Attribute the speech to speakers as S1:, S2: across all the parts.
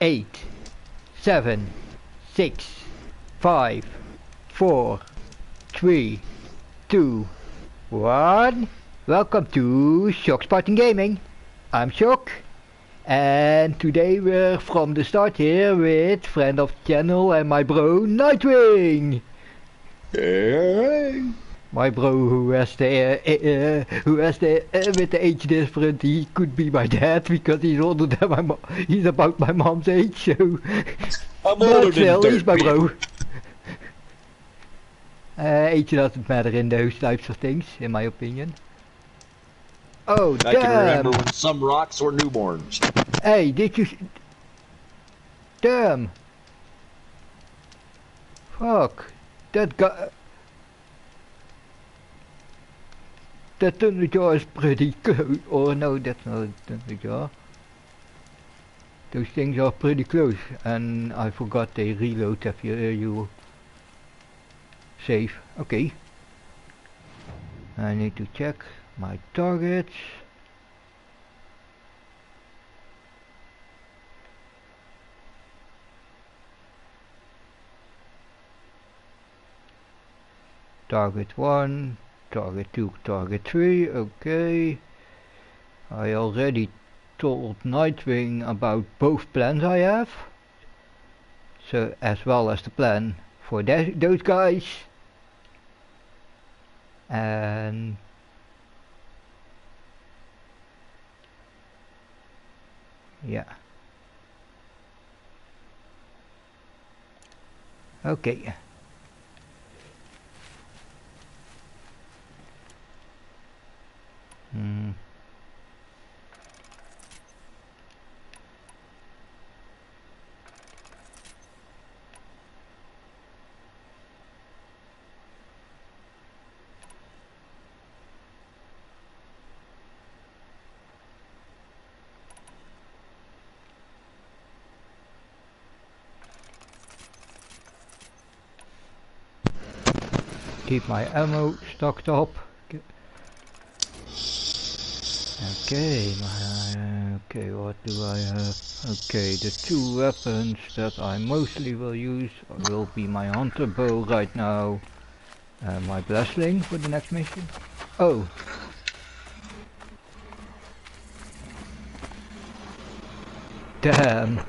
S1: 8, 7, 6, 5, 4, 3, 2, 1. Welcome to Shock Spartan Gaming. I'm Shock, and today we're from the start here with friend of the channel and my bro Nightwing.
S2: Hey.
S1: My bro who has the with the age difference, he could be my dad because he's older than my mom. He's about my mom's age, so
S2: I'm older than
S1: he's my bro. Age doesn't matter in those types of things, in my opinion. Oh,
S2: I can remember when some rocks were newborns.
S1: Hey, did you... Damn. Fuck. That guy... That Thunderjaw is pretty close. Oh no, that's not a Thunderjaw. Those things are pretty close. And I forgot they reload if you save. Okay. I need to check my targets. Target 1, target 2, target 3, okay. I already told Nightwing about both plans I have. So, as well as the plan for those guys. And yeah. Okay. Keep my ammo stocked up. Okay, okay, what do I have? Okay, the two weapons that I mostly will use will be my hunter bow right now and my blastling for the next mission. Oh. Damn.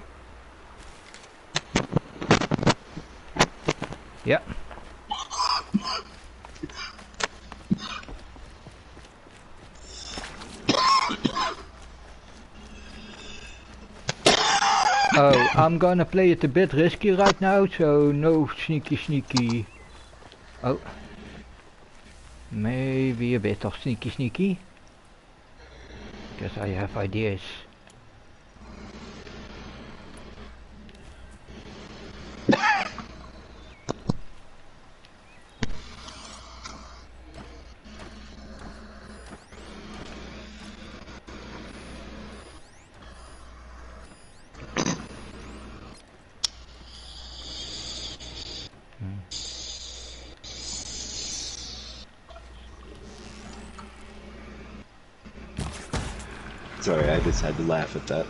S1: Yeah. Oh, I'm gonna play it a bit risky right now, so no sneaky. Oh. Maybe a bit of sneaky. Because I have ideas.
S2: Sorry, I just had to laugh at that.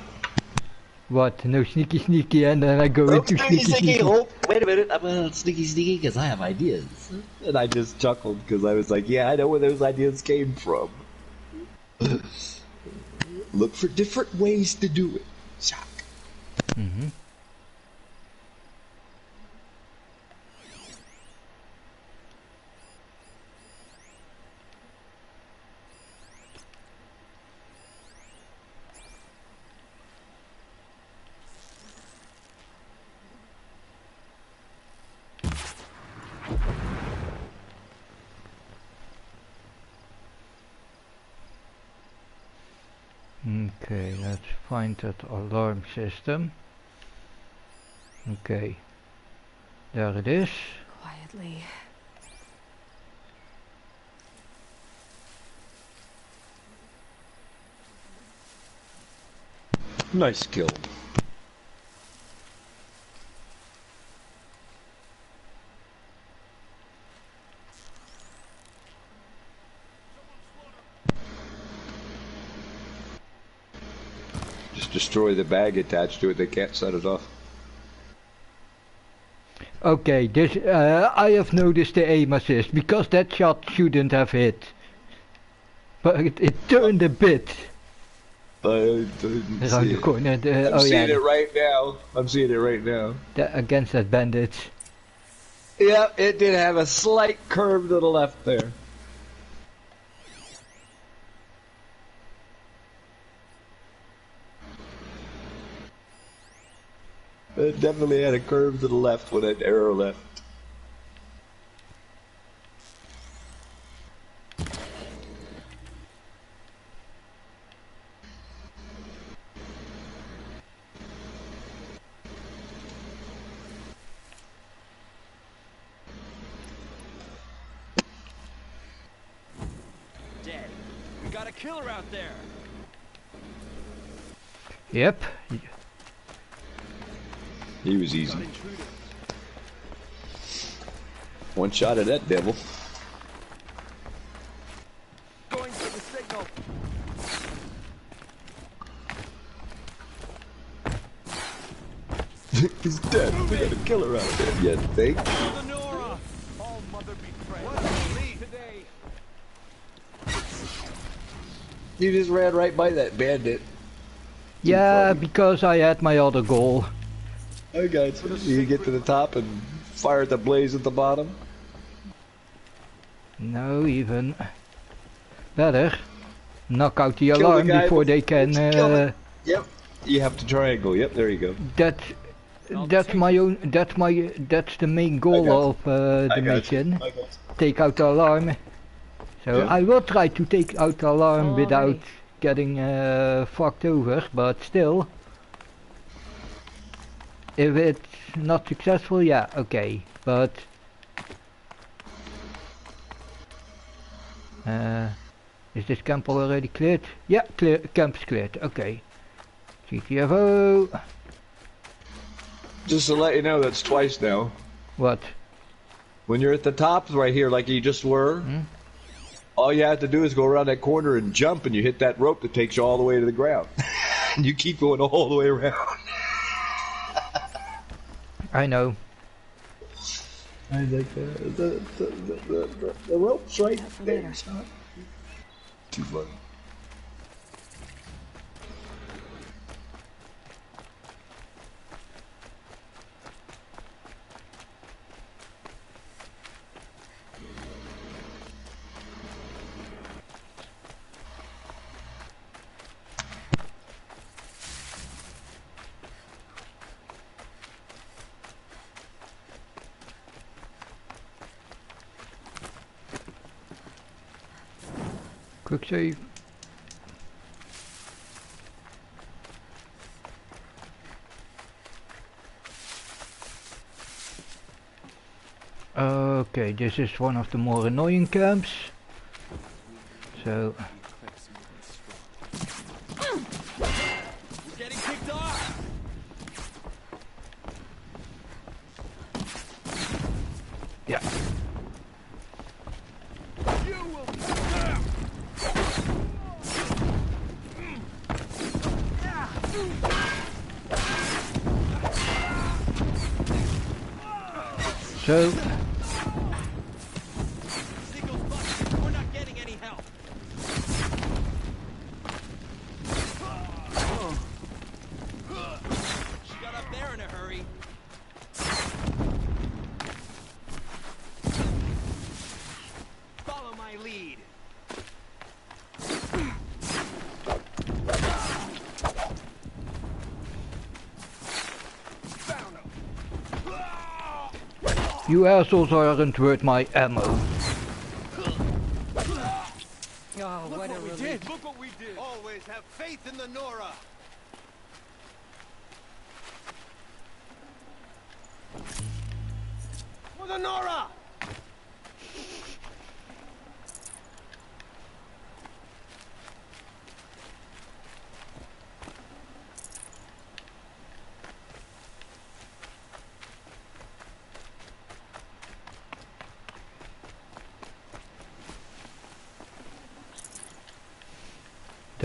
S1: What? No sneaky and then I go into sneaky.
S2: Oh, wait a minute, I'm gonna sneaky because I have ideas. And I just chuckled because I was like, yeah, I know where those ideas came from. Look for different ways to do it. Shock.
S1: Mm-hmm. Okay, let's find that alarm system. Okay, there it is.
S3: Quietly.
S2: Nice kill. destroy the bag attached to it, they can't set it off.
S1: Okay, this I have noticed the aim assist because that shot shouldn't have hit, but it turned a bit
S2: I didn't
S1: around
S2: see
S1: the
S2: it.
S1: corner.
S2: I'm seeing it right now. I'm seeing it right now.
S1: Against that bandit.
S2: Yeah, it did have a slight curve to the left there. It definitely had a curve to the left when that arrow left.
S3: Dead. We got a killer out there.
S1: Yep.
S2: He was easy. One shot at that devil.
S3: Going for the signal.
S2: He's dead. We got a killer out there. You think?
S3: The Nora. All mother be praised. What a lead today.
S2: You just ran right by that bandit.
S1: Yeah, because I had my other goal.
S2: I got you. You get to the top and fire at the blaze at the bottom.
S1: No, even better. Knock out the
S2: Kill the
S1: alarm
S2: guy
S1: before they can.
S2: Yep. You have to triangle. Yep. There you go.
S1: That's my own. That's the main goal of the mission. Take out the alarm. So
S2: Yeah.
S1: I will try to take out the alarm without getting fucked over, but still. If it's not successful, yeah, okay, but is this camp already cleared? Yeah, clear. Camp's cleared. Okay. GTFO.
S2: Just to let you know, that's twice now.
S1: What?
S2: When you're at the top right here, like you just were, all you have to do is go around that corner and jump, and you hit that rope that takes you all the way to the ground. And you keep going all the way around.
S1: I know.
S2: I like the rope's right there. Too funny.
S1: Quick save. Okay, this is one of the more annoying camps. So
S3: We're getting kicked off.
S1: yeah.
S3: You will.
S1: So
S3: Signal's busted. We're not getting any help. She got up there in a hurry. Follow my lead. Found him.
S1: you assholes aren't worth my ammo.
S3: Oh, what a relief. Look what we did. Always have faith in the Nora. For the Nora!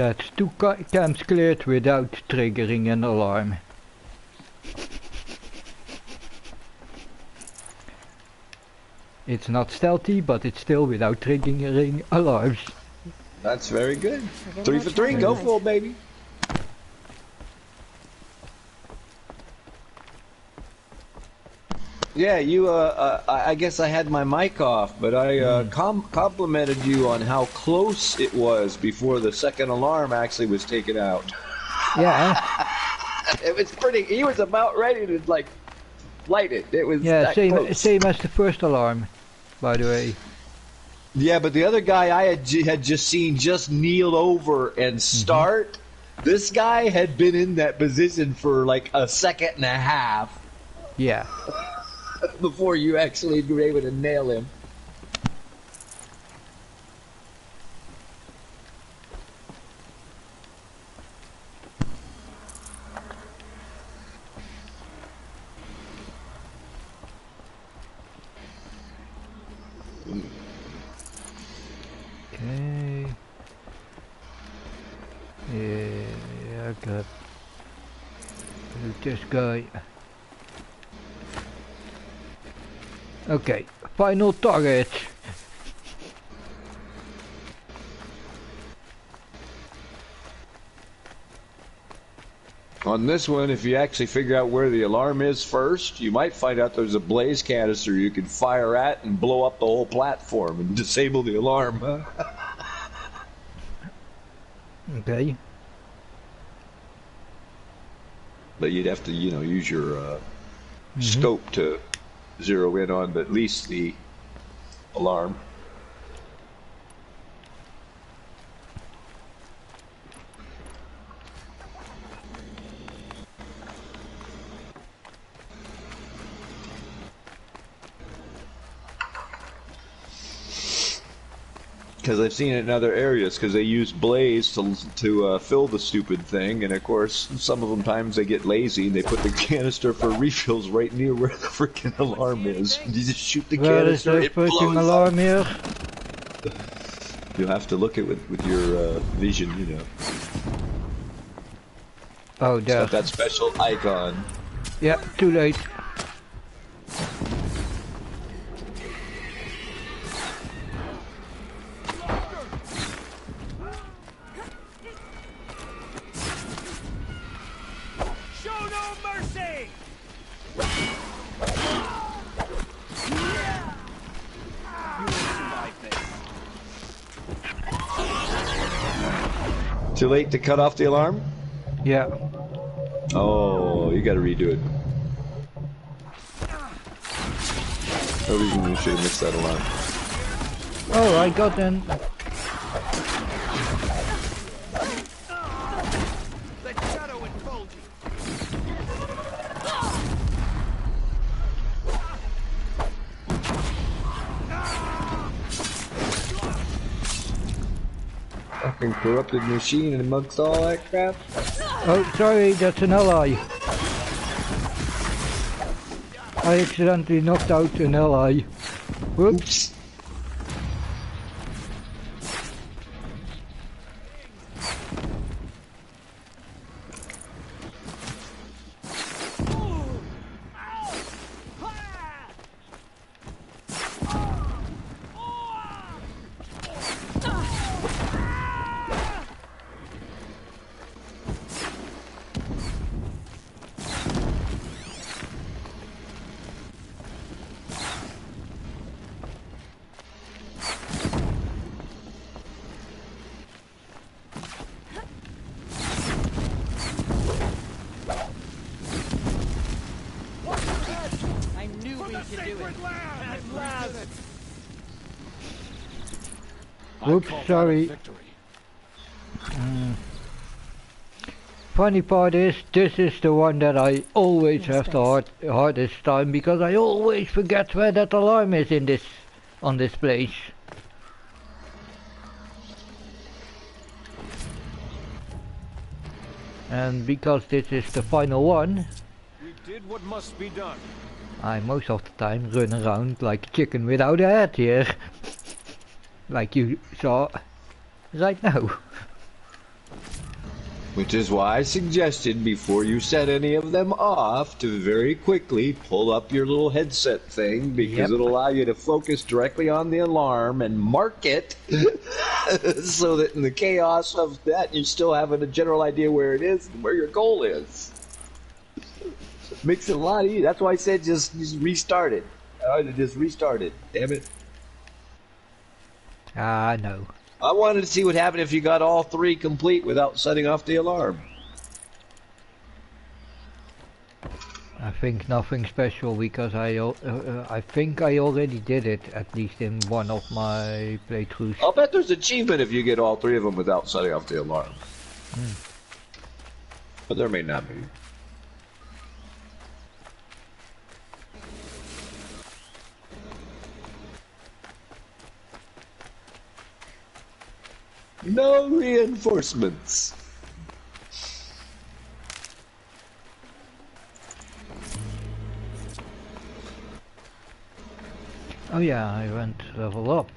S1: That's two camps cleared without triggering an alarm. It's not stealthy, but it's still without triggering alarms.
S2: That's very good. 3 for 3, go for it, baby. Yeah, you, I guess I had my mic off, but I complimented you on how close it was before the second alarm actually was taken out.
S1: Yeah.
S2: It was pretty, he was about ready to, like, light it. It was
S1: Yeah,
S2: that close.
S1: same as the first alarm, by the way.
S2: Yeah, but the other guy I had just seen just kneel over and start. This guy had been in that position for like a second and a half.
S1: Yeah.
S2: Before you actually were able to nail him.
S1: Okay. Yeah, I got this guy. Okay, final target.
S2: On this one, if you actually figure out where the alarm is first, you might find out there's a blaze canister you can fire at and blow up the whole platform and disable the alarm.
S1: Okay.
S2: But you'd have to, you know, use your scope to zero in on at least the alarm. Because I've seen it in other areas, because they use blaze to fill the stupid thing, and of course, some of them times they get lazy and they put the canister for refills right near where the freaking alarm is. You just shoot the canister, it blows
S1: alarm here?
S2: You'll have to look at it with your vision, you know.
S1: Oh,
S2: It's
S1: there.
S2: got that special icon.
S1: Yeah, too late.
S2: Too late to cut off the alarm?
S1: Yeah.
S2: Oh, you gotta redo it. No reason you should have missed that alarm.
S1: Oh, I got an...
S3: Let shadow enfold you.
S2: Fucking corrupted machine and amongst all that crap.
S1: Oh, sorry, that's an ally. I accidentally knocked out an ally. Whoops. Oops, sorry. Funny part is, this is the one that I always have the hardest time, because I always forget where that alarm is in this, on this place. And because this is the final one,
S3: We did what must be done.
S1: I most of the time run around like a chicken without a head here. Like you saw right now.
S2: Which is why I suggested before you set any of them off to very quickly pull up your little headset thing, because it'll allow you to focus directly on the alarm and mark it so that in the chaos of that you still have a general idea where it is and where your goal is. It makes it a lot easier. That's why I said just restart it. I just restart it. Damn it.
S1: No.
S2: I wanted to see what happened if you got all 3 complete without setting off the alarm.
S1: I think nothing special, because I think I already did it, at least in one of my playthroughs.
S2: I'll bet there's an achievement if you get all 3 of them without setting off the alarm. But there may not be. No reinforcements.
S1: Oh yeah, I went to level up.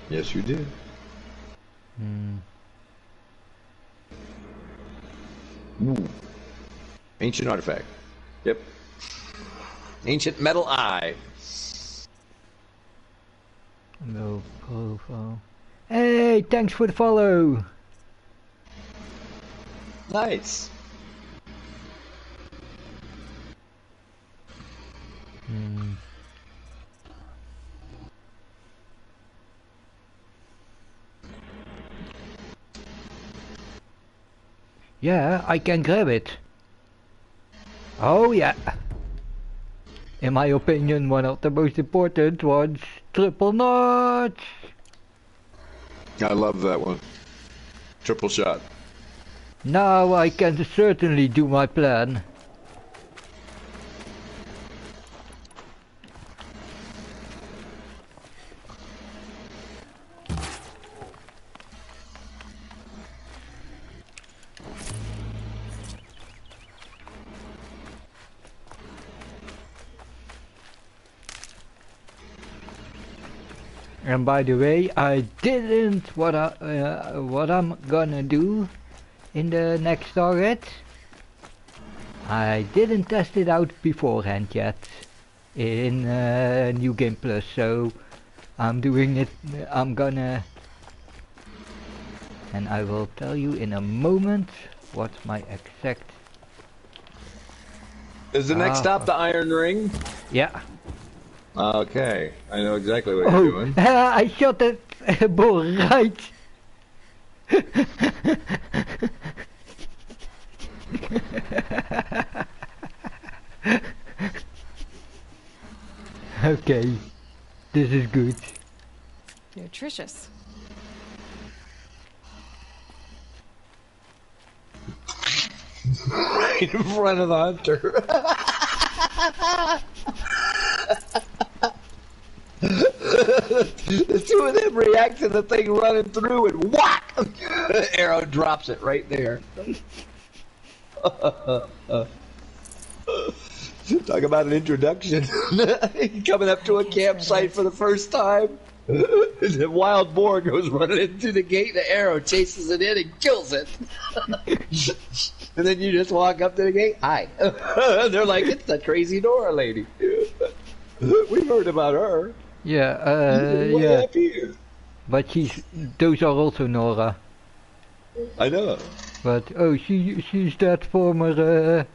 S2: Yes, you did. Ooh. Ancient artifact. Yep. Ancient metal eye.
S1: No profile. Hey, thanks for the follow.
S2: Nice.
S1: Yeah, I can grab it. Oh yeah. In my opinion, one of the most important ones. Triple notch.
S2: I love that one. Triple shot.
S1: Now I can certainly do my plan. And by the way, I didn't what I'm gonna do in the next target. I didn't test it out beforehand yet in New Game Plus, so I'm doing it. I'm gonna, and I will tell you in a moment what my exact.
S2: Is the next stop the Iron Ring?
S1: Yeah.
S2: Okay, I know exactly what you're doing.
S1: I shot that ball right. Okay, this is good.
S4: Nutritious.
S2: Right in front of the hunter. The 2 of them react to the thing running through and whack! Arrow drops it right there. Talk about an introduction. Coming up to a campsite for the first time. The wild boar goes running into the gate, the arrow chases it in and kills it. And then you just walk up to the gate, hi. They're like, it's the crazy Nora lady. We heard about her.
S1: Yeah, yeah. But those are also Nora.
S2: I know.
S1: But oh, she's that former.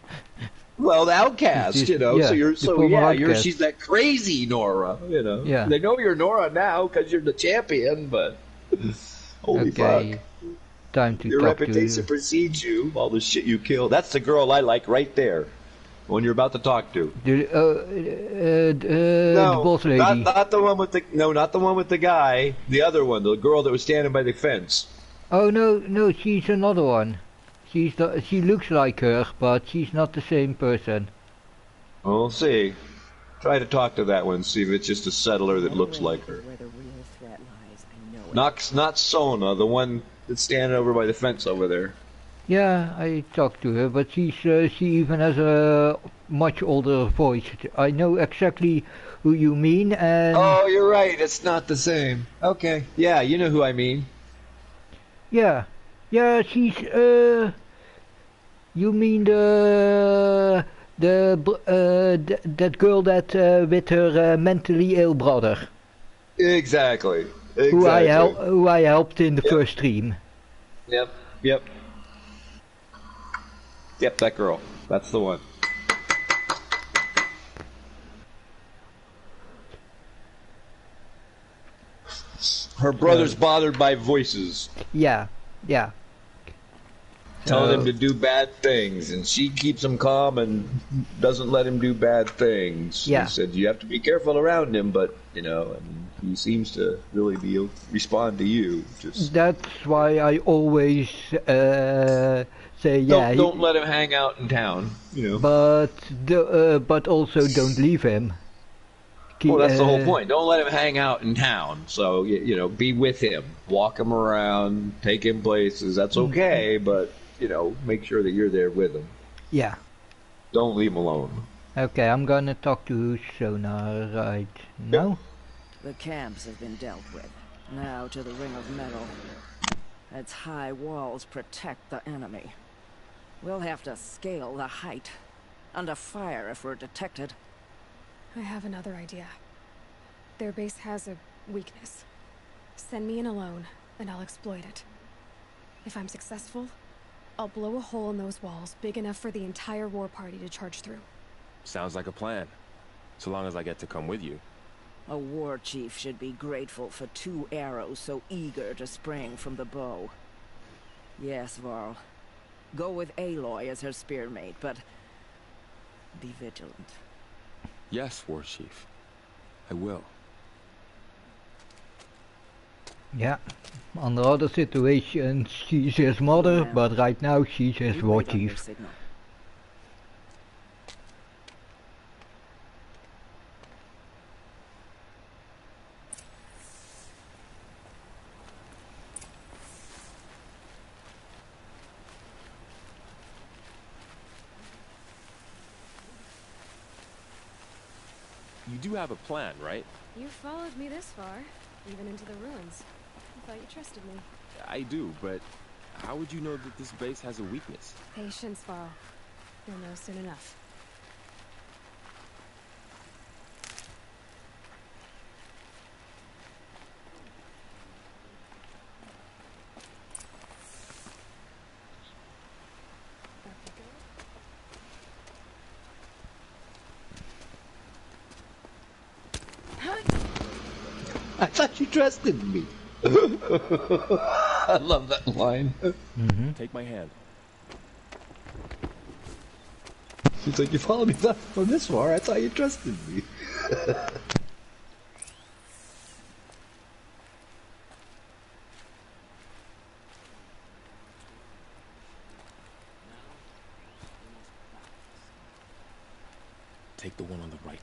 S2: Well, the outcast, you know.
S1: Yeah,
S2: She's that crazy Nora, you know.
S1: Yeah.
S2: They know you're Nora now because you're the champion, but holy fuck.
S1: Time to
S2: your
S1: talk
S2: reputation
S1: to
S2: precedes you. All the shit you kill. That's the girl I like right there. When you're about to talk to.
S1: The boss lady.
S2: Not the one with the not the one with the guy. The other one, the girl that was standing by the fence.
S1: Oh no, she's another one. She looks like her, but she's not the same person.
S2: We'll see. Try to talk to that one, see if it's just a settler that looks like her. Not Sona, the one that's standing over by the fence over there.
S1: Yeah, I talked to her, but she even has a much older voice. I know exactly who you mean, and
S2: Oh, you're right. It's not the same. Okay. Yeah, you know who I mean.
S1: yeah, yeah, she's you mean that girl that with her mentally ill brother,
S2: Exactly.
S1: who I helped in the
S2: Yep.
S1: first stream.
S2: Yep. Yep. Yep, that girl. That's the one. Her brother's bothered by voices.
S1: Yeah, yeah.
S2: Telling him to do bad things, and she keeps him calm and doesn't let him do bad things.
S1: Yeah.
S2: He said you have to be careful around him, but I mean, he seems to really respond to you. Just
S1: That's why I always say yeah.
S2: don't let him hang out in town.
S1: But also don't leave him.
S2: Well, that's the whole point. Don't let him hang out in town. So be with him, walk him around, take him places. That's okay, but make sure that you're there with him.
S1: Yeah.
S2: Don't leave him alone.
S1: Okay, I'm gonna talk to Sonar right now.
S5: The camps have been dealt with. Now to the Ring of Metal. Its high walls protect the enemy. We'll have to scale the height. Under fire if we're detected.
S4: I have another idea. Their base has a weakness. Send me in alone, and I'll exploit it. If I'm successful, I'll blow a hole in those walls big enough for the entire war party to charge through.
S6: Sounds like a plan. So long as I get to come with you.
S5: A war chief should be grateful for 2 arrows so eager to spring from the bow. Yes, Varl. Go with Aloy as her spearmate, but be vigilant.
S6: Yes, War Chief. I will.
S1: Yeah. Under other situations, she's his mother, but right now she's his war
S5: Wait on your
S1: chief.
S5: signal.
S6: You do have a plan, right?
S4: You followed me this far, even into the ruins. I thought you trusted me.
S6: I do, but how would you know that this base has a weakness?
S4: Patience, Varl. You'll know soon enough.
S2: I thought you trusted me. I love that line.
S6: Take my hand.
S2: She's like, you followed me from this far. I thought you trusted me.
S6: Take the one on the right.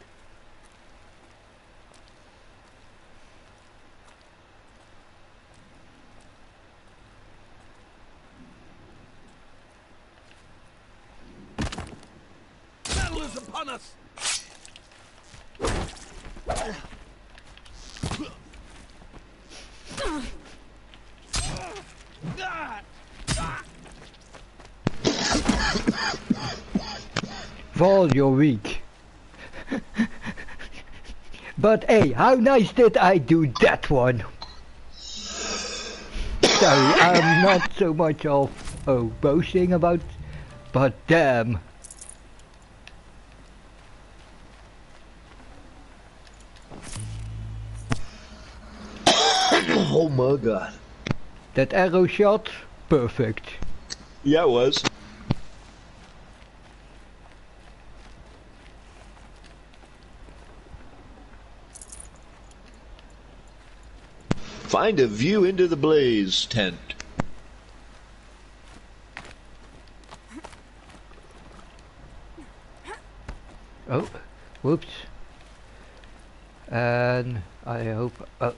S3: Battle is upon us!
S1: Val, you're weak. But hey, how nice did I do that one? Sorry, I'm not so much of boasting about, but damn.
S2: Oh my god.
S1: That arrow shot, perfect.
S2: Yeah, it was. Find a view into the blaze tent.
S1: Oh, whoops. And I hope, oh,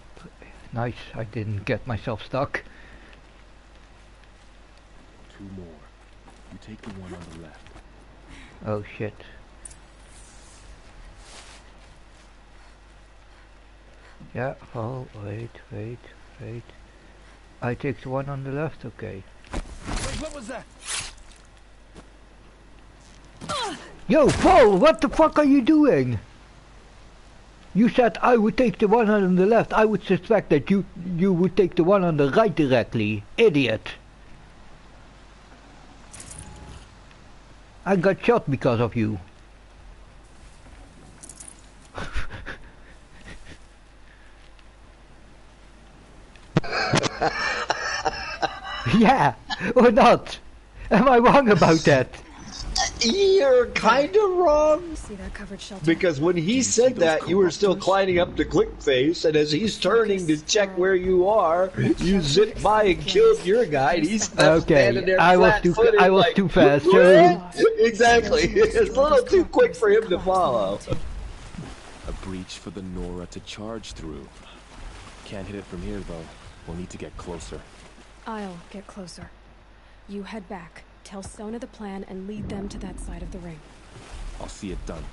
S1: nice, I didn't get myself stuck.
S6: 2 more. You take the one on the left.
S1: Oh shit. Yeah, oh, wait. I take the one on the left, okay.
S3: Wait, what was that?
S1: Yo, Paul, what the fuck are you doing? You said I would take the one on the left. I would suspect that you would take the one on the right directly. Idiot. I got shot because of you. Yeah, or not? Am I wrong about that?
S2: You're kind of wrong.
S4: See that covered shelter?
S2: Because when he said that, you were still climbing up to click face, and as he's turning to check where you are, you zipped by and killed your guy, and he's standing there
S1: I was too fast. So
S2: exactly. It's a little too quick for him to follow.
S6: A breach for the Nora to charge through. Can't hit it from here, though. We'll need to get closer.
S4: I'll get closer. You head back, tell Sona the plan, and lead them to that side of the ring.
S6: I'll see it done.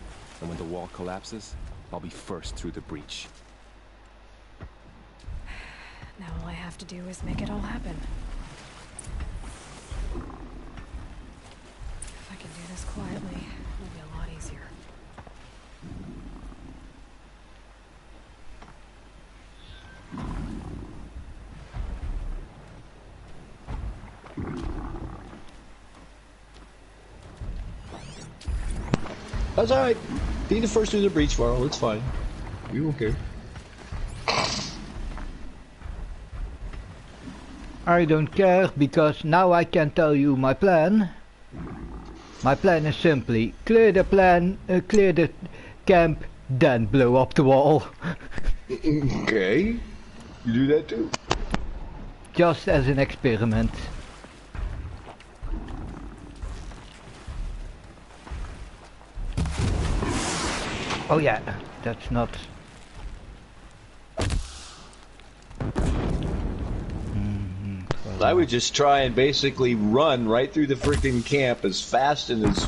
S6: And when the wall collapses, I'll be first through the breach.
S4: Now all I have to do is make it all happen. If I can do this quietly, it'll be a lot easier.
S2: That's alright. Be the first through the breach, Varl. It's fine. We won't care.
S1: I don't care, because now I can tell you my plan. My plan is simply clear the camp, then blow up the wall.
S2: Okay. You do that too.
S1: Just as an experiment. Oh yeah, that's not...
S2: I would just try and basically run right through the freaking camp as fast and as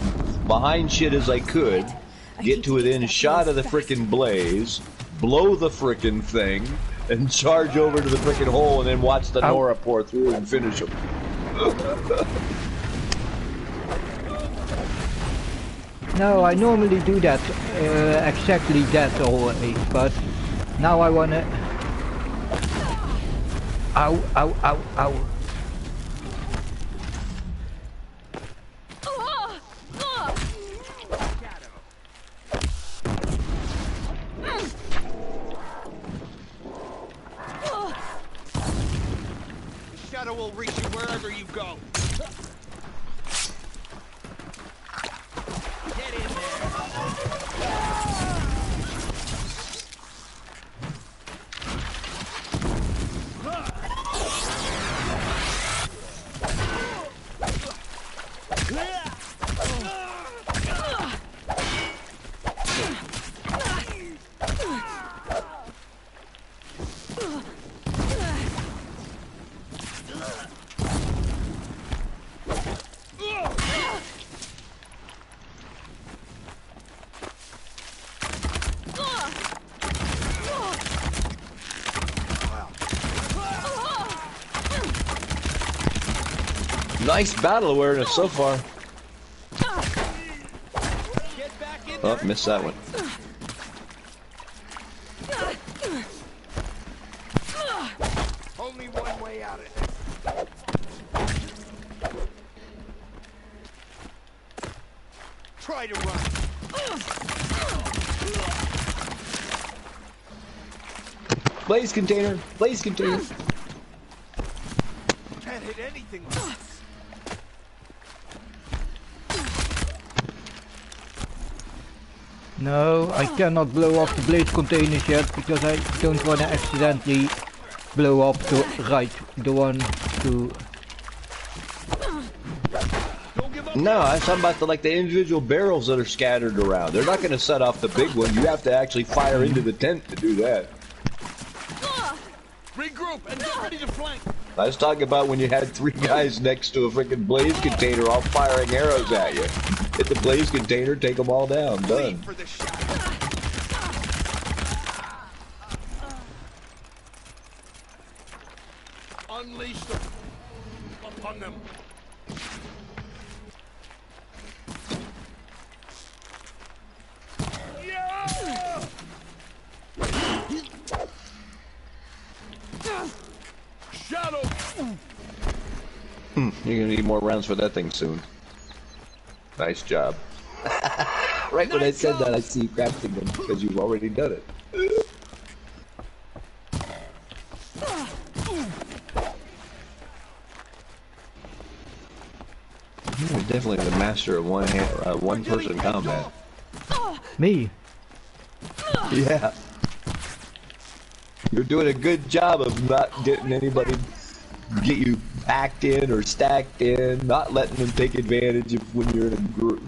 S2: behind shit as I could, get to within shot of the freaking blaze, blow the freaking thing, and charge over to the freaking hole and then watch the Nora pour through and finish them.
S1: No, I normally do that, exactly that always, but now I wanna... Ow, ow, ow, ow.
S3: The shadow will reach you wherever you go. Get in
S2: Nice battle awareness so far. Oh, missed that one.
S3: Only one way out of this. Try to run.
S2: Blaze container! Blaze container!
S3: Can't hit anything with this.
S1: No, I cannot blow up the blade containers yet, because I don't want to accidentally blow up the one to...
S2: No, I'm talking about the individual barrels that are scattered around. They're not going to set off the big one. You have to actually fire into the tent to do that.
S3: Regroup and get ready to flank.
S2: I was talking about when you had 3 guys next to a freaking blaze container all firing arrows at you. Hit the blaze container, take them all down. Done.
S3: For the shadow. on them. Shadow.
S2: You're gonna need more rounds for that thing soon. Nice job. Right when I said that, I see you crafting them because you've already done it. You're definitely the master of one-person combat.
S1: Me?
S2: Yeah. You're doing a good job of not getting anybody get you packed in or stacked in, not letting them take advantage of when you're in a group.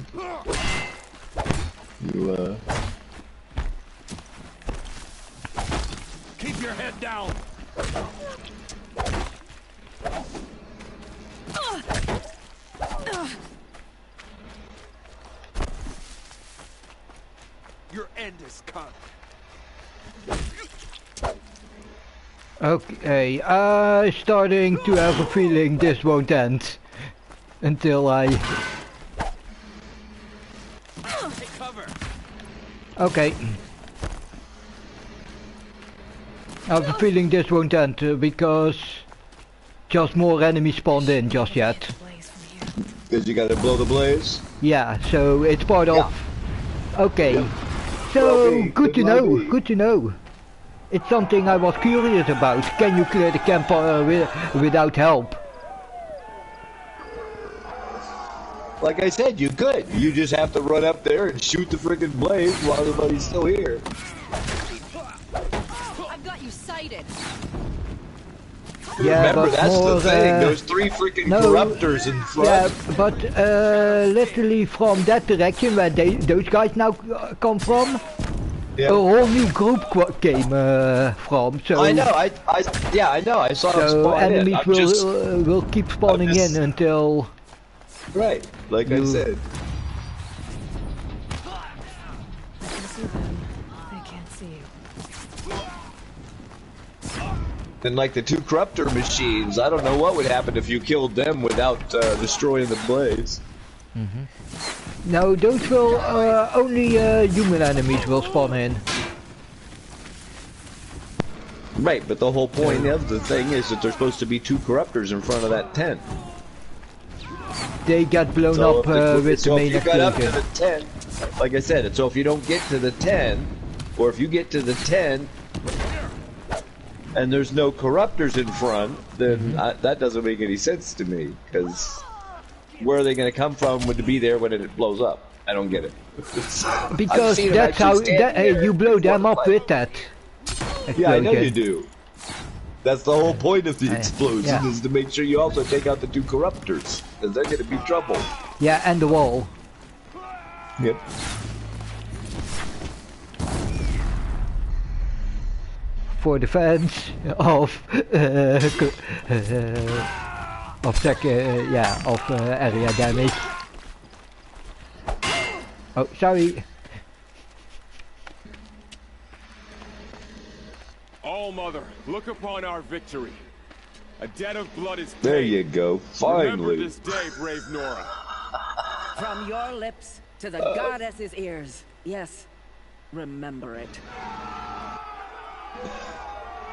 S2: You,
S3: Keep your head down. Your end is come.
S1: Okay, starting to have a feeling this won't end until I...
S3: Take cover.
S1: Okay. I have a feeling this won't end because just more enemies spawned in just yet.
S2: because you gotta blow the blaze.
S1: Yeah, so it's part of... Okay.
S2: Yep.
S1: So,
S2: Well,
S1: good to
S2: it
S1: know,
S2: might be.
S1: good to know. It's something I was curious about. Can you clear the camp without help?
S2: Like I said, you could. You just have to run up there and shoot the freaking blaze while everybody's still here.
S5: I've got you sighted.
S1: Yeah,
S2: Remember,
S1: but
S2: that's
S1: more,
S2: the thing. There's three freaking
S1: no,
S2: corruptors in front.
S1: Yeah, but literally from that direction where those guys now come from,
S2: Yeah.
S1: a whole new group came from. So
S2: I know. Yeah, I know. I saw them
S1: so
S2: spawn
S1: enemies
S2: in.
S1: will keep spawning
S2: just-
S1: in until
S2: Right, like I
S1: You-
S2: said.
S4: I can see them. They can't see you.
S2: And like the two corruptor machines, I don't know what would happen if you killed them without destroying the blaze.
S1: no, those will only human enemies will spawn in.
S2: Right, but the whole point of the thing is that there's supposed to be two corruptors in front of that tent.
S1: They get blown
S2: So
S1: up
S2: if
S1: with the
S2: so
S1: main
S2: if you got up to
S1: explosion.
S2: the tent, like I said, so if you don't get to the 10, or if you get to the 10 and there's no corruptors in front, then that doesn't make any sense to me, because where are they going to come from would be there when it blows up? I don't get it. I've
S1: Because
S2: seen 'em
S1: that's how
S2: actually stand there
S1: you blow them
S2: before
S1: up
S2: the
S1: with that.
S2: Yeah, I know you
S1: explosion.
S2: do. That's the whole point of the explosion,
S1: yeah.
S2: is to make sure you also take out the two corruptors, because they're going to be trouble.
S1: Yeah, and the wall.
S2: Yep.
S1: For defense of area damage. Oh, sorry.
S6: All Mother, look upon our victory. A debt of blood is paid.
S2: There you go.
S6: Remember
S2: Finally.
S6: this day, brave Nora.
S5: From your lips to the goddess's ears. Yes, remember it.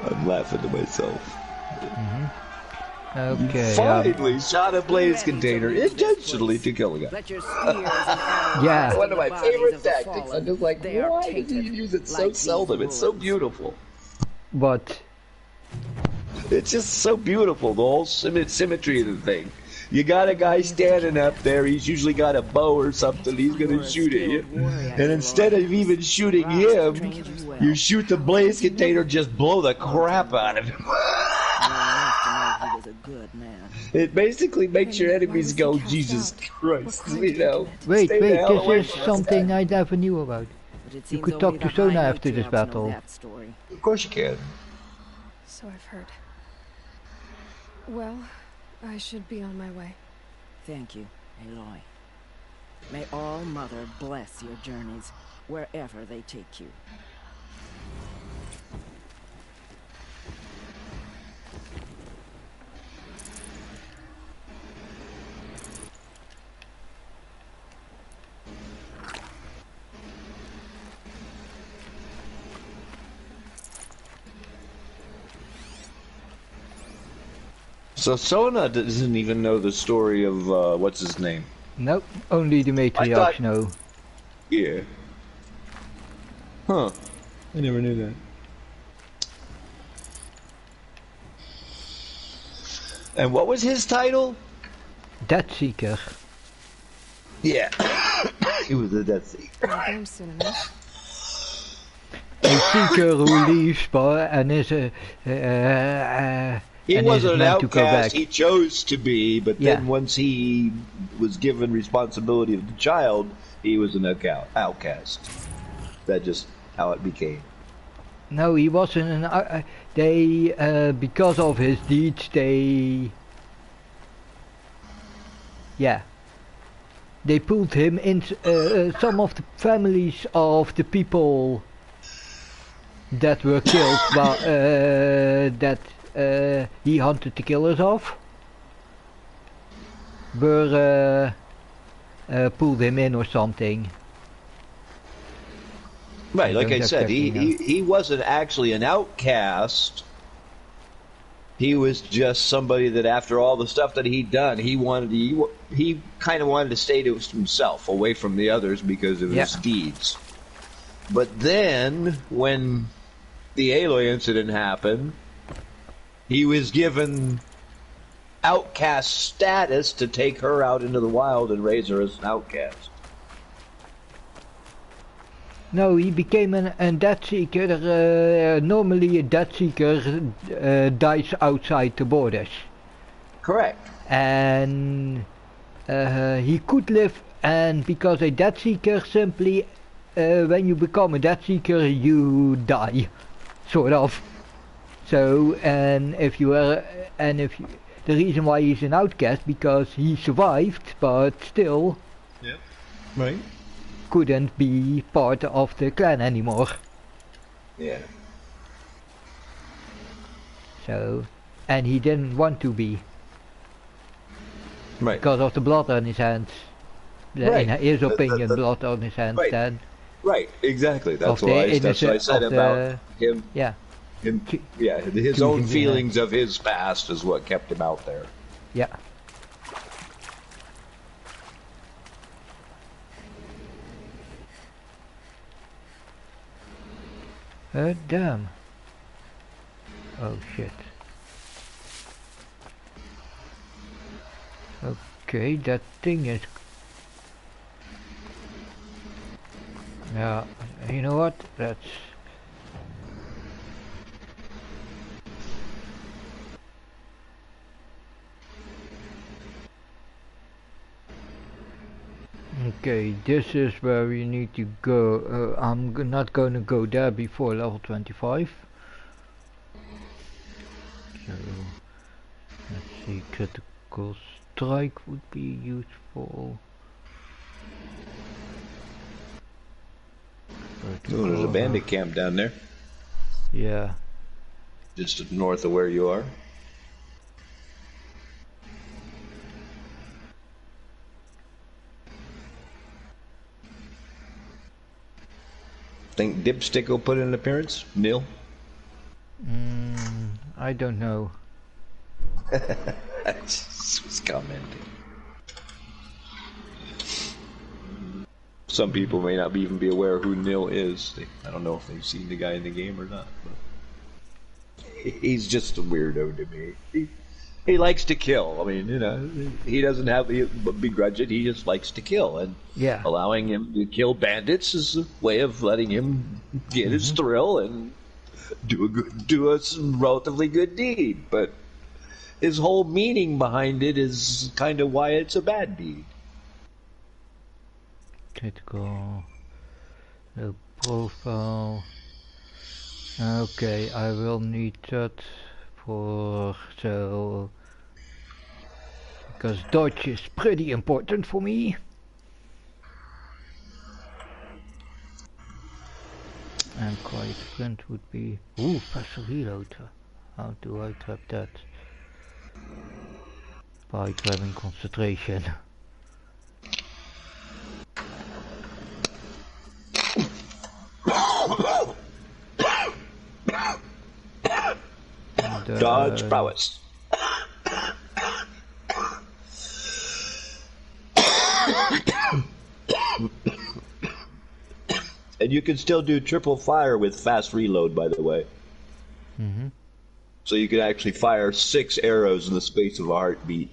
S2: I'm laughing to myself.
S1: Okay.
S2: Finally shot a blaze container intentionally to kill a guy.
S5: Let your spears and arrows
S1: Yeah.
S5: pierce
S2: One of my
S5: the bodies
S2: favorite
S5: of the
S2: tactics.
S5: fallen.
S2: I'm just like,
S5: They are
S2: why do you
S5: tainted
S2: use it so
S5: like these
S2: seldom? It's so
S5: wounds.
S2: beautiful.
S1: But
S2: It's just so beautiful, the whole symmetry of the thing. You got a guy standing up there, he's usually got a bow or something, he's gonna shoot at you. And instead of even shooting him, you shoot the blaze container, just blow the crap out of him.
S5: He was a good man.
S2: It basically makes your
S4: Why
S2: enemies
S4: was he
S2: go,
S4: cast
S2: Jesus
S4: out?
S2: Christ,
S4: What
S2: you know.
S1: wait,
S2: Stay the hell away
S1: this is
S2: from us.
S1: something I never knew about.
S5: But it
S1: You
S5: seems
S1: could
S5: only
S1: talk to
S5: the
S1: Sona
S5: high
S1: after this
S5: matriarchs know
S1: battle.
S5: that story.
S2: Of course you can.
S4: So I've heard. Well, I should be on my way.
S5: Thank you, Aloy. May All Mother bless your journeys, wherever they take you.
S2: So Sona doesn't even know the story of what's his name.
S1: Nope, only the matriarchs know.
S2: Yeah. Huh. I never knew that. And what was his title?
S1: Death Seeker.
S2: Yeah. He was a Death Seeker.
S4: I'll learn soon enough.
S1: A seeker who leaves and is a
S2: He
S1: and
S2: wasn't
S1: is
S2: an
S1: meant to go back.
S2: outcast, he chose to be, but then once he was given responsibility of the child, he was an outcast. That's just how it became.
S1: No, he wasn't an because of his deeds, they pulled him in. Some of the families of the people that were killed, that he hunted the killers of, were pulled him in or something.
S2: Right, like I said, he wasn't actually an outcast. He was just somebody that after all the stuff that he'd done, he kind of wanted to stay to himself, away from the others because of his deeds. But then, when the Aloy incident happened, he was given outcast status to take her out into the wild and raise her as an outcast.
S1: No, he became a Death Seeker. Normally a Death Seeker dies outside the borders.
S2: Correct.
S1: And he could live, and because a Death Seeker simply, when you become a Death Seeker, you die. Sort of. So, the reason why he's an outcast, because he survived, but still...
S2: Yeah. Right.
S1: Couldn't be part of the clan anymore.
S2: Yeah.
S1: So, and he didn't want to be.
S2: Right.
S1: Because of the blood on his hands.
S2: Right.
S1: In his opinion, blood on his hands.
S2: Right.
S1: Then.
S2: Right. Exactly. That's what I said about him.
S1: Yeah.
S2: His own feelings of his past is what kept him out there.
S1: Yeah. Damn. Oh shit. Okay, that thing is... Yeah, you know what? That's... Okay, this is where we need to go. I'm not going to go there before level 25. So, let's see, critical strike would be useful.
S2: Oh, there's a bandit camp down there.
S1: Yeah.
S2: Just north of where you are. Think Dipstick will put in an appearance? Neil?
S1: I don't know.
S2: I just was commenting. Some people may not even be aware of who Neil is. I don't know if they've seen the guy in the game or not. But he's just a weirdo to me. He likes to kill. I mean, you know, he doesn't have begrudge it. He just likes to kill, and allowing him to kill bandits is a way of letting him get his thrill and do a relatively good deed. But his whole meaning behind it is kind of why it's a bad deed.
S1: Critical. No profile. Okay, I will need that. Because dodge is pretty important for me. And quiet sprint would be faster reload. How do I grab that? By grabbing concentration.
S2: Dodge prowess. And you can still do triple fire with fast reload, by the way.
S1: Mm-hmm.
S2: So you can actually fire 6 arrows in the space of a heartbeat.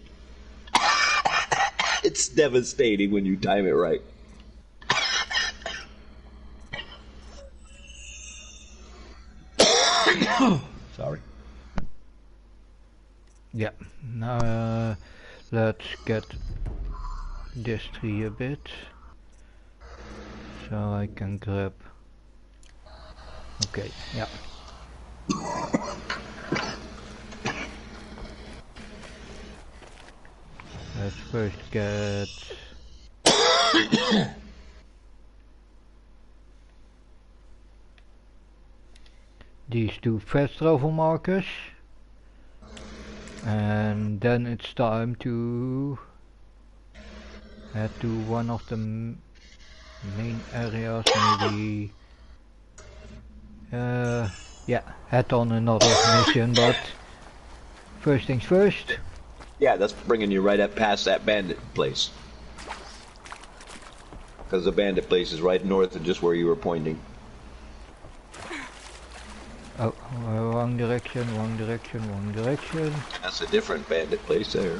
S2: It's devastating when you time it right. Sorry.
S1: Yeah. Now let's get this tree a bit, so I can grab. Okay. Yeah. Let's first get these 2 fast travel markers, and then it's time to head to one of the main areas. Maybe yeah, head on another mission, but first things first.
S2: Yeah, that's bringing you right up past that bandit place. Because the bandit place is right north of just where you were pointing.
S1: Oh, wrong direction, wrong direction, wrong direction.
S2: That's a different bandit place there.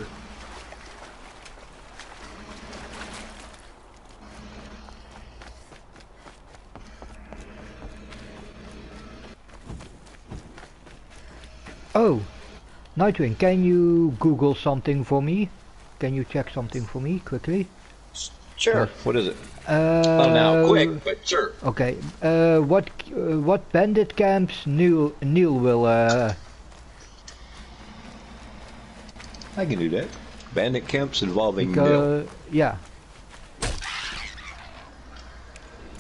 S1: Oh, Nightwing, can you Google something for me? Can you check something for me quickly?
S2: Sure.
S1: Yes.
S2: What is it? Oh, now quick, but sure.
S1: Okay. What bandit camps Neil will
S2: I can do that. Bandit camps involving Nil.
S1: yeah.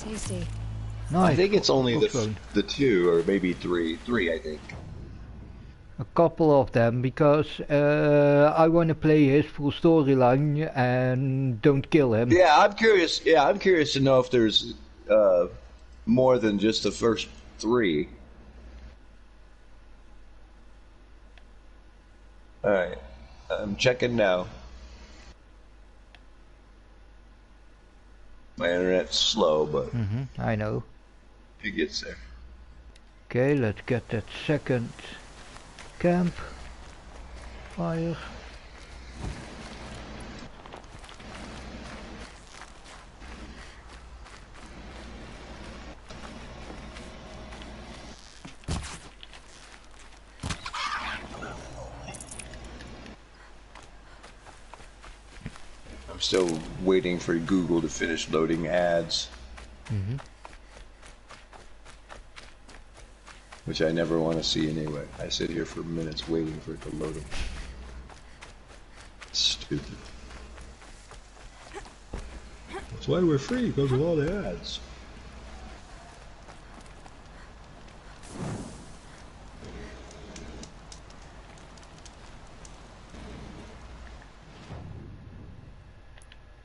S4: Tasty.
S1: Nice.
S2: I think it's only
S1: Crossbone.
S2: the 2 or maybe 3. 3, I think.
S1: A couple of them, because I want to play his full storyline and don't kill him.
S2: Yeah, I'm curious. Yeah, I'm curious to know if there's more than just the first 3. All right, I'm checking now. My internet's slow, but
S1: I know.
S2: it gets there.
S1: Okay, let's get that second camp fire.
S2: I'm still waiting for Google to finish loading ads. Which I never want to see anyway. I sit here for minutes waiting for it to load them. Stupid. That's why we're free, because of all the ads.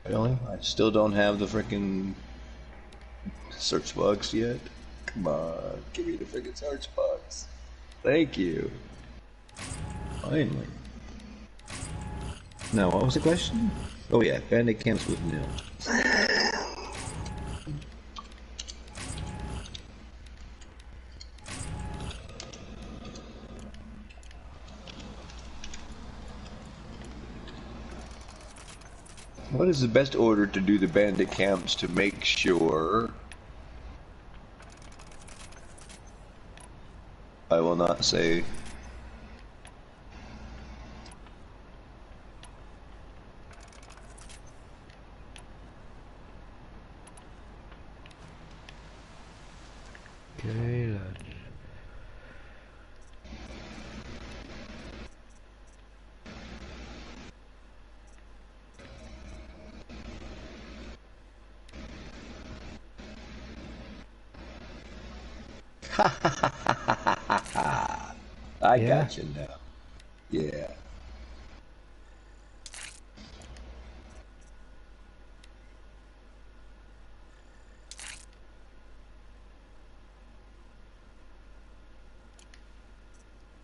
S2: Really? I still don't have the frickin' search box yet? Come on, give me the frickin' search box. Thank you. Finally. Now, what was the question? Oh yeah, bandit camps with Nil. What is the best order to do the bandit camps to make sure I will not say
S1: Okay, let's
S2: I
S1: Yeah.
S2: got you now. Yeah.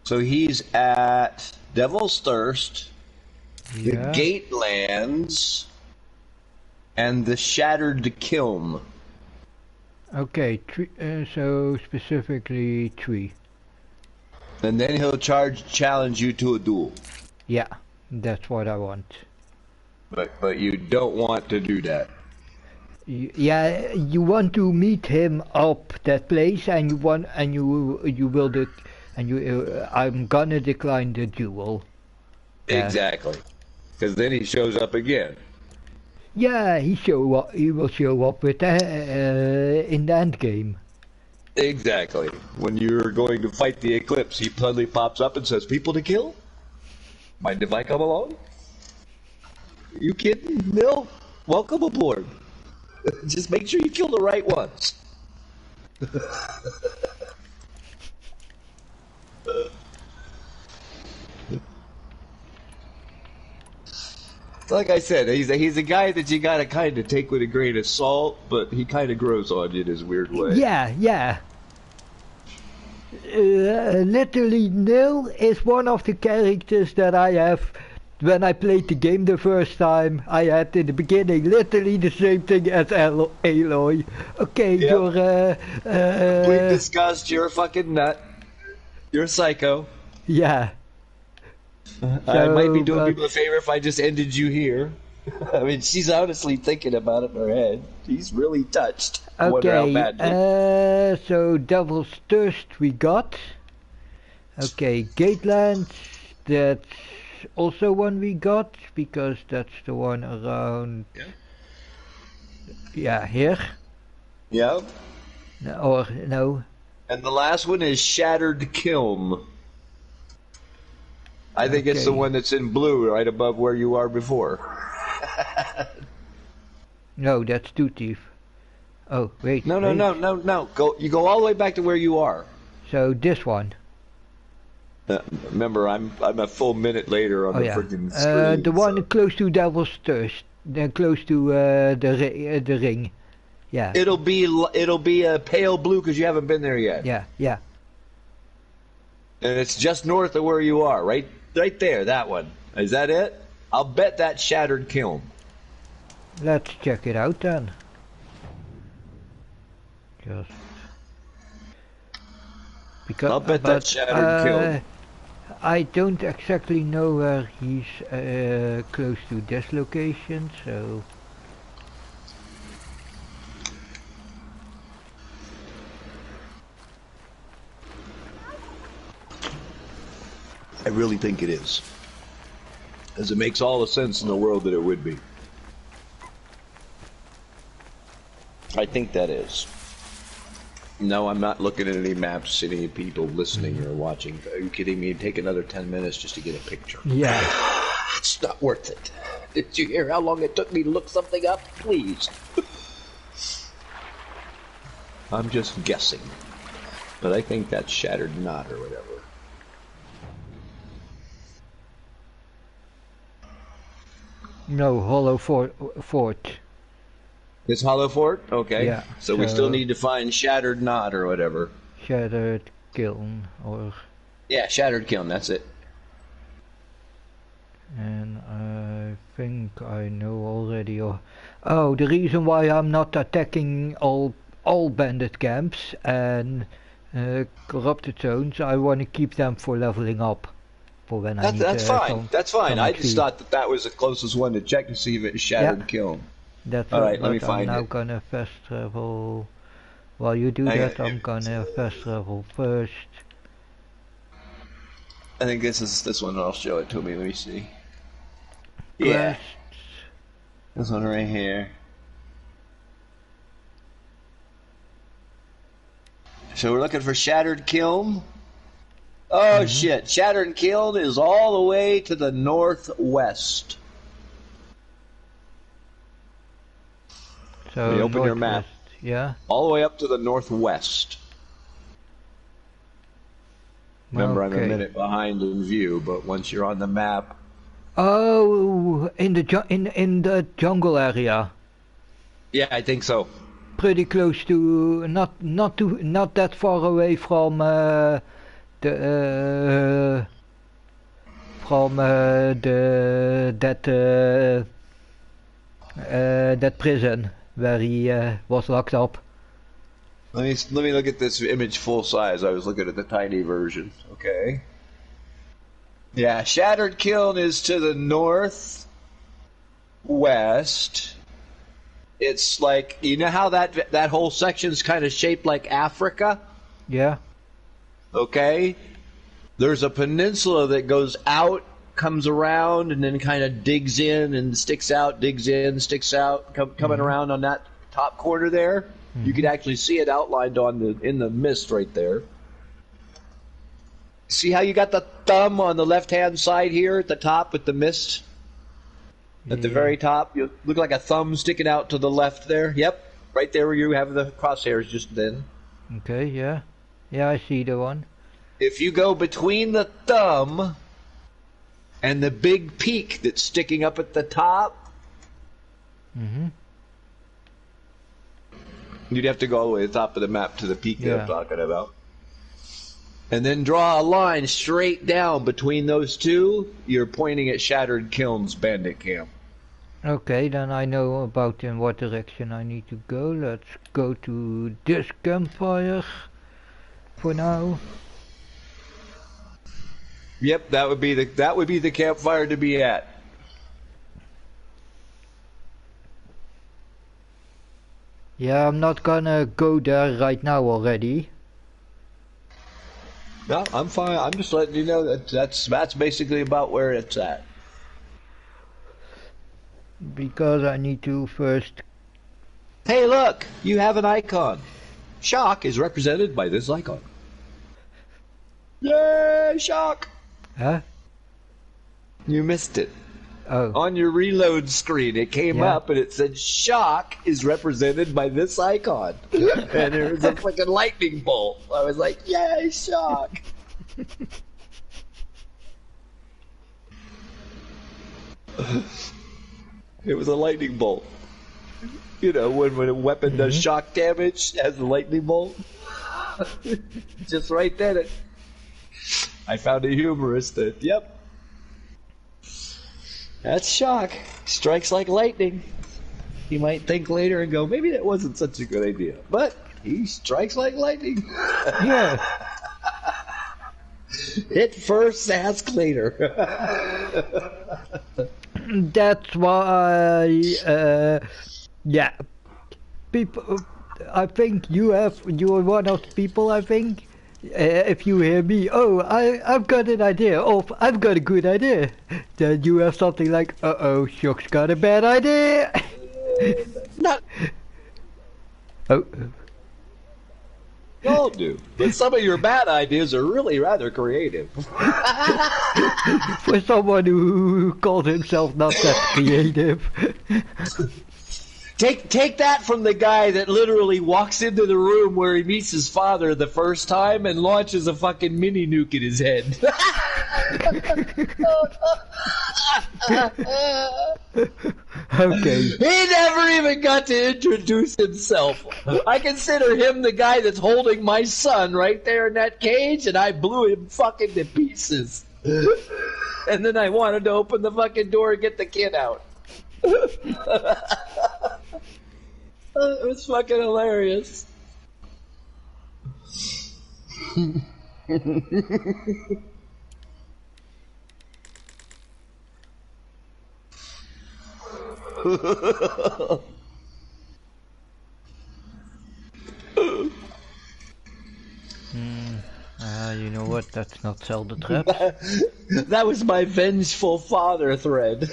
S2: So he's at Devil's Thirst, the
S1: yeah.
S2: Gatelands, and the Shattered Kiln.
S1: Okay, so specifically 3.
S2: And then he'll challenge you to a duel.
S1: Yeah, that's what I want.
S2: But you don't want to do that.
S1: Yeah, you want to meet him up that place, and you will do, and I'm gonna decline the duel.
S2: Exactly, because then he shows up again.
S1: Yeah, he will show up with in the end game.
S2: Exactly. When you're going to fight the Eclipse, he suddenly pops up and says, "People to kill? Mind if I come along? You kidding? No. Welcome aboard. Just make sure you kill the right ones." Like I said, he's a guy that you gotta kind of take with a grain of salt, but he kind of grows on you in his weird way.
S1: Yeah. Literally, Nil is one of the characters that I have. When I played the game the first time, I had in the beginning literally the same thing as Aloy. Okay,
S2: yep.
S1: You're
S2: we discussed you're a fucking nut. You're a psycho.
S1: Yeah.
S2: I might be doing people a favor if I just ended you here. I mean, she's honestly thinking about it in her head. She's really touched.
S1: Okay, so Devil's Thirst we got. Okay, Gateland, that's also one we got, because that's the one around... Yeah, here.
S2: Yeah.
S1: Or, no.
S2: And the last one is Shattered Kiln. I think it's the one that's in blue, right above where you are before.
S1: No, that's Two Thief. Oh, wait.
S2: No. You go all the way back to where you are.
S1: So this one.
S2: Remember, I'm a full minute later on the freaking screen.
S1: The one close to Devil's Thirst, close to the ring. Yeah.
S2: It'll be a pale blue because you haven't been there yet.
S1: Yeah.
S2: And it's just north of where you are, right there, that one. Is that it? I'll bet that's Shattered Kiln.
S1: Let's check it out then. Just because
S2: I'll bet that's Shattered Kiln.
S1: I don't exactly know where he's close to this location, so...
S2: I really think it is. As it makes all the sense in the world that it would be. I think that is. No, I'm not looking at any maps, any people listening or watching. Are you kidding me? It'd take another 10 minutes just to get a picture.
S1: Yeah.
S2: It's not worth it. Did you hear how long it took me to look something up? Please. I'm just guessing. But I think that's Shattered Knot or whatever.
S1: No, Hollow Fort.
S2: It's Hollow Fort? Okay.
S1: Yeah.
S2: So we still need to find Shattered Knot or whatever.
S1: Shattered Kiln or...
S2: Yeah, Shattered Kiln, that's it.
S1: And I think I know already... Oh, the reason why I'm not attacking all bandit camps and corrupted zones, I want to keep them for leveling up. For when I need,
S2: that's fine. That's fine. I just
S1: XP.
S2: thought that was the closest one to check to see if it's Shattered Kiln.
S1: That's
S2: all right. Let me find
S1: I'm now
S2: it.
S1: gonna fast travel. While you do that, I'm gonna fast travel first.
S2: I think this one. I'll show it to me. Let me see. Yeah. This one right here. So we're looking for Shattered Kiln. Oh shit! Shattered Kiln is all the way to the northwest.
S1: So
S2: you open your map.
S1: Yeah.
S2: All the way up to the northwest. Remember, I'm a minute behind in view, but once you're on the map.
S1: Oh, in the jungle area.
S2: Yeah, I think so.
S1: Pretty close to not that far away from that prison where he was locked up.
S2: Let me look at this image full size. I was looking at the tiny version. Okay. Yeah, Shattered Kiln is to the northwest. It's like, you know how that whole section's kind of shaped like Africa?
S1: Yeah.
S2: Okay. There's a peninsula that goes out, comes around, and then kind of digs in and sticks out, digs in, sticks out, coming around on that top corner there. You can actually see it outlined in the mist right there. See how you got the thumb on the left-hand side here at the top with the mist? At the very top, you look like a thumb sticking out to the left there. Yep, right there where you have the crosshairs just then.
S1: Okay, yeah. Yeah, I see the one.
S2: If you go between the thumb and the big peak that's sticking up at the top, you'd have to go all the way to the top of the map to the peak that I'm talking about. And then draw a line straight down between those two. You're pointing at Shattered Kiln's bandit camp.
S1: Okay, then I know about in what direction I need to go. Let's go to this campfire for now.
S2: Yep, that would be the campfire to be at.
S1: Yeah, I'm not gonna go there right now already.
S2: No, I'm fine. I'm just letting you know that's basically about where it's at.
S1: Because I need to first...
S2: Hey, look! You have an icon. Shock is represented by this icon. Yay, Shock!
S1: Huh?
S2: You missed it.
S1: Oh.
S2: On your reload screen, it came up and it said Shock is represented by this icon. And there was a freaking lightning bolt. I was like, yay, Shock! It was a lightning bolt. You know, when a weapon does shock damage as a lightning bolt. Just right then, I found it humorous that, yep. That's Shock. Strikes like lightning. You might think later and go, maybe that wasn't such a good idea. But he strikes like lightning.
S1: Yeah.
S2: Hit first, ask later.
S1: That's why, yeah. People, I think you are one of the people, I think. If you hear me, oh, I've got an idea, or I've got a good idea, then you have something like, uh-oh, Shock's got a bad idea.
S2: Not.
S1: Oh.
S2: You all do, but some of your bad ideas are really rather creative.
S1: For someone who called himself not that creative.
S2: Take that from the guy that literally walks into the room where he meets his father the first time and launches a fucking mini nuke in his head.
S1: Okay.
S2: He never even got to introduce himself. I consider him the guy that's holding my son right there in that cage, and I blew him fucking to pieces. And then I wanted to open the fucking door and get the kid out. It was fucking hilarious.
S1: You know what? That's not sell the traps.
S2: That was my vengeful father thread.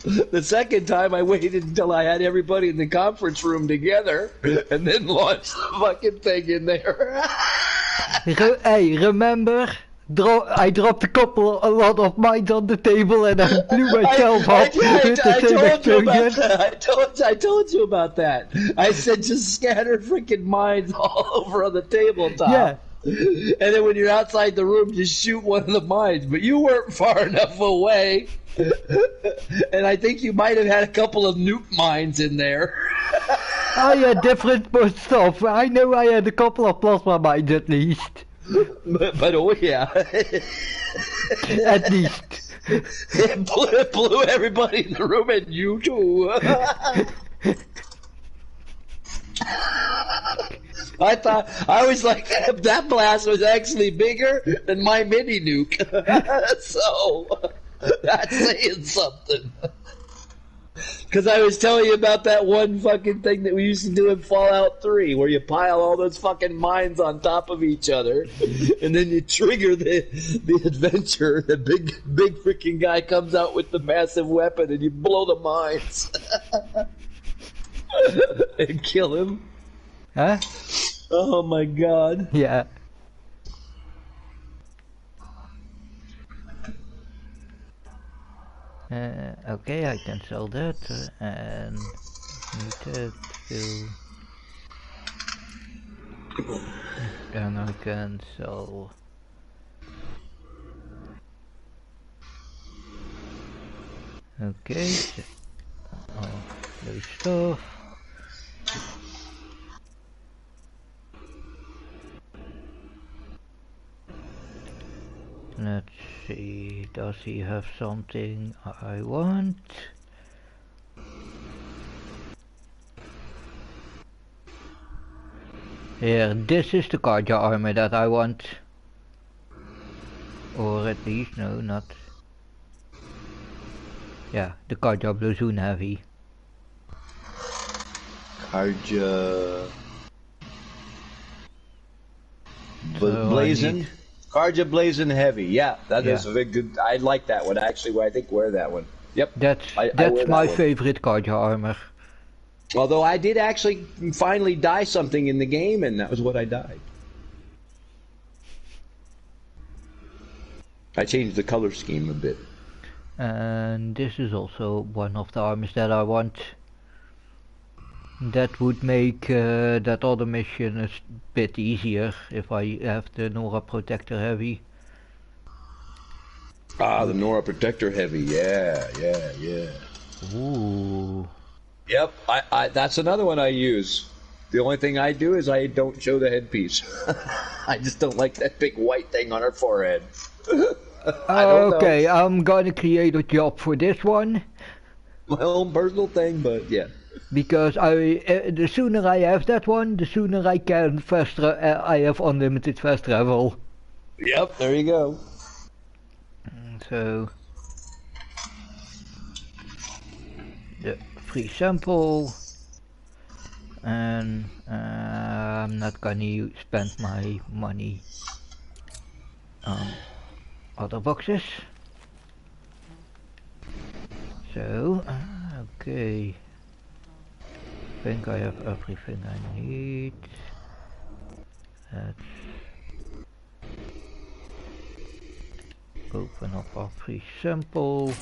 S2: The second time I waited until I had everybody in the conference room together and then launched the fucking thing in there.
S1: Hey, remember? I dropped a lot of mines on the table and I blew myself up with the same explosion.
S2: I told you about that. I said just scatter freaking mines all over on the tabletop.
S1: Yeah.
S2: And then when you're outside the room, just shoot one of the mines. But you weren't far enough away. And I think you might have had a couple of nuke mines in there.
S1: I had different stuff. I know I had a couple of plasma mines at least.
S2: But oh yeah.
S1: At least.
S7: It blew everybody in the room, and you too. I was like, that blast was actually bigger than my mini nuke. So, that's saying something. Because I was telling you about that one fucking thing that we used to do in Fallout 3, where you pile all those fucking mines on top of each other, and then you trigger the adventure. The big freaking guy comes out with the massive weapon, and you blow the mines. And kill him.
S1: Huh?
S7: Oh my god.
S1: Yeah. Okay, I can sell that, and need that to... Then I can sell... Okay, so... Oh, no stuff. Let's see, does he have something I want? Here, this is the Karja armor that I want. Or at least, no, not... Yeah, the Karja Blazon Heavy.
S7: Karja... Blazon? Karja Blazon Heavy, yeah, that is a very good. I like that one actually. I think wear that one. Yep,
S1: that's
S7: one.
S1: my favorite Karja armor.
S7: Although I did actually finally dye something in the game, and that was what I dyed. I changed the color scheme a bit.
S1: And this is also one of the armors that I want. That would make that other mission a bit easier if I have the Nora Protector Heavy.
S7: Ah, the Nora Protector Heavy, yeah.
S1: Ooh.
S7: Yep, I that's another one I use. The only thing I do is I don't show the headpiece. I just don't like that big white thing on her forehead.
S1: Okay, I'm gonna create a job for this one.
S7: My own personal thing, but yeah.
S1: Because the sooner I have that one, the sooner I can I have unlimited fast travel.
S7: Yep, there you go.
S1: So the free sample, and I'm not gonna spend my money on other boxes. So okay. I think I have everything I need. Let's open up our free sample.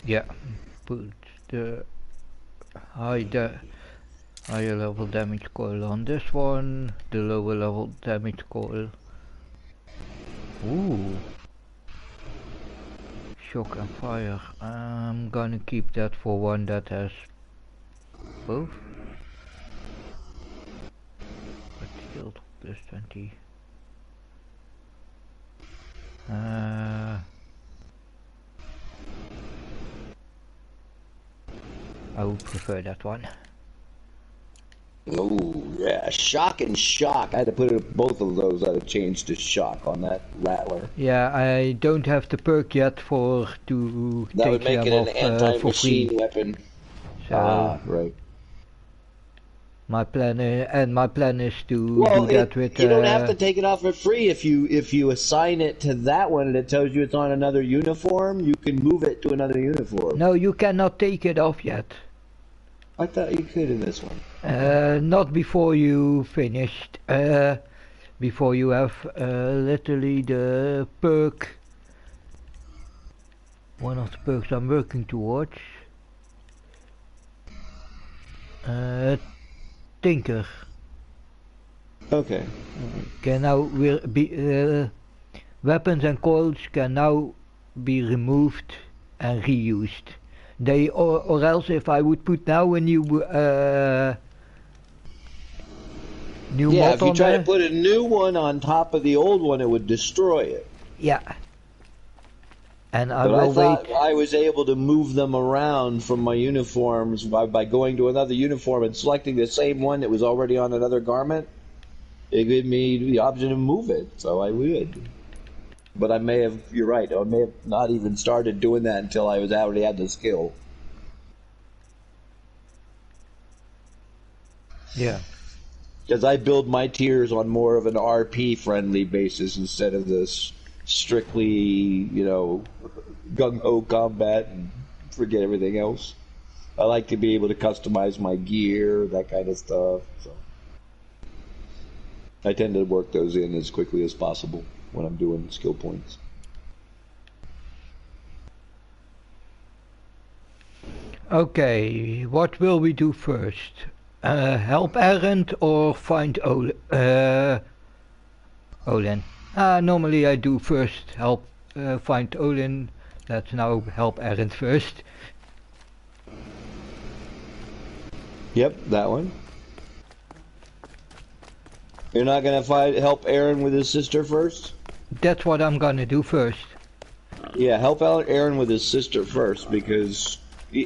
S1: Yeah, put the higher level damage coil on this one, the lower level damage coil. Ooh, shock and fire. I'm gonna keep that for one that has both. But shield plus 20. I would prefer that one.
S7: Oh yeah, shock and shock. I had to put both of those. I had to change to shock on that rattler.
S1: Yeah, I don't have the perk yet to
S7: that
S1: take
S7: would make
S1: them
S7: it an
S1: off
S7: anti-machine weapon.
S1: So
S7: right.
S1: My plan is to
S7: well,
S1: do that with.
S7: You don't have to take it off for free if you assign it to that one and it tells you it's on another uniform. You can move it to another uniform.
S1: No, you cannot take it off yet.
S7: I thought you could in this one.
S1: Not before you finished. Before you have literally the perk. One of the perks I'm working towards. Tinker.
S7: Okay.
S1: Can now be weapons and coils can now be removed and reused. They or else if I would put now a new new
S7: Yeah,
S1: mod
S7: if you
S1: on
S7: try
S1: there,
S7: to put a new one on top of the old one, it would destroy it.
S1: yeah. And I
S7: But
S1: will
S7: I thought
S1: wait.
S7: I was able to move them around from my uniforms by going to another uniform and selecting the same one that was already on another garment. It gave me the option to move it, so I would. But I may have, you're right, I may have not even started doing that until I was already had the skill.
S1: Yeah.
S7: Because I build my tiers on more of an RP friendly basis instead of this strictly, you know, gung-ho combat and forget everything else. I like to be able to customize my gear, that kind of stuff. So I tend to work those in as quickly as possible when I'm doing skill points.
S1: Okay, what will we do first? Help Errant or find Olen? Normally I do first help find Olen. Let's now help Errant first.
S7: Yep, that one. You're not gonna help Aaron with his sister first?
S1: That's what I'm gonna do first.
S7: Yeah, help out Aaron with his sister first, because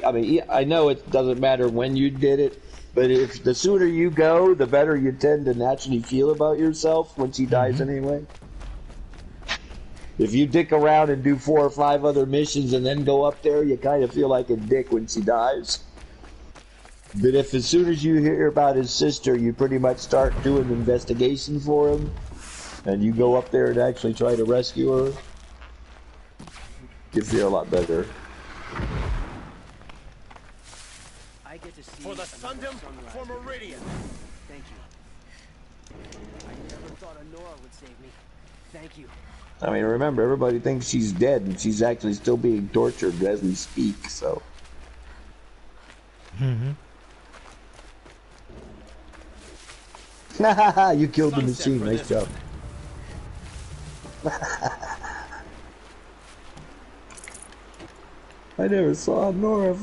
S7: I mean, I know it doesn't matter when you did it, but if the sooner you go, the better you tend to naturally feel about yourself when she dies anyway. If you dick around and do 4 or 5 other missions and then go up there, you kind of feel like a dick when she dies. But if as soon as you hear about his sister, you pretty much start doing an investigation for him, and you go up there and actually try to rescue her, you feel a lot better.
S3: I get to see for the Sundom, for Meridian. Thank you. I never thought Honora would save me. Thank you.
S7: I mean, remember, everybody thinks she's dead, and she's actually still being tortured as we speak, so. You killed the machine, nice job. I never saw Nora.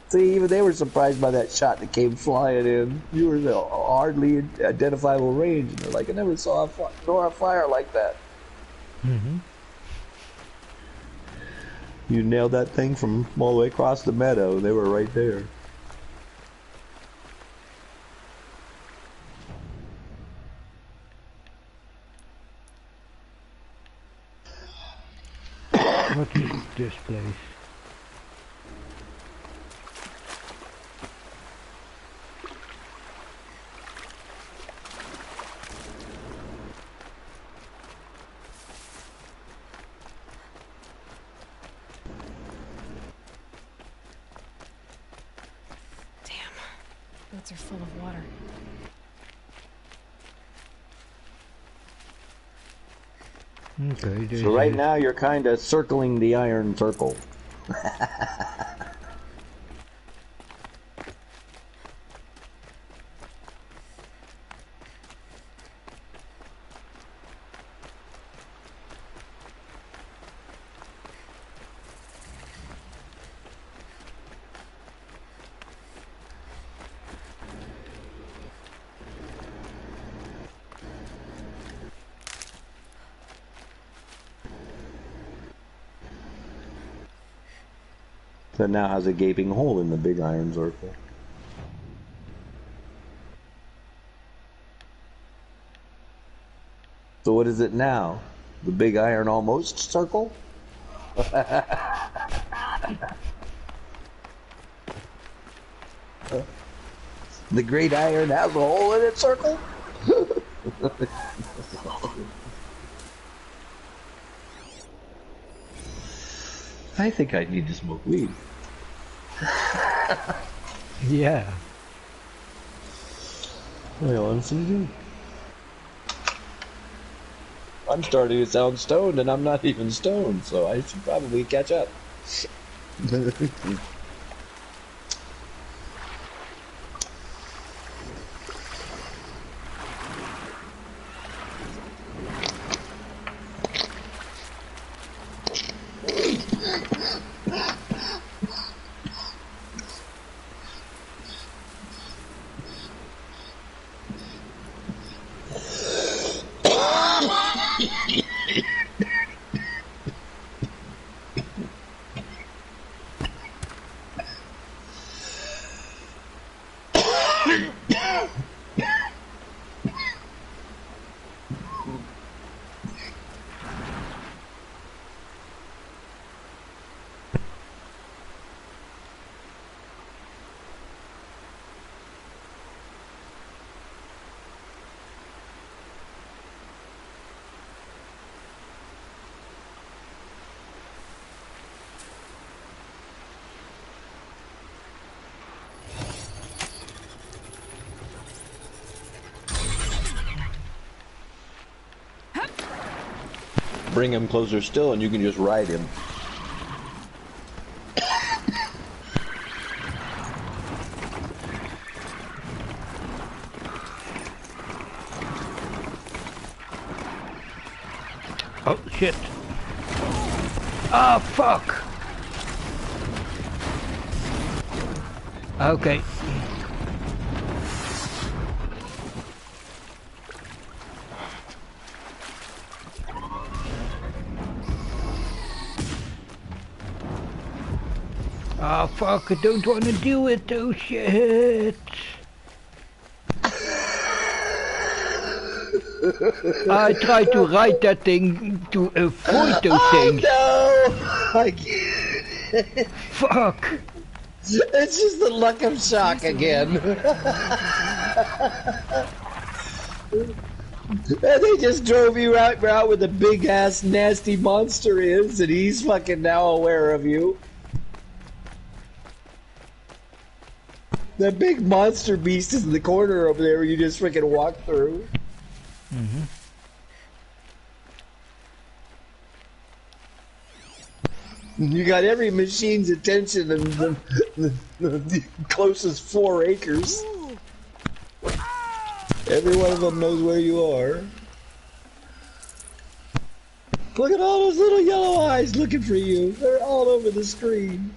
S7: See, even they were surprised by that shot that came flying in. You were in a hardly identifiable range, and they're like, I never saw Nora fire like that. You nailed that thing from all the way across the meadow. They were right there.
S1: What is this place?
S4: Damn. Boots are full of water.
S1: Okay,
S7: So right now you're kind of circling the iron circle. That now has a gaping hole in the big iron circle. So what is it now? The big iron almost circle? The great iron has a hole in its circle? I think I need to smoke weed.
S1: Yeah.
S7: I honestly do. I'm starting to sound stoned, and I'm not even stoned, so I should probably catch up. Bring him closer still, and you can just ride him.
S1: Oh shit. Ah, fuck. Okay. Ah, fuck, I don't want to do it, oh shit. I tried to ride that thing to avoid those things.
S7: Oh no! I can't.
S1: Fuck.
S7: It's just the luck of Shock again. And they just drove you right where the big ass nasty monster is, and he's fucking now aware of you. That big monster beast is in the corner over there where you just freaking walk through.
S1: Mm-hmm.
S7: You got every machine's attention in the closest 4 acres. Every one of them knows where you are. Look at all those little yellow eyes looking for you. They're all over the screen.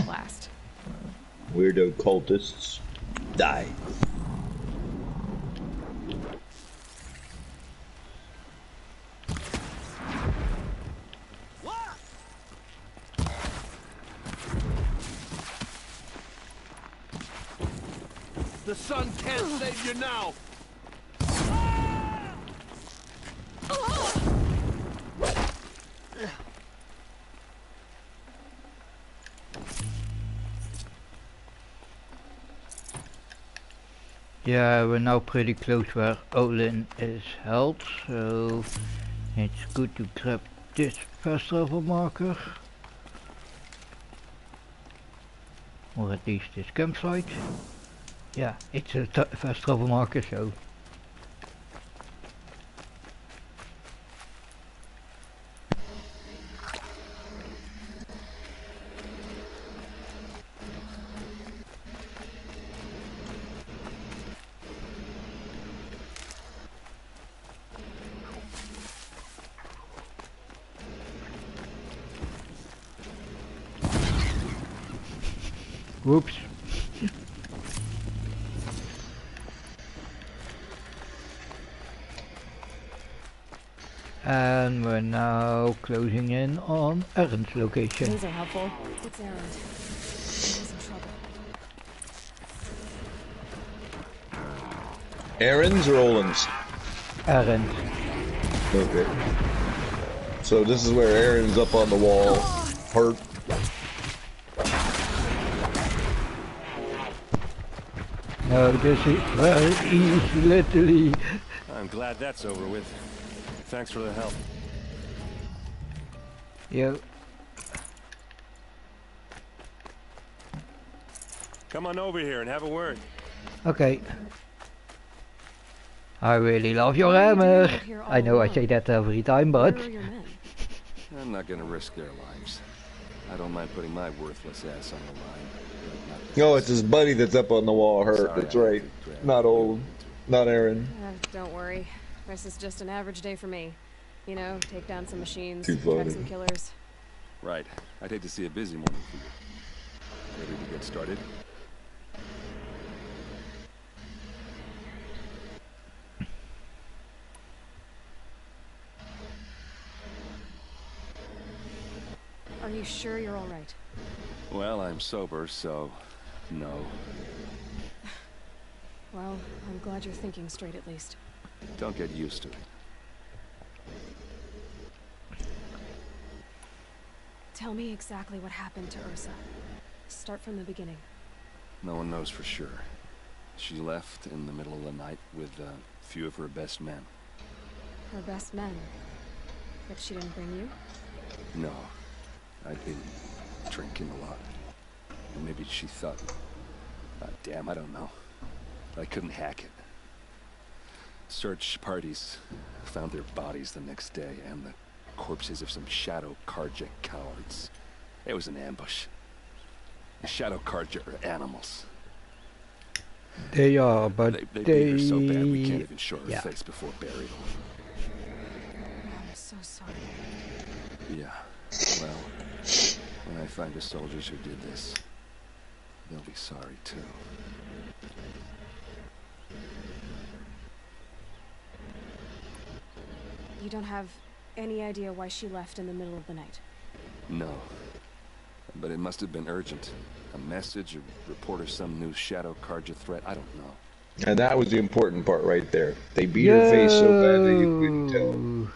S4: Blast.
S7: Weirdo cultists. Die.
S6: The sun can't save you now!
S1: Yeah, we're now pretty close where Olin is held, so it's good to grab this fast travel marker. Or at least this campsite. Yeah, it's a fast travel marker, so... Whoops. And we're now closing in on Aaron's location.
S4: These are helpful. It's Aaron. He's in trouble.
S7: Aaron's or Olin's?
S1: Aaron.
S7: Okay.
S2: So this is where Aaron's up on the wall, hurt.
S1: No, this is very easy, literally.
S6: I'm glad that's over with. Thanks for the help.
S1: Yo.
S6: Come on over here and have a word.
S1: Okay. I really love your hammer. I know I say that every time, but...
S4: Where are your men?
S6: I'm not gonna risk their lives. I don't mind putting my worthless ass on the line. but not
S2: No,
S6: theirs.
S2: it's his buddy that's up on the wall hurt.
S6: Sorry,
S2: That's
S6: I
S2: right.
S6: had to drag
S2: Not
S6: you
S2: old.
S6: into it.
S2: Not Aaron.
S4: Don't worry. This is just an average day for me. You know, take down some machines,
S2: Too
S4: track
S2: funny.
S4: some killers.
S6: Right. I'd hate to see a busy morning for you. Ready to get started?
S4: Are you sure you're all right?
S6: Well, I'm sober, so no.
S4: Well, I'm glad you're thinking straight at least.
S6: Don't get used to it.
S4: Tell me exactly what happened to Ursa. Start from the beginning.
S6: No one knows for sure. She left in the middle of the night with a few of her best men.
S4: Her best men. But she didn't bring you?
S6: No. I'd been drinking a lot. And maybe she thought... damn, I don't know. I couldn't hack it. Search parties found their bodies the next day and the corpses of some Shadow Karja cowards. It was an ambush. The Shadow Karja are animals.
S1: They are, but
S6: They beat her so bad we can't even show her
S1: yeah.
S6: face before burial.
S4: I'm so sorry.
S6: Yeah. Well, when I find the soldiers who did this, they'll be sorry too.
S4: You don't have any idea why she left in the middle of the night?
S6: No. But it must have been urgent. A message, a report of some new Shadow Karja threat, I don't know.
S2: And that was the important part right there. They beat her face so bad that you couldn't tell.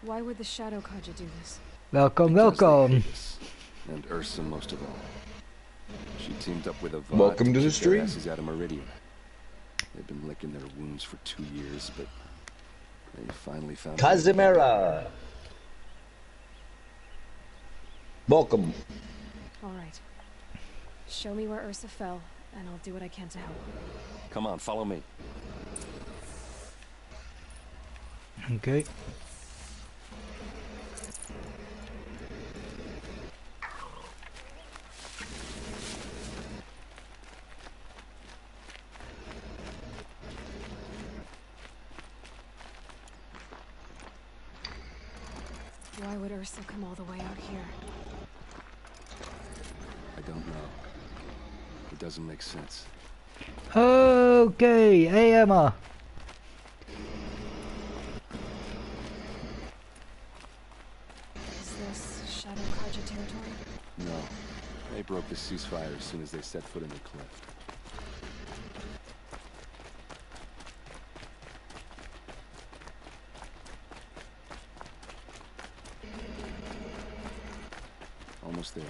S4: Why would the Shadow Karja do this?
S1: Welcome,
S6: Because they
S1: welcome.
S6: hate us, and Ursa most of all. She teamed up with a
S2: Welcome to the
S6: keep their
S2: street.
S6: asses out of Meridian. They've been licking their wounds for 2 years, but they finally found...
S7: Casimira. Welcome.
S4: All right. Show me where Ursa fell, and I'll do what I can to help.
S6: Come on, follow me.
S1: Okay.
S4: Why would Ursa come all the way out here?
S6: I don't know. It doesn't make sense.
S1: Okay, hey Emma.
S4: Is this Shadow Karja territory?
S6: No. They broke the ceasefire as soon as they set foot in the cliff. Almost there.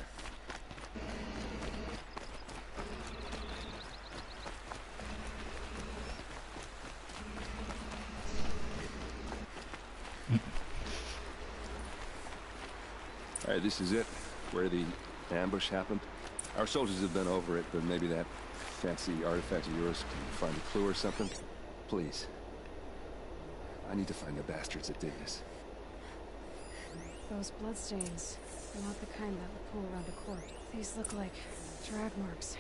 S6: Alright, this is it. Where the ambush happened. Our soldiers have been over it, but maybe that fancy artifact of yours can find a clue or something. Please. I need to find the bastards that did this.
S4: Those bloodstains. They're not the kind that would pool around a corpse. These look like drag marks.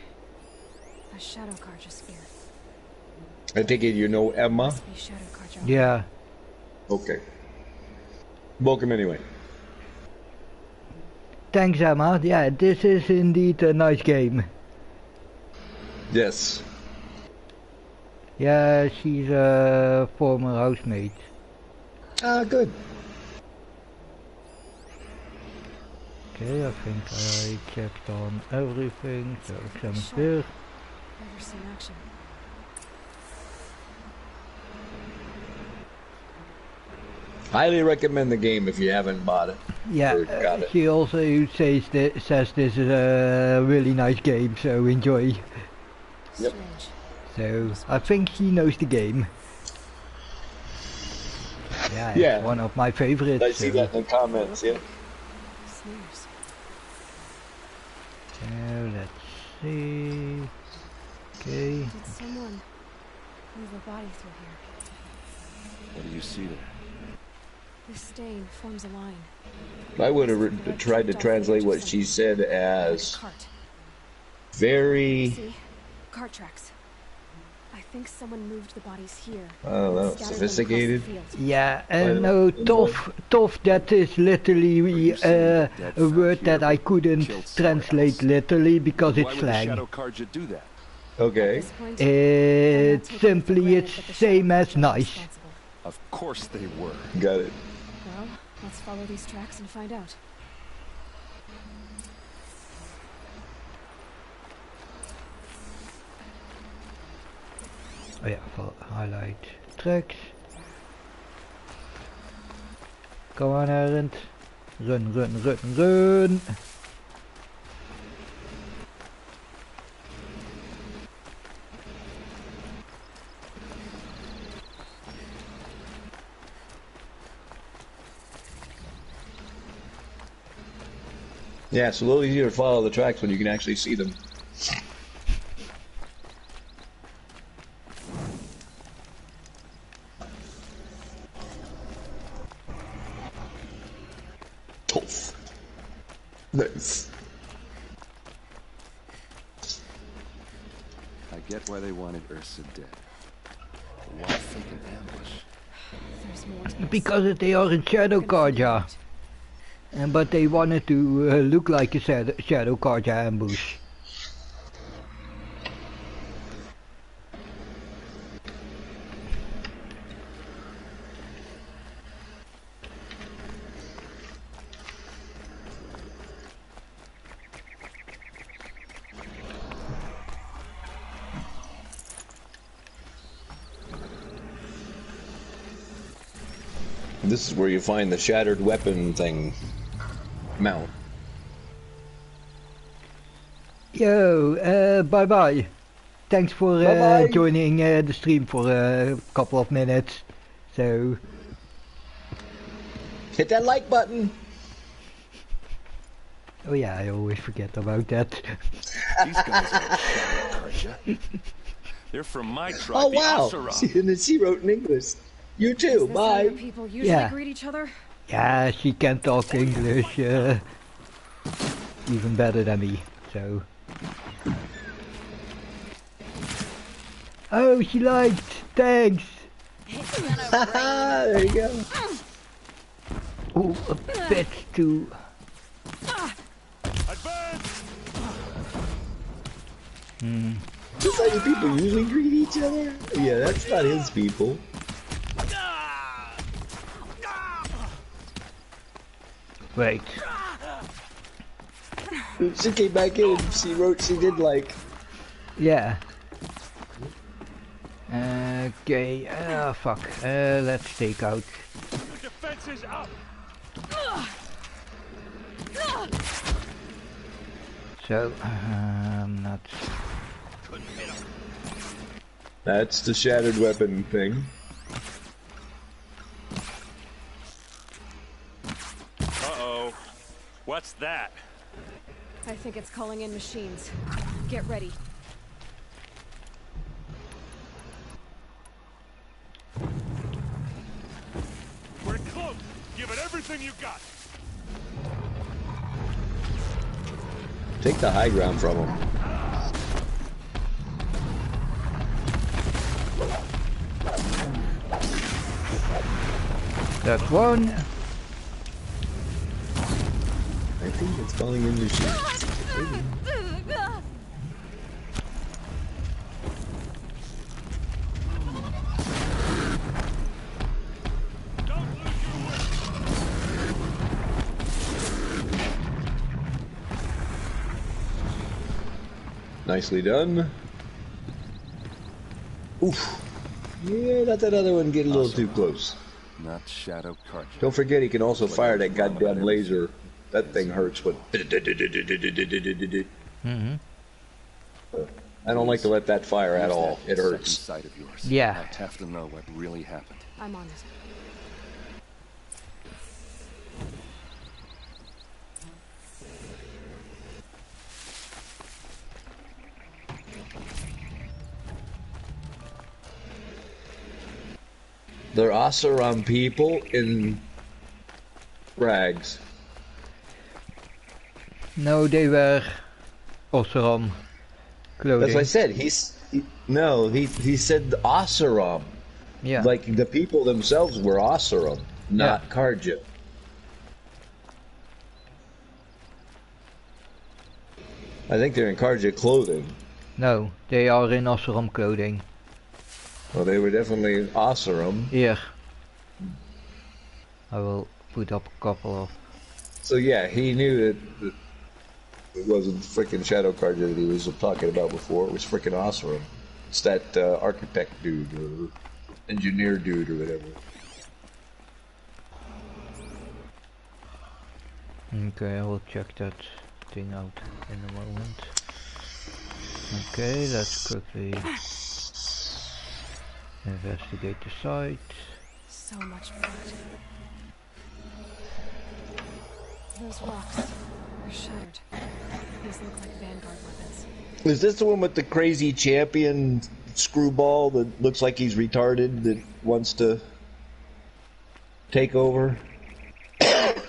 S4: A Shadow Karja spear.
S2: I take it you know Emma?
S4: Must be Shadow Karja.
S1: Yeah.
S2: Okay. Welcome anyway.
S1: Thanks, Emma. Yeah, this is indeed a nice game.
S2: Yes.
S1: Yeah, she's a former housemate.
S2: Ah, good.
S1: Okay, I think I checked on everything, so examine
S4: Sure.
S1: there.
S4: Never seen action.
S7: Highly recommend the game if you haven't bought it.
S1: Yeah,
S7: Or got it.
S1: she also says this is a really nice game, so enjoy.
S7: Yep.
S1: So I think she knows the game. Yeah,
S7: Yeah.
S1: it's one of my favorites.
S7: I see that in the comments, yeah.
S4: Snares.
S1: So let's see. Okay.
S4: Did someone move a body through here?
S6: What do you see there?
S4: This stain forms a line.
S7: I would have tried to translate what she said
S4: Like a
S7: as
S4: cart.
S7: very,
S4: See? Cart tracks. I think someone moved the bodies here.
S7: I don't know,
S4: and scattered them across the
S7: sophisticated.
S4: field.
S1: Yeah,
S7: Wait,
S1: no,
S7: enjoy.
S1: tough, that is literally a word that I couldn't
S6: Killed
S1: translate
S6: someone else.
S1: literally because
S6: Why
S1: it's
S6: would the
S1: slang.
S6: Shadow Carja do that?
S4: At
S7: Okay.
S4: this point,
S1: It's
S4: they're not taking it for
S1: simply,
S4: granted
S1: it's
S4: that the
S1: same
S4: Shadow
S1: as
S4: Carja are
S1: nice.
S4: responsible.
S6: Of course they were.
S7: Got it.
S4: Well, let's follow these tracks and find out.
S1: Oh yeah, highlight tracks. Come on, Erend. Run.
S7: Yeah, it's a little easier to follow the tracks when you can actually see them. Tough. Nice.
S6: I get why they wanted Ursa dead. But why fake an ambush?
S4: There's more to this.
S1: Because they are in Shadow
S4: Gonna figure it
S1: Carja.
S4: out.
S1: But they wanted to look like a Shadow Carja ambush.
S7: This is where you find the shattered weapon thing mount.
S1: Yo, bye bye. Thanks for
S7: Bye-bye.
S1: joining the stream for a couple of minutes. So,
S7: Hit that like button.
S1: oh yeah, I always forget about that.
S6: These guys are Shadow Carja. They're from my tribe,
S7: Oh
S6: the
S7: wow!
S6: Asura.
S7: And then she wrote in English. You
S4: Is
S7: too.
S4: this how your
S7: Bye.
S4: people usually
S1: Yeah.
S4: greet each other?
S1: Yeah, she can talk English even better than me, so. Oh, she liked! Thanks!
S7: Haha, there you go.
S1: Oh, a bit too...
S6: Advance!
S7: Just like the people usually greet each other. Yeah, that's not his people.
S1: Wait.
S7: She came back in and she wrote she did like.
S1: Yeah. Okay, fuck. Let's take out...
S6: Defense is up!
S1: So, not...
S7: That's the shattered weapon thing.
S6: Uh-oh. What's that?
S4: I think it's calling in machines. Get ready.
S6: We're close! Give it everything you got!
S7: Take the high ground from him.
S1: That's one.
S7: I think it's calling in machines. Nicely done. Oof. Yeah, let that other one get a little too close.
S6: Not Shadow Carja.
S2: Don't forget he can also fire that goddamn laser. That thing hurts when...
S1: Mm-hmm.
S2: I don't like to let that fire at all. It hurts.
S6: Sight of yours.
S1: Yeah.
S6: I have to know what really happened.
S4: I'm on it.
S2: They're Oseram people in rags.
S1: No, they were Oseram clothing.
S2: That's what I said. He said Oseram.
S1: Yeah.
S2: Like the people themselves were Oseram, not Carja. I think they're in Carja clothing.
S1: No, they are in Oseram clothing.
S2: Well, they were definitely Oseram.
S1: Here. I will put up a couple of...
S2: So yeah, he knew that it wasn't freaking Shadow Carja that he was talking about before. It was freaking Oseram. It's that architect dude or engineer dude or whatever.
S1: Okay, I will check that thing out in a moment. Okay, let's quickly investigate the site.
S4: So much blood. Those rocks are shattered. These look like Vanguard weapons.
S2: Is this the one with the crazy champion screwball that looks like he's retarded that wants to take over?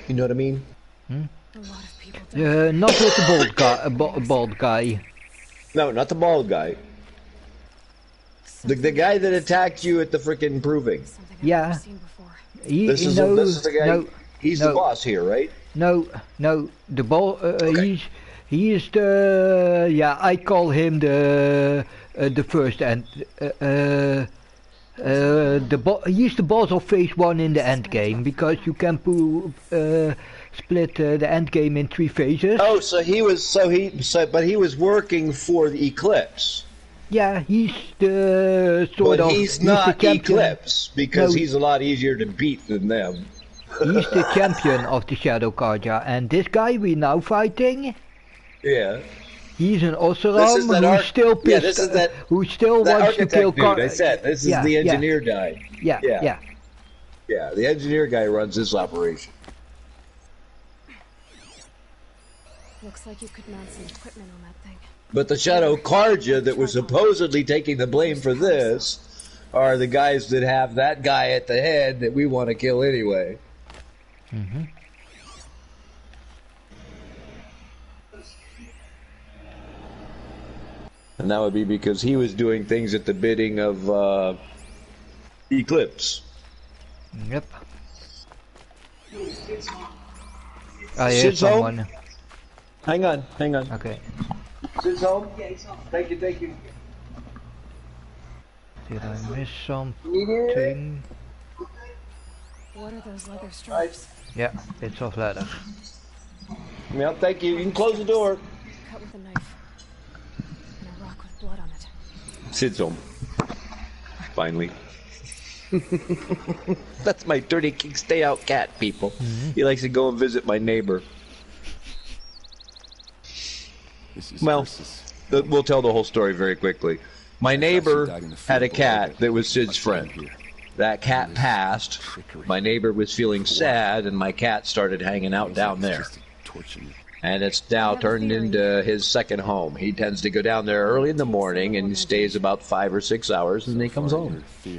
S2: You know what I mean?
S1: Hmm?
S4: A lot of people died.
S1: Not with the bald guy. Bald guy.
S2: No, not the bald guy. The guy that attacked you at the frickin' proving.
S4: Something I've
S1: Yeah.
S4: never seen before.
S2: This is the guy.
S1: No,
S2: he's the boss here, right?
S1: no, the ball.
S2: Okay.
S1: He is the. Yeah, I call him the first and he's the boss of phase 1 in the end game because you can split the end game in 3 phases.
S2: Oh, but he was working for the Eclipse.
S1: Yeah, he's the sort
S2: but
S1: of.
S2: He's not
S1: the champion.
S2: Eclipse because
S1: No.
S2: he's a lot easier to beat than them.
S1: He's the champion of the Shadow Carja, and this guy we're now fighting,
S2: Yeah.
S1: he's an
S2: This is
S1: Oseram
S2: that
S1: who's still pissed,
S2: yeah, this is that,
S1: who still
S2: that
S1: wants to
S2: architect
S1: kill
S2: dude. I said this is
S1: Yeah,
S2: the
S1: yeah.
S2: engineer guy.
S1: Yeah,
S2: Yeah.
S1: yeah.
S2: The engineer guy runs this operation.
S4: Looks like you could mount some equipment on that thing.
S2: But the Shadow Carja that was supposedly taking the blame for this are the guys that have that guy at the head that we want to kill anyway.
S1: Mm-hmm.
S2: And that would be because he was doing things at the bidding of Eclipse.
S1: Yep. I hear
S2: Sid's home?
S1: someone.
S2: Hang on.
S1: Okay.
S2: Sid's home? Yeah, he's home. Thank you.
S1: Did I miss something?
S4: What are those leather stripes?
S1: Yeah, it's off ladder.
S2: Yeah, thank you. You can close the door.
S4: Cut with a knife. And a rock with blood on it.
S2: Sid's home. Finally. That's my dirty king stay out cat, people.
S1: Mm-hmm.
S2: He likes to go and visit my neighbor. Well, we'll tell the whole story very quickly. My neighbor had a cat that was Sid's friend. That cat passed. My neighbor was feeling sad, and my cat started hanging out down there. And it's now turned into his second home. He tends to go down there early in the morning and stays about 5 or 6 hours, and then he comes home.
S4: All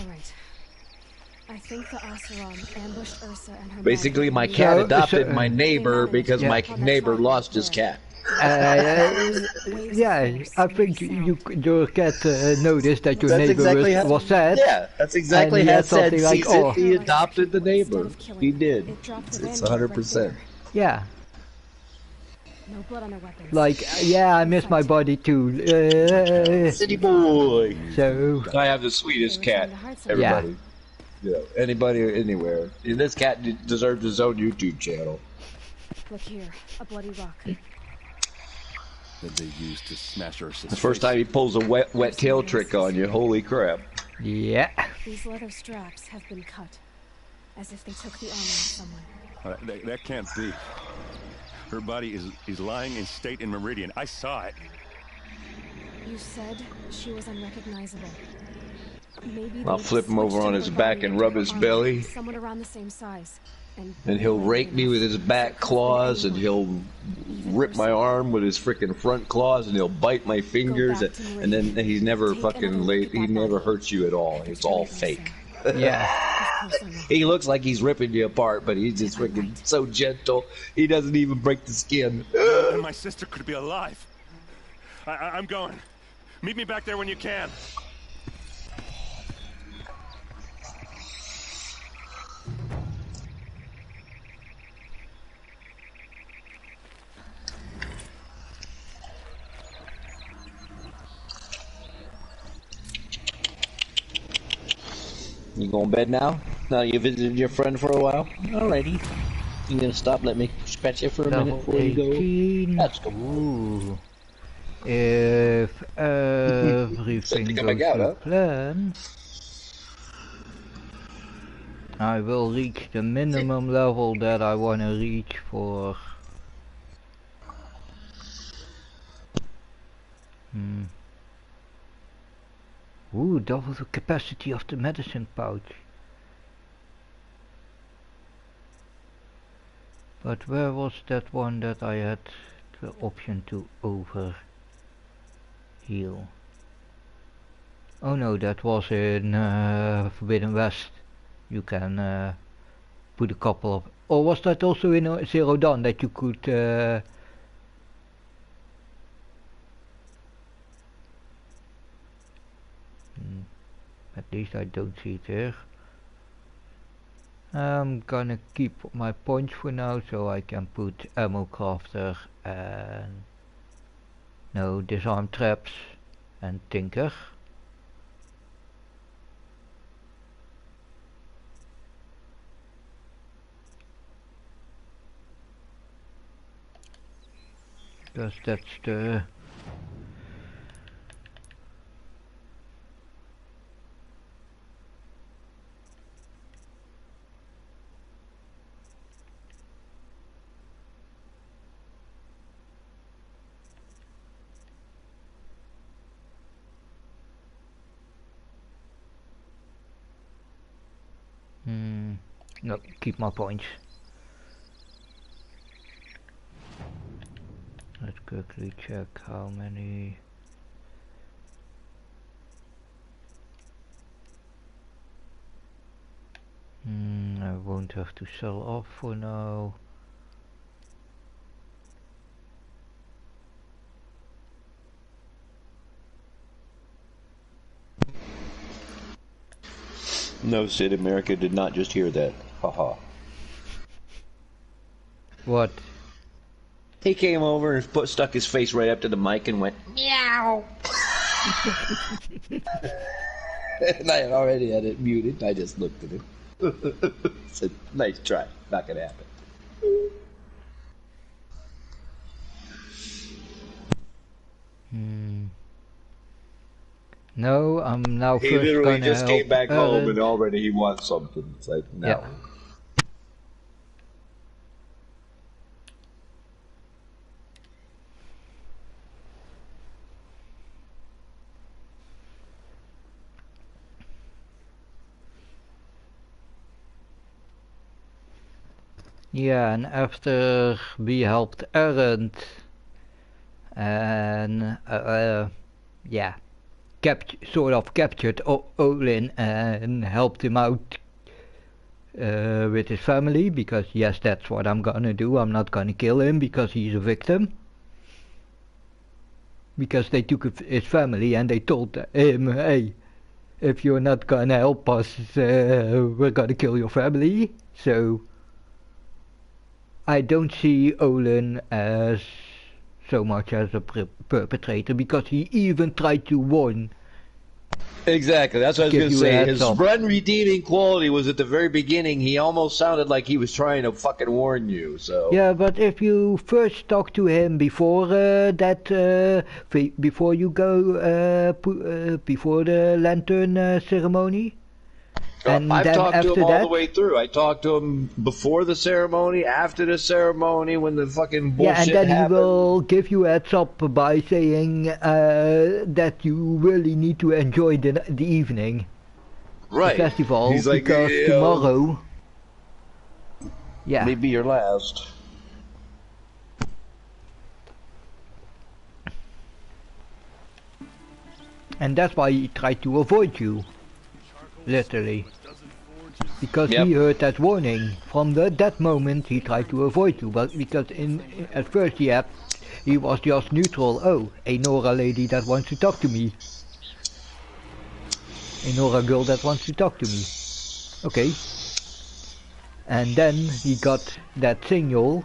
S4: right. I think the Oseram ambushed Ursa and her
S2: Basically, my
S4: men.
S2: cat adopted my neighbor because my neighbor lost his cat.
S1: Yeah, I think your cat noticed that your
S2: That's
S1: neighbor
S2: exactly how,
S1: was sad.
S2: Yeah, that's exactly
S1: and he
S2: how
S1: had
S2: said
S1: something like, oh.
S2: he adopted the neighbor. He did.
S4: It dropped the
S2: It's
S4: Vanguard
S2: 100%.
S1: Yeah,
S4: No blood on their weapons.
S1: like, yeah, I miss my body too.
S2: City boy.
S1: So,
S2: I have the sweetest cat. Everybody. Yeah. Anybody, anywhere. And this cat deserves his own YouTube channel.
S4: Look here, a bloody rock.
S6: that they used to smash her.
S2: The first time he pulls a wet tail trick on you, holy crap.
S1: Yeah.
S4: These leather straps have been cut, as if they took the armor of someone.
S6: That can't be. Her body is lying in state in Meridian. I saw it.
S4: You said she was unrecognizable. Maybe
S2: I'll flip him over on his back and rub his belly.
S4: Someone around the same size.
S2: And he'll rake me with his back claws, and he'll rip my arm with his freaking front claws, and he'll bite my fingers, and then he's never fucking late. He never hurts you at all. It's all fake.
S1: Yeah.
S2: He looks like he's ripping you apart, but he's just freaking so gentle. He doesn't even break the skin.
S6: And my sister could be alive. I'm going. Meet me back there when you can.
S7: You going to bed now? Now you visited your friend for a while? Alrighty. You gonna stop? Let me scratch you for a minute before you go? That's cool.
S1: Ooh. If everything goes to plan, I will reach the minimum level that I want to reach for. Ooh, double the capacity of the medicine pouch. But where was that one that I had the option to over heal? Oh no, that was in Forbidden West. You can put a couple of... Or was that also in Zero Dawn that you could... At least I don't see it there. I'm gonna keep my points for now, so I can put ammo crafter and disarm traps and tinker. Because that's the no, keep my points. Let's quickly check how many. I won't have to sell off for now.
S2: No, Sid, America did not just hear that. Haha.
S1: What?
S2: He came over and stuck his face right up to the mic and went, meow. And I already had it muted. I just looked at him. Said, nice try. Not gonna happen.
S1: No, I'm now
S2: He
S1: first
S2: literally
S1: gonna
S2: just
S1: help
S2: came back home
S1: Aaron.
S2: and already he wants something. It's like, no.
S1: Yeah. Yeah, and after we helped Aaron and yeah, sort of captured Olin and helped him out with his family, because yes, that's what I'm gonna do. I'm not gonna kill him because he's a victim. Because they took his family and they told him, hey, if you're not gonna help us, we're gonna kill your family. So I don't see Olin as so much as a perpetrator, because he even tried to warn
S2: Exactly, that's what I was going to
S1: Give you a
S2: say.
S1: heads
S2: His
S1: up.
S2: one redeeming quality was at the very beginning, he almost sounded like he was trying to fucking warn you, so...
S1: Yeah, but if you first talk to him before before you go, before the lantern ceremony, and
S2: I've
S1: then
S2: talked to
S1: after
S2: him all
S1: that,
S2: the way through. I talked to him before the ceremony, after the ceremony, when the fucking bullshit
S1: yeah, and then
S2: happened.
S1: he will give you a heads up by saying that you really need to enjoy the evening,
S2: Right.
S1: the festival,
S2: He's like,
S1: because tomorrow, yeah.
S2: maybe your last.
S1: And that's why he tried to avoid you, literally. Because
S2: Yep.
S1: he heard that warning. From that moment he tried to avoid you, but because at first he was just neutral. Oh, a Nora lady that wants to talk to me. A Nora girl that wants to talk to me. Okay. And then he got that signal.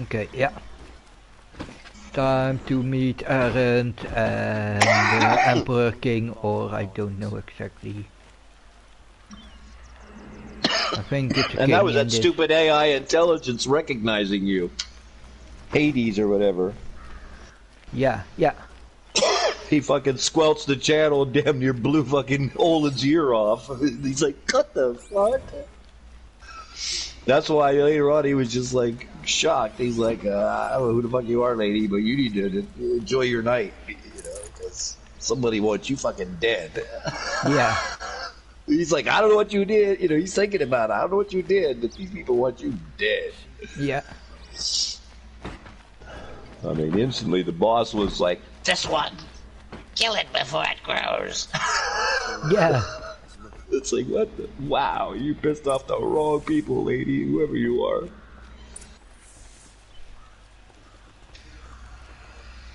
S1: Okay, yeah. Time to meet Arendt and the Emperor King, or I don't know exactly. I think it's a
S2: And that
S1: king
S2: was
S1: in
S2: that
S1: this.
S2: stupid AI intelligence recognizing you. Hades or whatever.
S1: Yeah, yeah.
S2: He fucking squelched the channel and damn near blew fucking Olin's ear off. He's like, what the fuck? That's why later on he was just like shocked. He's like, I don't know who the fuck you are, lady, but you need to enjoy your night, you know, because somebody wants you fucking dead.
S1: Yeah.
S2: He's like, I don't know what you did. You know, he's thinking about it. I don't know what you did, but these people want you dead.
S1: Yeah.
S2: I mean, instantly the boss was like,
S8: This one. Kill it before it grows.
S1: Yeah.
S2: it's like, what the? Wow, you pissed off the wrong people, lady, whoever you are.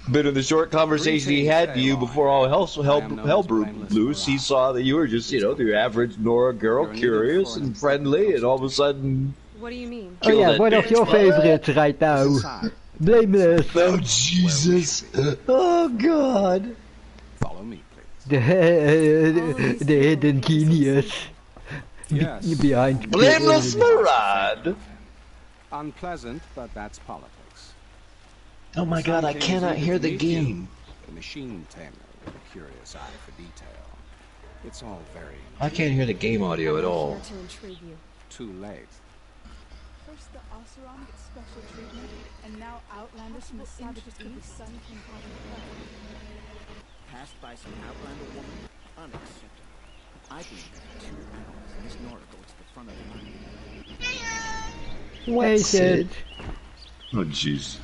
S2: But in the short conversation he had to you before all hell broke loose, he saw that you were just, you know, the average Nora girl, curious and friendly, and all of a sudden...
S4: What do you mean?
S1: Oh yeah,
S2: that
S1: one of
S2: bitch.
S1: your favorites right now. Blameless.
S2: Oh, Jesus. Oh, God.
S6: Follow me, please.
S1: The hidden genius.
S6: Yes.
S1: Behind.
S2: Blameless Murad.
S6: Unpleasant, but that's politics.
S2: Oh, my God, I cannot hear the game.
S6: The machine tamer with a curious eye for detail. It's all very
S2: I can't hear the game audio at all.
S4: Here to intrigue you.
S6: too late.
S9: First the Oseram gets special treatment, and now Outlanders from the Savages could be sun from
S3: Passed by some Outlander woman? Unacceptable. I believe that 2 hours and this Nora goes to the front of the line.
S1: Wasted.
S2: Oh, jeez.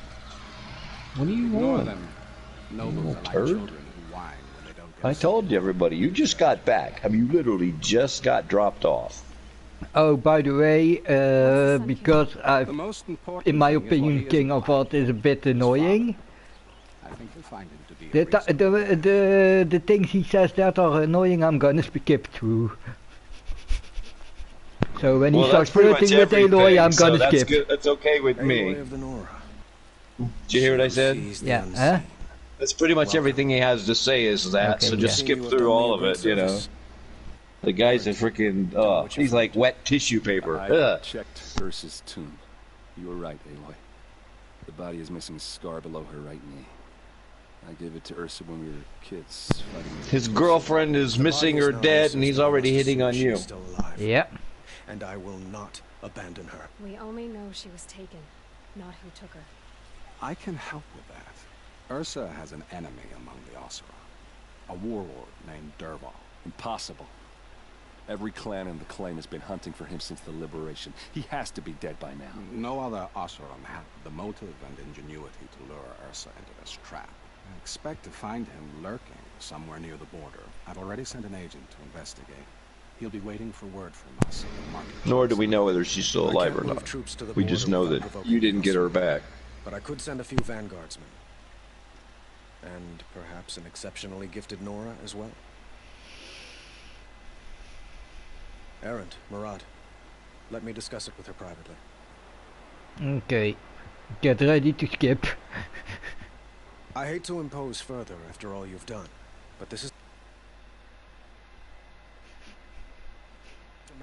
S2: What do you
S6: Ignore
S2: want?
S6: them. Nobles are like
S2: turd.
S6: children who whine when they don't get
S2: I told you, everybody, you just got back. I mean, you literally just got dropped off.
S1: Oh, by the way, because
S6: The most important
S1: in my
S6: thing is what he
S1: opinion,
S6: is
S1: King of
S6: like.
S1: What is a bit annoying.
S6: I think you'll find him to be a
S1: The things he says that are annoying, I'm gonna skip through. So when he starts flirting with Aloy, I'm gonna
S2: that's
S1: skip.
S2: Good. That's okay with me.
S3: Aloy of the Nora.
S2: Did you hear what I said?
S3: She's the
S1: Yeah,
S3: unseen.
S1: huh?
S2: That's pretty much everything he has to say is that,
S1: Okay,
S2: so just
S1: yeah.
S2: skip through all of it, you know. The guy's a freaking, he's like wet tissue paper.
S6: I
S2: Ugh.
S6: checked Ursa's tomb. You were right, Aloy. The body is missing a scar below her right knee. I gave it to Ursa when we were kids. Fighting
S2: His girlfriend is missing or dead, and he's already hitting on you.
S3: She's still alive.
S1: Yep.
S3: And I will not abandon her.
S4: We only know she was taken, not who took her.
S6: I can help with that. Ursa has an enemy among the Oseram. A warlord named Derval.
S10: Impossible. Every clan in the claim has been hunting for him since the liberation. He has to be dead by now.
S6: No other Oseram had the motive and ingenuity to lure Ursa into this trap. I expect to find him lurking somewhere near the border. I've already sent an agent to investigate. He'll be waiting for word from us in the market.
S2: Nor do we know whether she's still
S3: I
S2: alive
S3: can't
S2: or
S3: move
S2: not.
S3: troops to the
S2: We just
S3: border
S2: know
S3: without
S2: that
S3: provoking
S2: you didn't get her
S3: hostility.
S2: back.
S3: But I could send a few vanguardsmen. And perhaps an exceptionally gifted Nora as well. Errant, Murad. Let me discuss it with her privately.
S1: Okay. Get ready to skip.
S11: I hate to impose further after all you've done, but this is...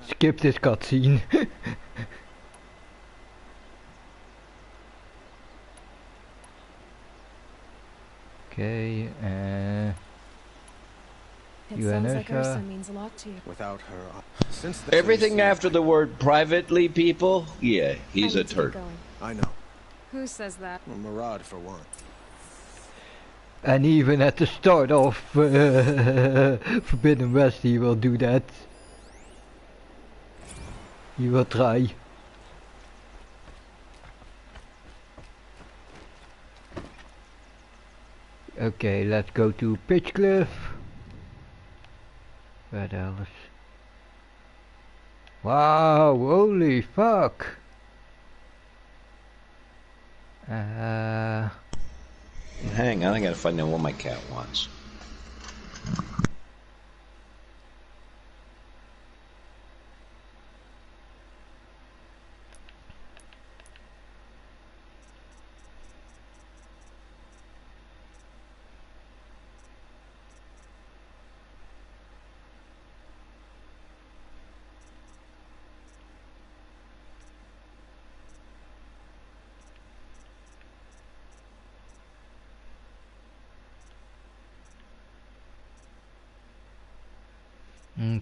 S1: Skip this cutscene. Okay,
S4: It sounds like Ursa means a lot to you.
S11: Without her, since
S7: Everything after the word privately, people, yeah, he's a turd.
S11: I know.
S4: Who says that?
S11: Well, Murad, for one.
S1: And even at the start of Forbidden West he will do that. He will try. Okay, let's go to Pitchcliff. Where the hell is... Wow, holy fuck!
S7: Hang on, I gotta find out what my cat wants.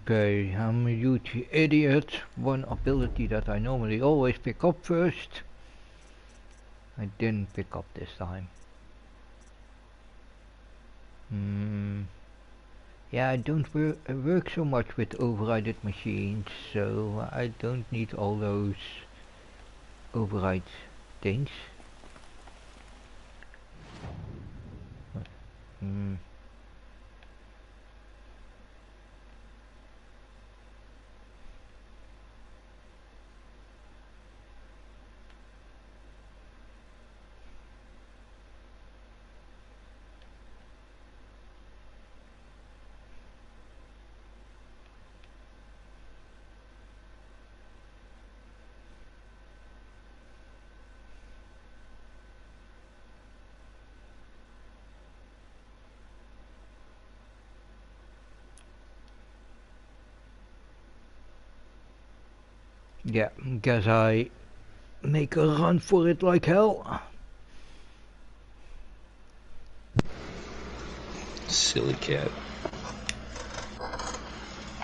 S1: Okay, I'm a huge idiot. One ability that I normally always pick up first, I didn't pick up this time. Yeah, I don't work so much with overrided machines, so I don't need all those override things. Yeah, guess I make a run for it like hell.
S7: Silly cat.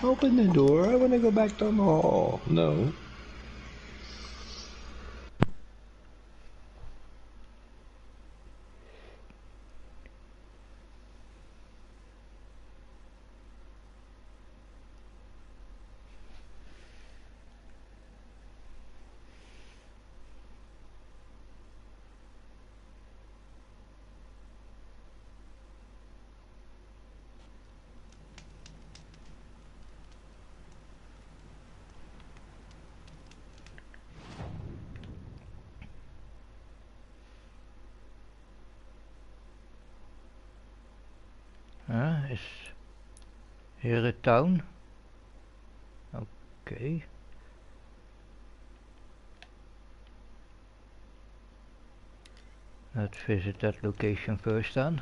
S7: Open the door, I want to go back down the hall. No.
S1: Is here a town? Okay. Let's visit that location first then.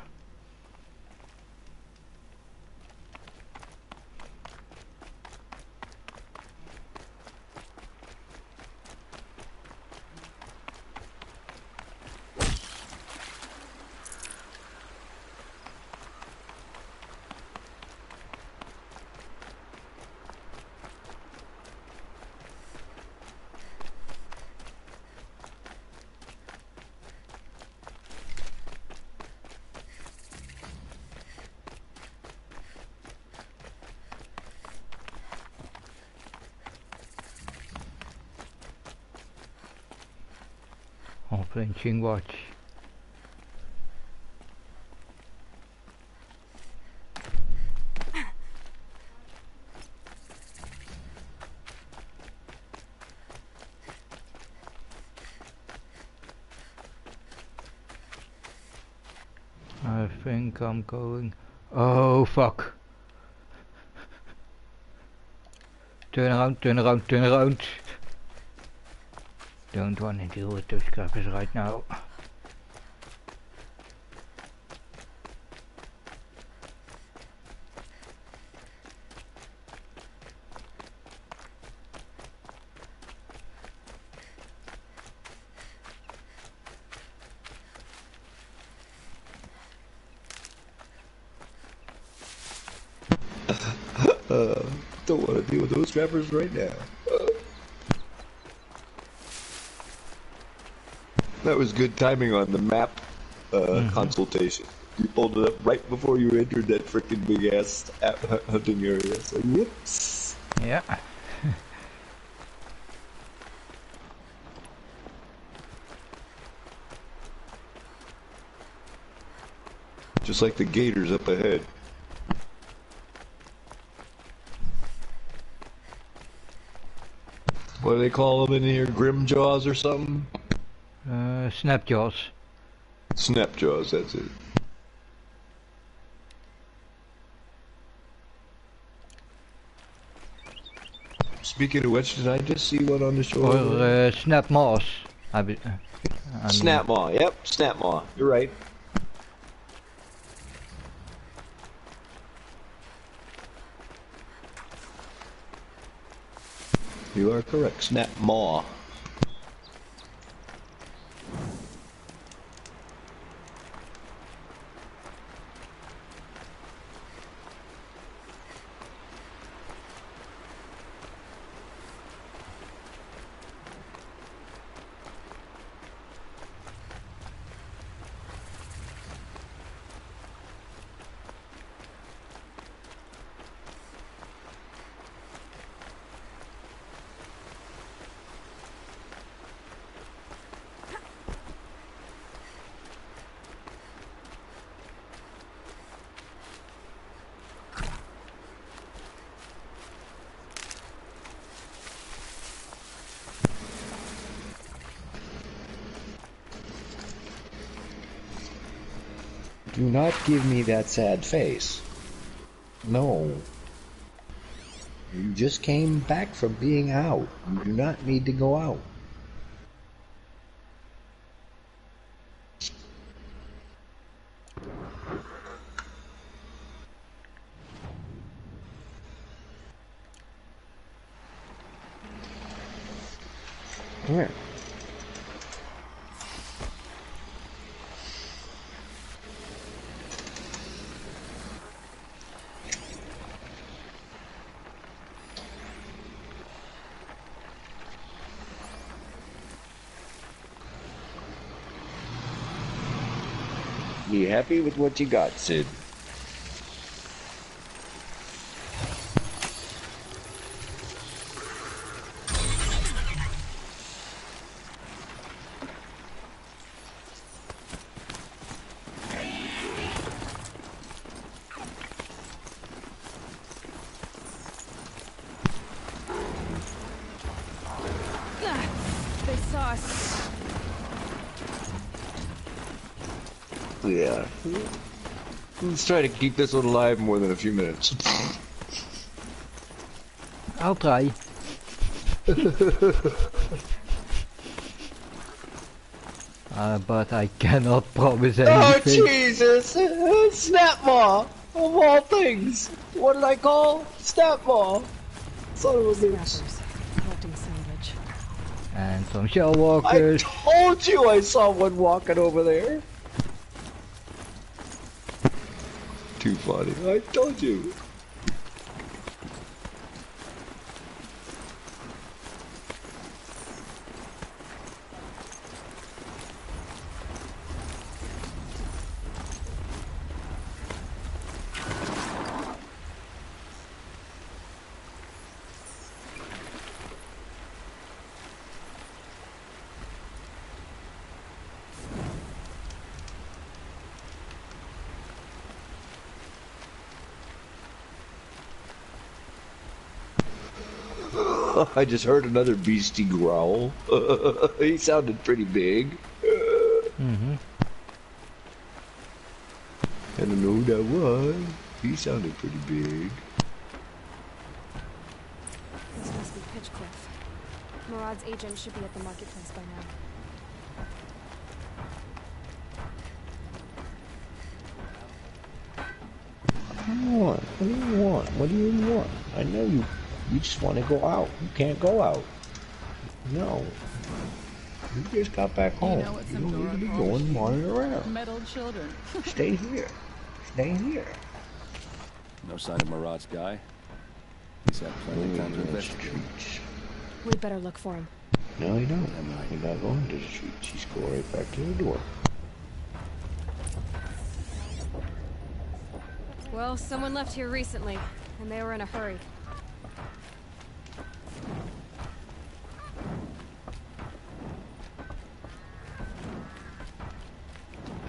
S1: Flinching watch. I think I'm going... Oh fuck. Turn around, turn around, turn around. Don't want to deal with those crappers right now.
S2: Don't want to deal with those trappers right now. That was good timing on the map consultation. You pulled it up right before you entered that freaking big ass hunting area. It's like, whoops.
S1: Yeah.
S2: Just like the gators up ahead. What do they call them in here? Grimjaws or something?
S1: Snapjaws.
S2: Snapjaws, that's it. Speaking of which, did I just see one on the shore?
S1: Or snapmaws.
S2: Snapmaw, yep, snapmaw. You're right. You are correct, snapmaw. Do not give me that sad face. No. You just came back from being out. You do not need to go out. Come here. You happy with what you got, Sid?
S5: They saw us.
S2: Yeah. Let's try to keep this one alive more than a few minutes.
S1: I'll try. But I cannot promise anything.
S7: Oh Jesus! Snapmaw! Of all things! What did I call? Snapmaw! Son of a bitch.
S4: Collecting salvage.
S1: And some shell walkers.
S7: I told you I saw one walking over there!
S2: Too funny. I told you. I just heard another beastie growl. He sounded pretty big.
S1: Mm-hmm.
S2: I don't know who that was. He sounded pretty big.
S4: This must be Pitchcliff. Murad's agent should be at the marketplace by now.
S7: What do you want? What do you want? I know you just want to go out. You can't go out. No. You just got back home. You don't need to be going wandering around.
S12: Meddled children.
S7: Stay here. Stay here.
S10: No sign of Murad's guy?
S6: He's had plenty of time to investigate.
S4: We'd better look for him.
S2: No, you don't. You're not going to the streets. Just go right back to the door.
S4: Well, someone left here recently, and they were in a hurry.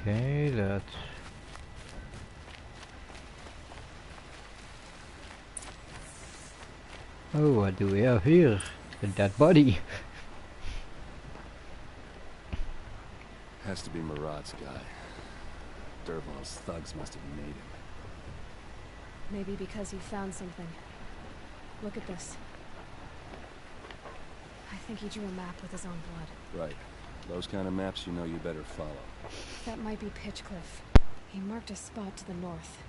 S1: Okay, that's... Oh, what do we have here? A dead body.
S6: Has to be Murad's guy. Dervahl's thugs must have made him.
S4: Maybe because he found something. Look at this. I think he drew a map with his own blood.
S6: Right. Those kind of maps you know you better follow.
S4: That might be Pitchcliff. He marked a spot to the north.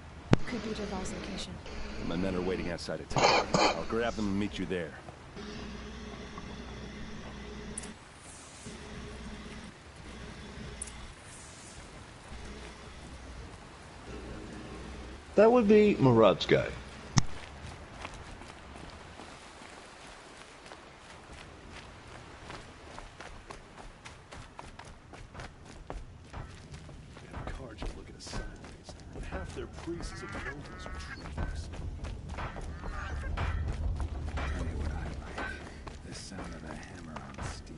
S4: Could be Dervahl's location.
S6: My men are waiting outside of town. I'll grab them and meet you there.
S2: That would be Murad's guy.
S10: Cards look at us sideways. Half their priests and nobles are traitors.
S12: Tell you what I like. The sound of a hammer on steel.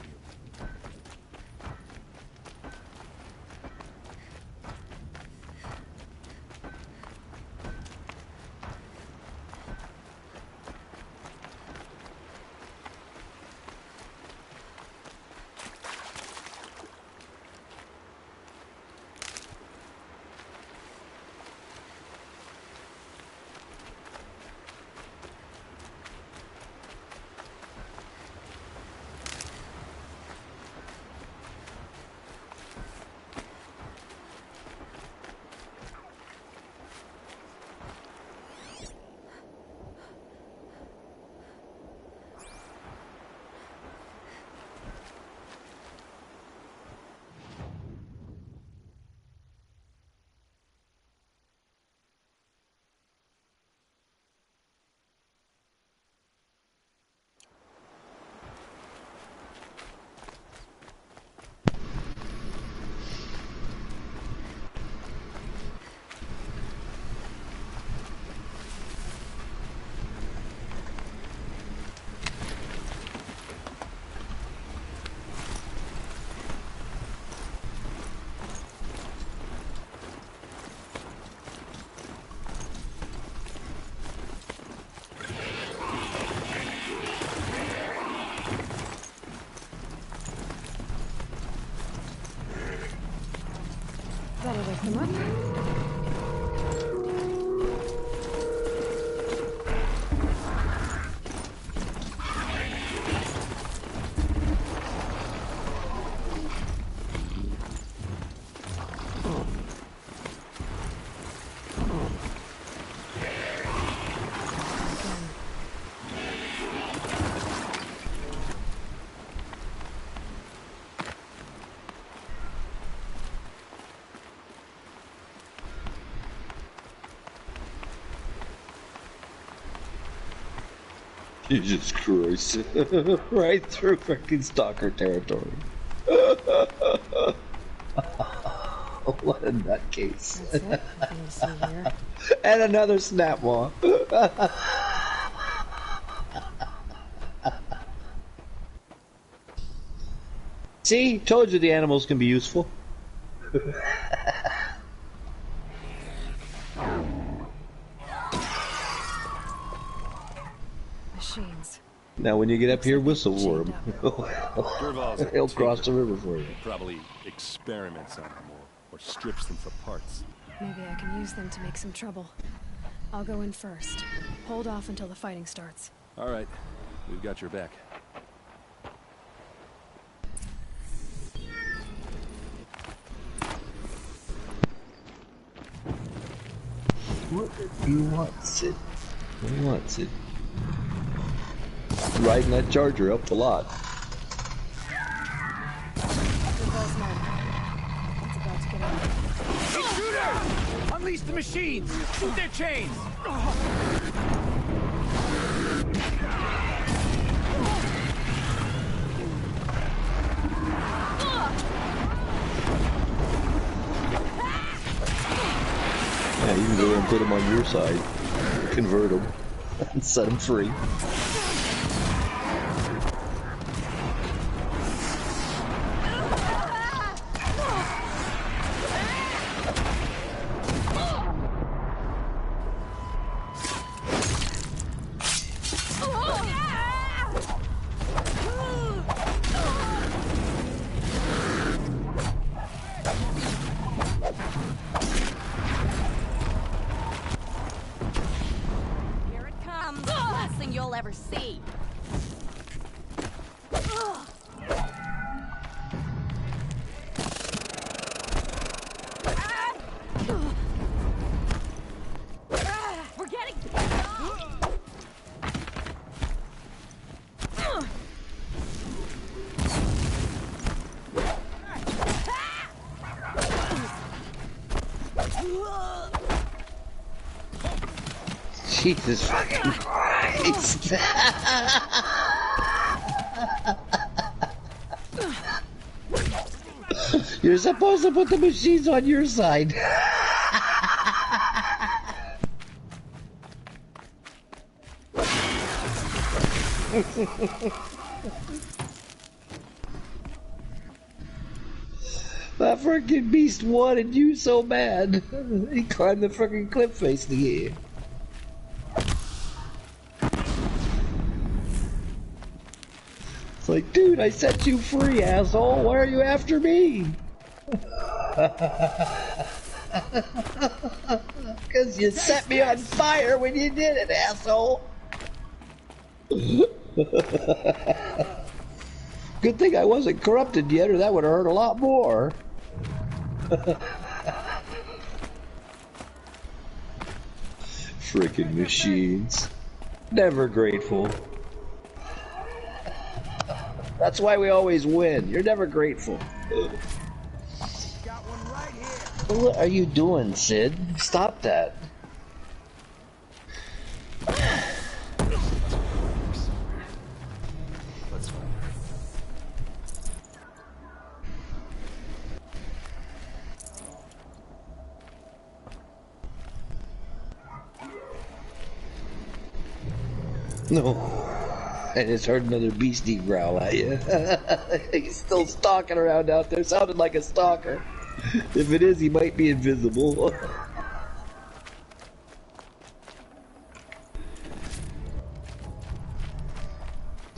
S4: That'll wake them up.
S2: Jesus Christ. Right through freaking stalker territory. What a nutcase.
S4: That's it. Nothing to see here.
S2: And another snap maw. See? Told you the animals can be useful.
S4: Machines.
S2: Now when you get up here, whistle for him. He'll cross the river for you.
S6: Probably experiments on them or strips them for parts.
S4: Maybe I can use them to make some trouble. I'll go in first. Hold off until the fighting starts.
S6: All right. We've got your back.
S2: What do you want, Sid? What do you want, Sid? Riding that charger up the lot.
S4: Dervahl's men. It's about to get out.
S3: Hey, shooter! Unleash the machines! Shoot their chains!
S7: put them on your side, convert them, and set them free.
S13: You'll ever see. We're getting
S7: Jesus fucking Christ. You're supposed to put the machines on your side. That freaking beast wanted you so bad. He climbed the freaking cliff face to get you. It's like, dude, I set you free, asshole. Why are you after me? Because you set me on fire when you did it, asshole. Good thing I wasn't corrupted yet, or that would have hurt a lot more. Freaking machines. Never grateful. That's why we always win. You're never grateful.
S3: Got one right here.
S7: What are you doing, Sid? Stop that. No. I just heard another beastie growl at you. He's still stalking around out there. Sounded like a stalker. If it is, he might be invisible.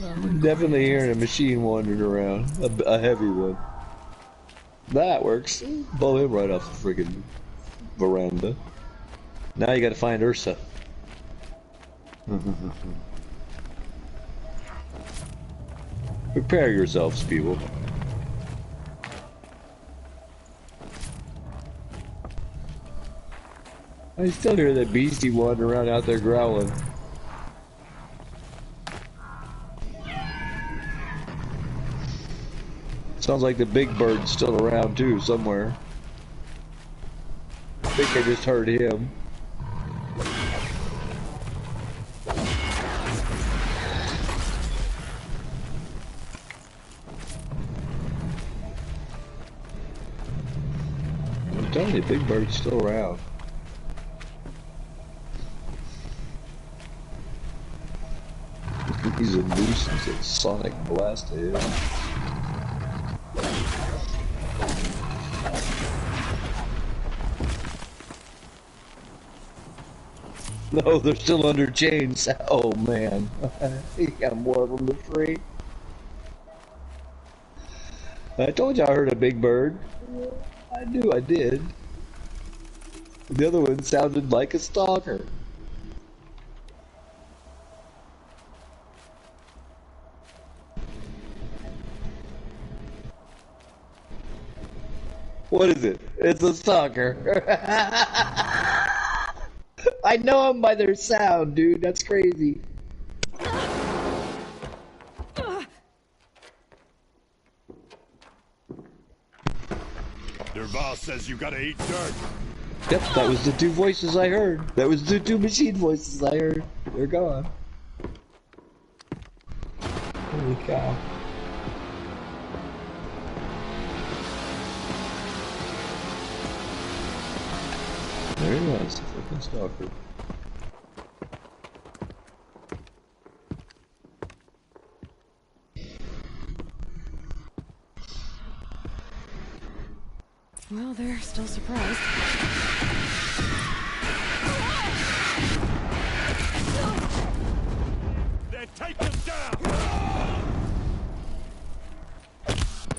S7: I'm definitely hearing a machine wandering around. A heavy one. That works. Blow him right off the friggin' veranda. Now you gotta find Ursa. Prepare yourselves, people. I still hear that beastie wandering around out there growling. Sounds like the big bird's still around too, somewhere. I think I just heard him. I'm telling you, Big Bird's still around. He's a nuisance at Sonic Blast to him. No, they're still under chains. Oh man, he got more of them to free. I told you I heard a big bird. I knew I did. The other one sounded like a stalker. What is it? It's a stalker. I know them by their sound, dude. That's crazy.
S14: Derval says you gotta eat dirt.
S7: Yep, that was the two voices I heard. That was the two machine voices I heard. They're gone. Holy cow.
S2: There he was, freaking stalker.
S4: Well, they're still surprised.
S14: Then take them down!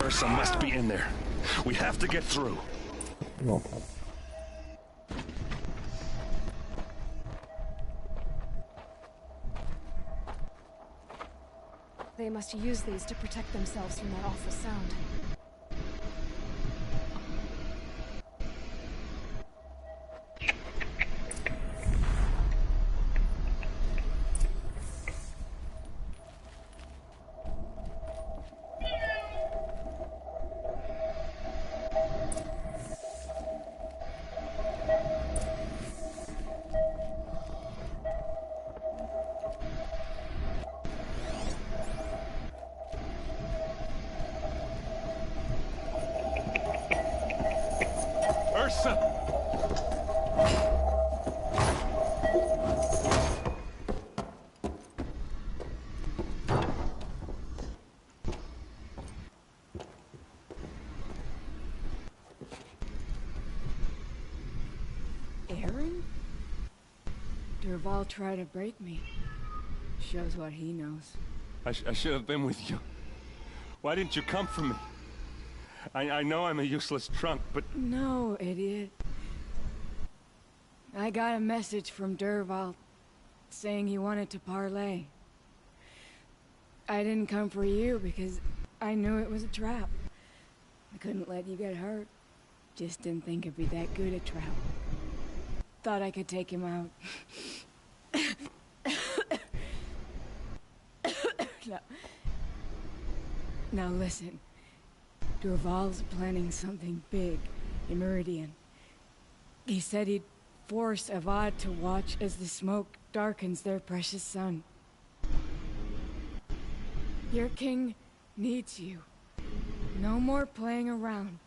S10: Ursa must be in there. We have to get through.
S2: No.
S4: They must use these to protect themselves from that awful sound.
S10: Ursa!
S5: Aaron? Durval tried to break me. Shows what he knows.
S10: I should have been with you. Why didn't you come for me? I know I'm a useless trunk, but...
S5: No, idiot. I got a message from Durval saying he wanted to parlay. I didn't come for you because I knew it was a trap. I couldn't let you get hurt. Just didn't think it'd be that good a trap. Thought I could take him out. Now listen. Durval's planning something big in Meridian. He said he'd force Avad to watch as the smoke darkens their precious sun. Your king needs you. No more playing around.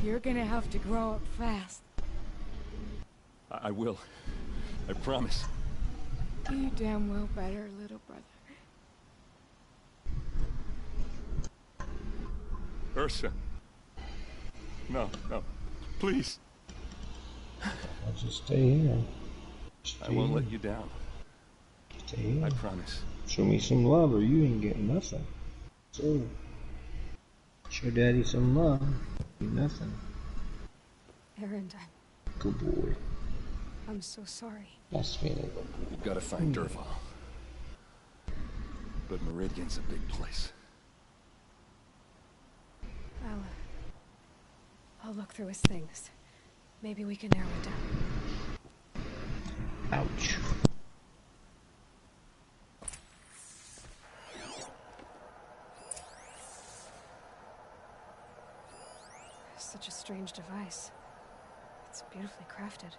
S5: You're gonna have to grow up fast.
S10: I will. I promise.
S5: You damn well better, little brother.
S10: Ursa. No, no. Please.
S2: I'll just stay here.
S10: I won't let you down.
S2: Stay here.
S10: I promise.
S2: Show me some love or you ain't getting nothing. So, show daddy some love. Be nothing.
S4: Aaron,
S2: Good boy.
S4: I'm so sorry.
S2: Best feeling.
S10: We've got to find Durval. But Meridian's a big place.
S4: I'll look through his things. Maybe we can narrow it down.
S2: Ouch.
S4: Such a strange device. It's beautifully crafted.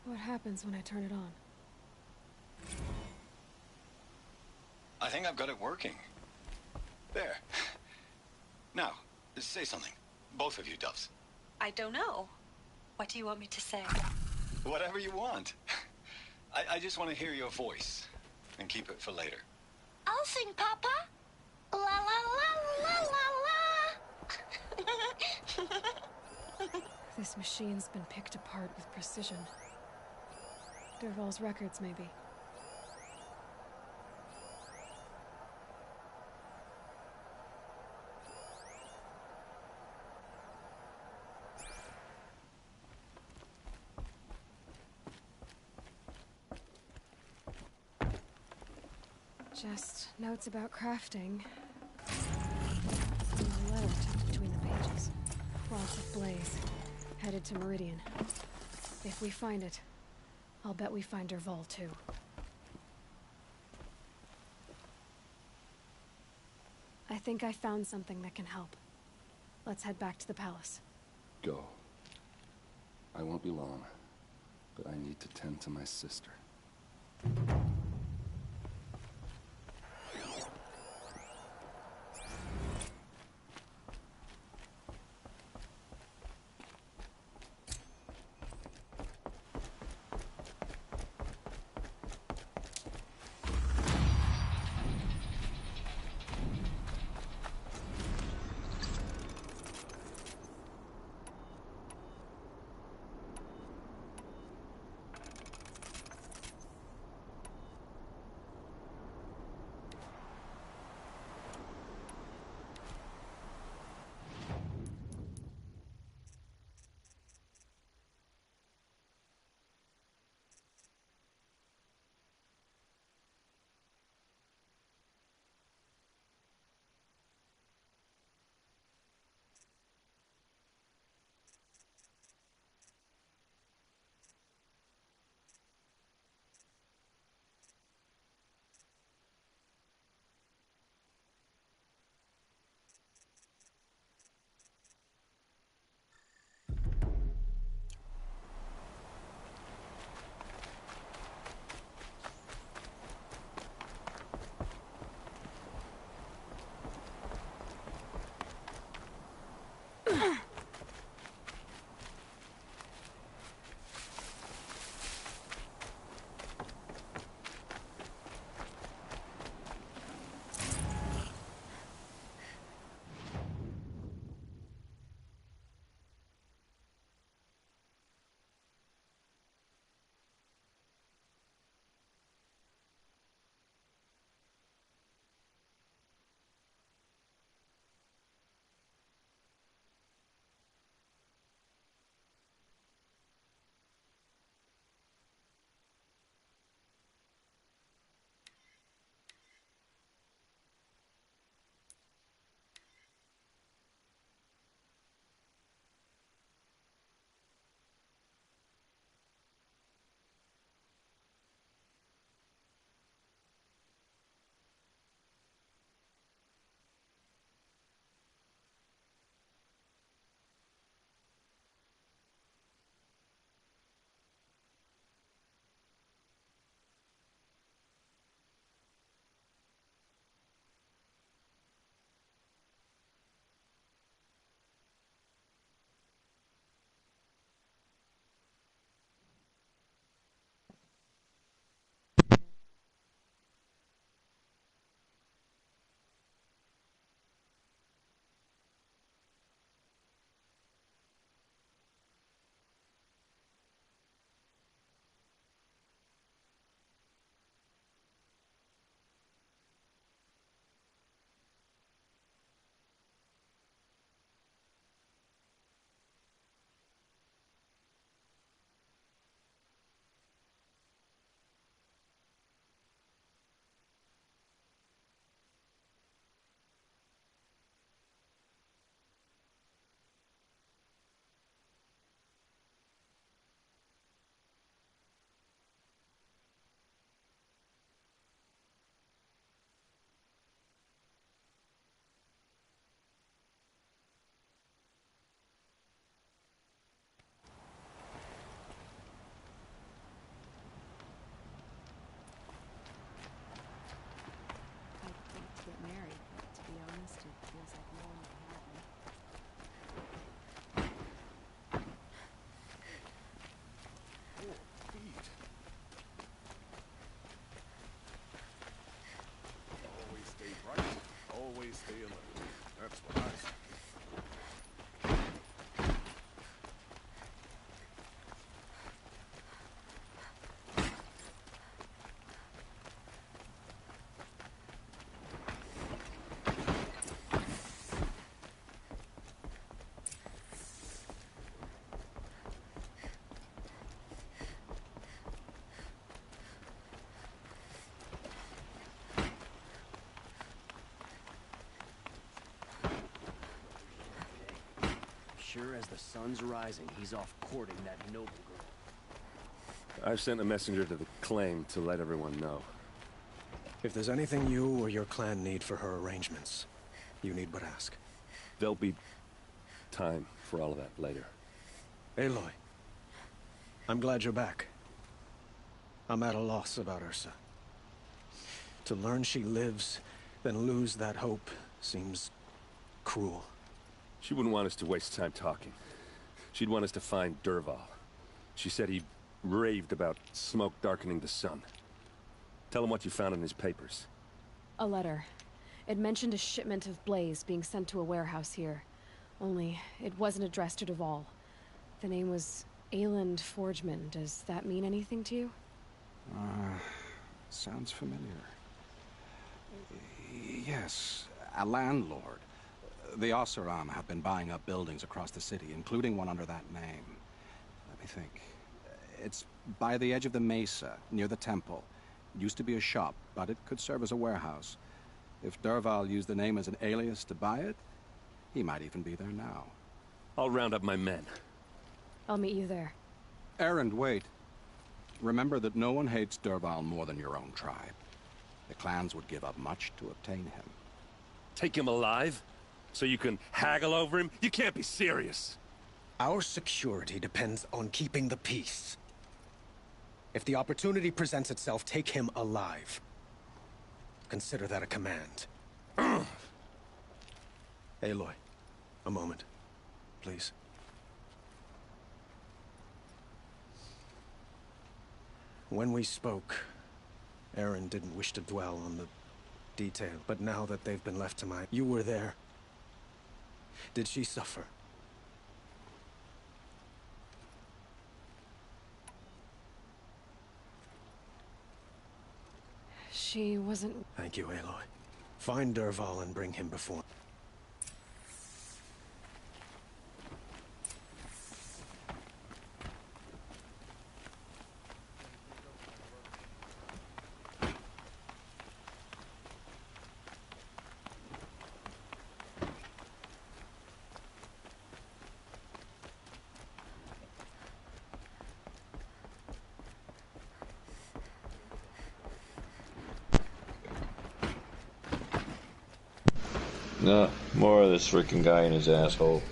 S4: What happens when I turn it on?
S15: I think I've got it working. There. Now, say something. Both of you, Doves.
S16: I don't know. What do you want me to say?
S15: Whatever you want. I just want to hear your voice. And keep it for later.
S16: I'll sing, Papa. La la la la la la.
S4: This machine's been picked apart with precision. Durval's records, maybe. Just notes about crafting. And a letter tucked between the pages. Lots of blaze. Headed to Meridian. If we find it, I'll bet we find Durval too. I think I found something that can help. Let's head back to the palace.
S6: Go. I won't be long, but I need to tend to my sister.
S3: sure as the sun's rising, he's off courting that noble girl.
S10: I've sent a messenger to the claim to let everyone know.
S11: If there's anything you or your clan need for her arrangements, you need but ask.
S10: There'll be time for all of that later.
S11: Aloy, I'm glad you're back. I'm at a loss about Ursa. To learn she lives, then lose that hope, seems cruel.
S10: She wouldn't want us to waste time talking. She'd want us to find Dervahl. She said he raved about smoke darkening the sun. Tell him what you found in his papers.
S4: A letter. It mentioned a shipment of blaze being sent to a warehouse here. Only, it wasn't addressed to Dervahl. The name was Ayland Forgeman. Does that mean anything to you?
S12: Sounds familiar. Yes, a landlord. The Oseram have been buying up buildings across the city, including one under that name. Let me think. It's by the edge of the mesa, near the temple. It used to be a shop, but it could serve as a warehouse. If Dervahl used the name as an alias to buy it, he might even be there now.
S10: I'll round up my men.
S4: I'll meet you there.
S12: Erend, wait. Remember that no one hates Dervahl more than your own tribe. The clans would give up much to obtain him.
S10: Take him alive? So you can haggle over him? You can't be serious.
S11: Our security depends on keeping the peace. If the opportunity presents itself, take him alive. Consider that a command. Aloy, a moment, please. When we spoke, Erend didn't wish to dwell on the detail, but now that they've been left to my... You were there. Did she suffer?
S4: She wasn't...
S11: Thank you, Aloy. Find Dervahl and bring him before...
S2: No, more of this freaking guy and his asshole.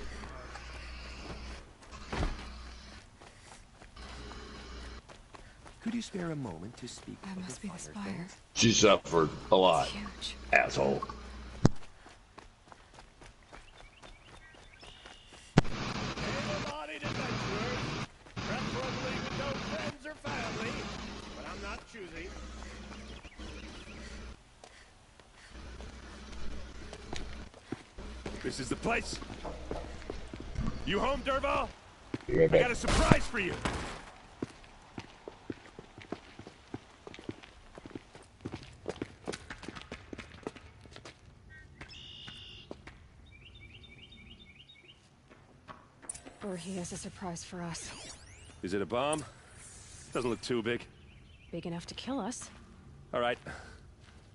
S3: Could you spare a moment to speak?
S4: That must be the spire.
S2: She suffered a lot.
S4: Huge.
S2: Asshole.
S14: Able-bodied adventurers, preferably with no friends or family, but I'm not choosy.
S10: This is the place. You home, Dervahl?
S2: Right
S10: I
S2: back.
S10: got a surprise for you.
S4: Or he has a surprise for us.
S10: Is it a bomb? Doesn't look too big.
S4: Big enough to kill us.
S10: All right.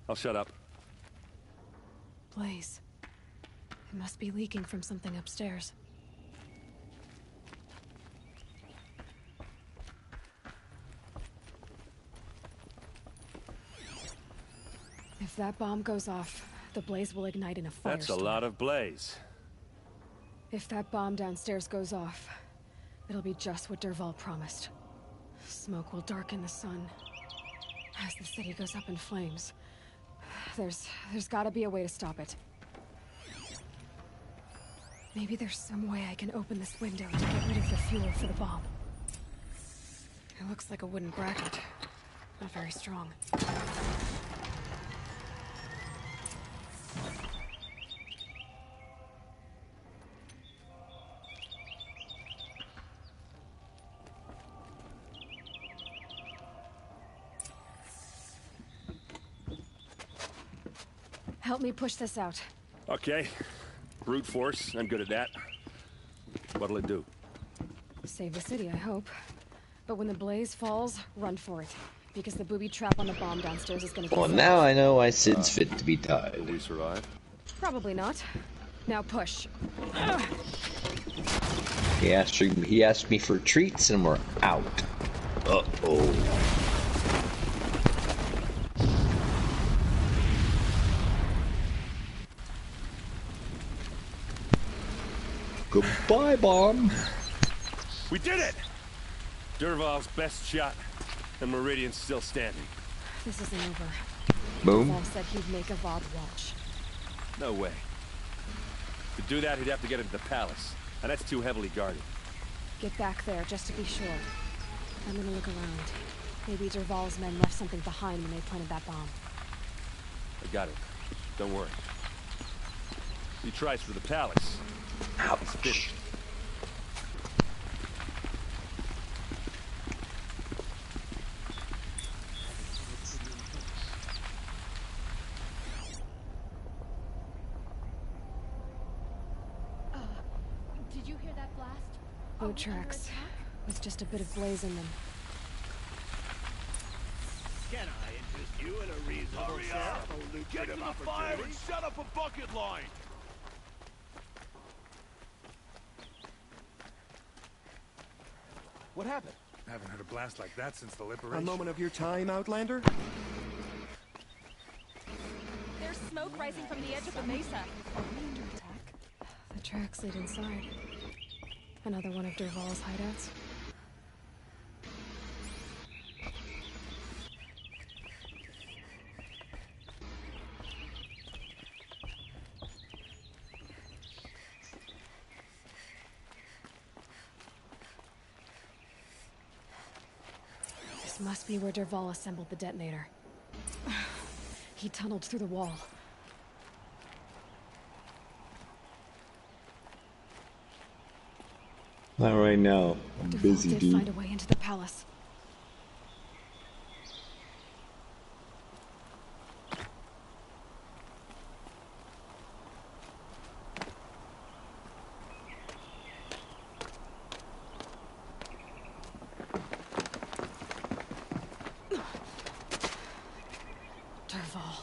S10: I'll shut up.
S4: Blaze. It must be leaking from something upstairs. If that bomb goes off, the blaze will ignite in a firestorm.
S10: That's a lot of blaze.
S4: If that bomb downstairs goes off, it'll be just what Dervahl promised. Smoke will darken the sun. As the city goes up in flames, there's gotta be a way to stop it. Maybe there's some way I can open this window to get rid of the fuel for the bomb. It looks like a wooden bracket. Not very strong. Help me push this out.
S10: Okay. Brute force. I'm good at that. What'll it do?
S4: Save the city, I hope. But when the blaze falls, run for it. Because the booby trap on the bomb downstairs is gonna get...
S7: Well, now I know why Sid's fit to be tied.
S10: Will we survive?
S4: Probably not. Now push.
S7: He asked me for treats, and we're out. Uh-oh. Goodbye, Bomb.
S10: We did it! Dervahl's best shot, and Meridian's still standing.
S4: This isn't over.
S7: Boom.
S4: Dervahl said he'd make Avad watch.
S10: No way. To do that, he'd have to get into the palace, and that's too heavily guarded.
S4: Get back there, just to be sure. I'm gonna look around. Maybe Dervahl's men left something behind when they planted that bomb.
S10: I got it. Don't worry. He tries for the palace.
S7: Ouch.
S9: Did you hear that blast?
S4: No tracks. With just a bit of blaze in them.
S14: Can I interest you in a reasonable share of lucrative
S17: Get to the fire and set up a bucket line!
S11: What happened?
S18: I haven't heard a blast like that since the liberation.
S11: A moment of your time, Outlander?
S13: There's smoke rising from the edge of the mesa.
S4: Are we under attack? The tracks lead inside. Another one of Dervahl's hideouts. This must be where Dervahl assembled the detonator. He tunneled through the wall.
S2: Not right now. I'm busy,
S4: did
S2: dude.
S4: find a way into the palace. Dervahl.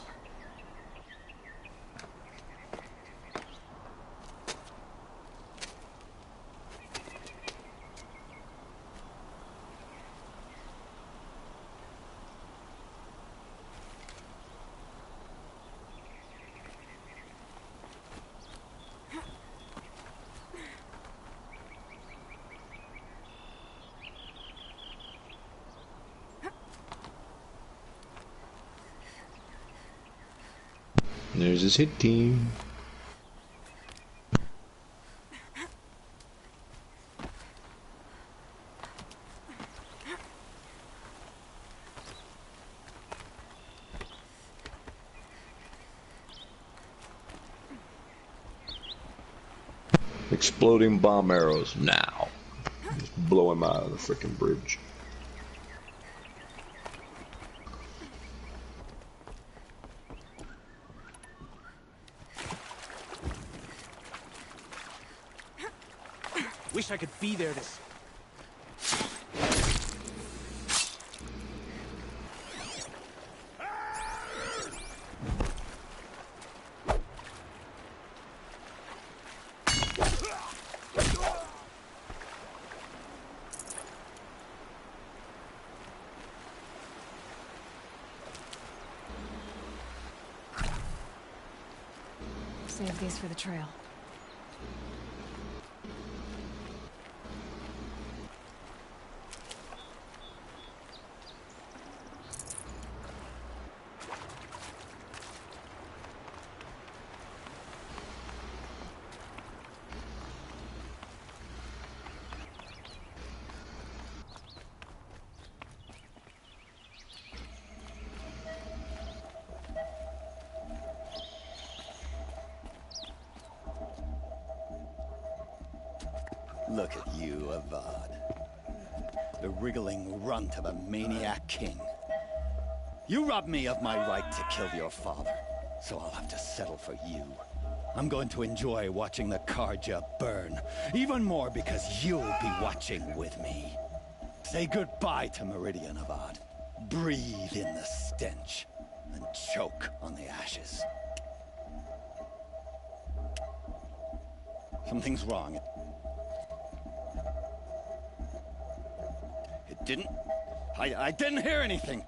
S2: There's his hit team. Exploding bomb arrows now. Just blow him out of the frickin' bridge.
S11: Wish I could be there to...
S4: Save these for the trail.
S19: Look at you, Avad. The wriggling runt of a maniac king. You robbed me of my right to kill your father, so I'll have to settle for you. I'm going to enjoy watching the Karja burn, even more because you'll be watching with me. Say goodbye to Meridian, Avad. Breathe in the stench, and choke on the ashes. Something's wrong. didn't? I didn't hear anything.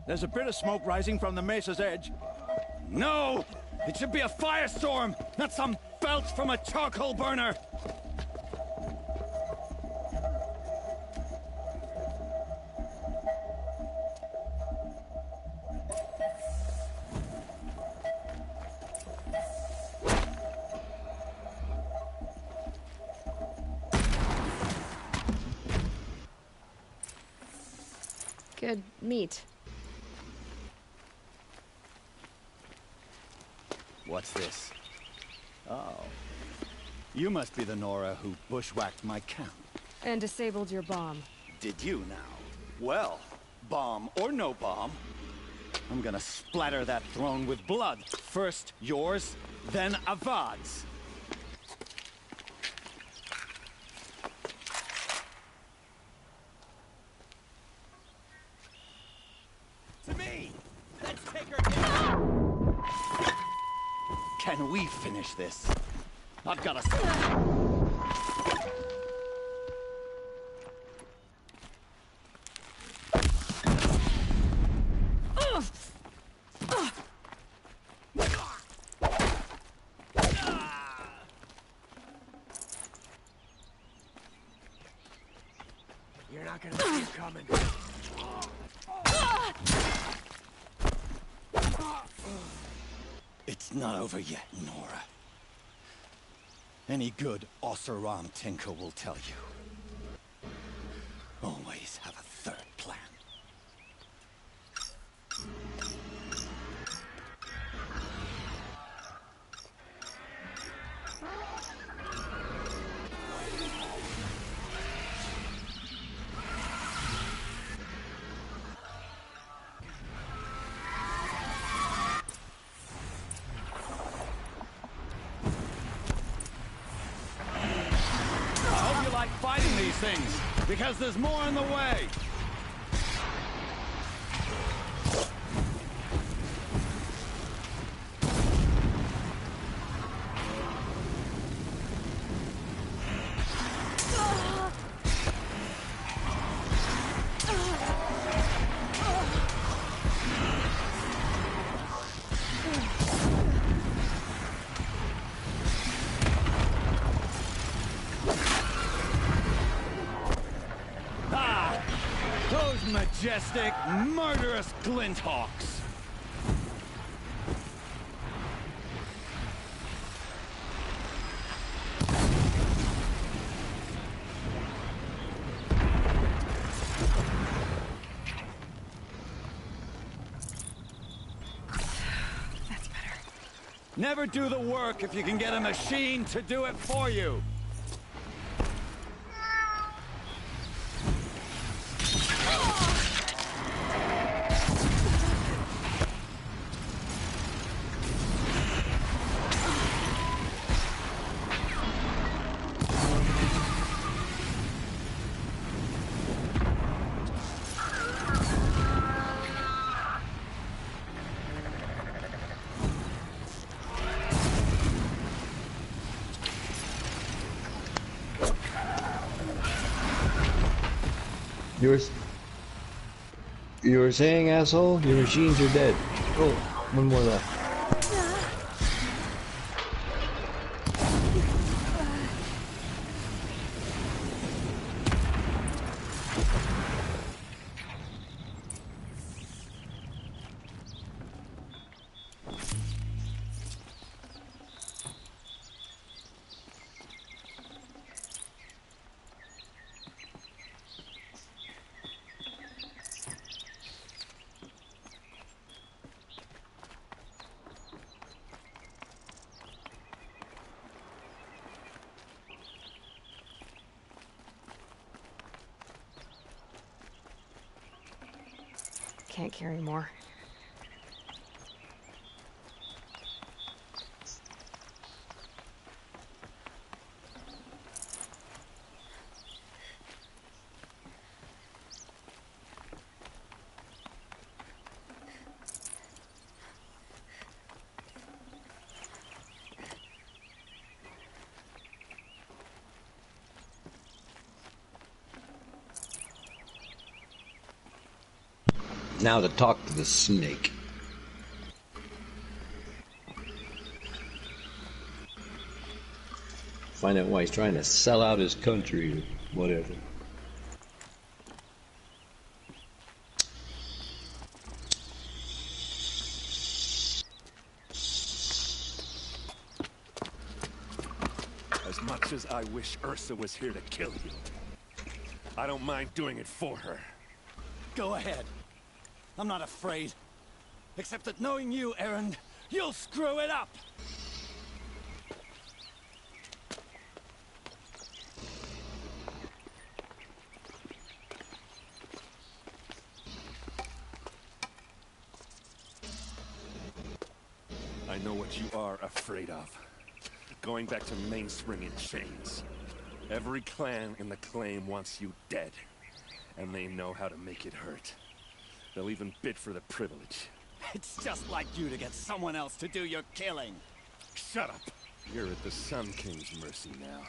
S20: There's a bit of smoke rising from the mesa's edge.
S19: No! It should be a firestorm, not some belch from a charcoal burner!
S4: Good meat.
S19: What's this? Oh. You must be the Nora who bushwhacked my camp.
S4: And disabled your bomb.
S19: Did you now? Well, bomb or no bomb, I'm gonna splatter that throne with blood. First yours, then Avad's.
S20: To me! Let's take her down!
S19: Can we finish this? I've got a...
S3: You're not gonna see it coming.
S19: It's not over yet, Nora. Any good Oseram tinker will tell you. Always have a third plan.
S20: Fighting these things, because there's more in the way. Majestic, murderous glinthawks.
S4: That's better.
S20: Never do the work if you can get a machine to do it for you.
S2: You were saying, asshole? Your machines are dead. Oh, one more left.
S4: Can't carry more.
S7: Now to talk to the snake. Find out why he's trying to sell out his country or whatever.
S10: As much as I wish Ursa was here to kill you, I don't mind doing it for her.
S20: Go ahead. I'm not afraid. Except that knowing you, Aaron, you'll screw it up!
S10: I know what you are afraid of. Going back to Mainspring in chains. Every clan in the claim wants you dead. And they know how to make it hurt. They'll even bid for the privilege.
S20: It's just like you to get someone else to do your killing.
S10: Shut up! You're at the Sun King's mercy now.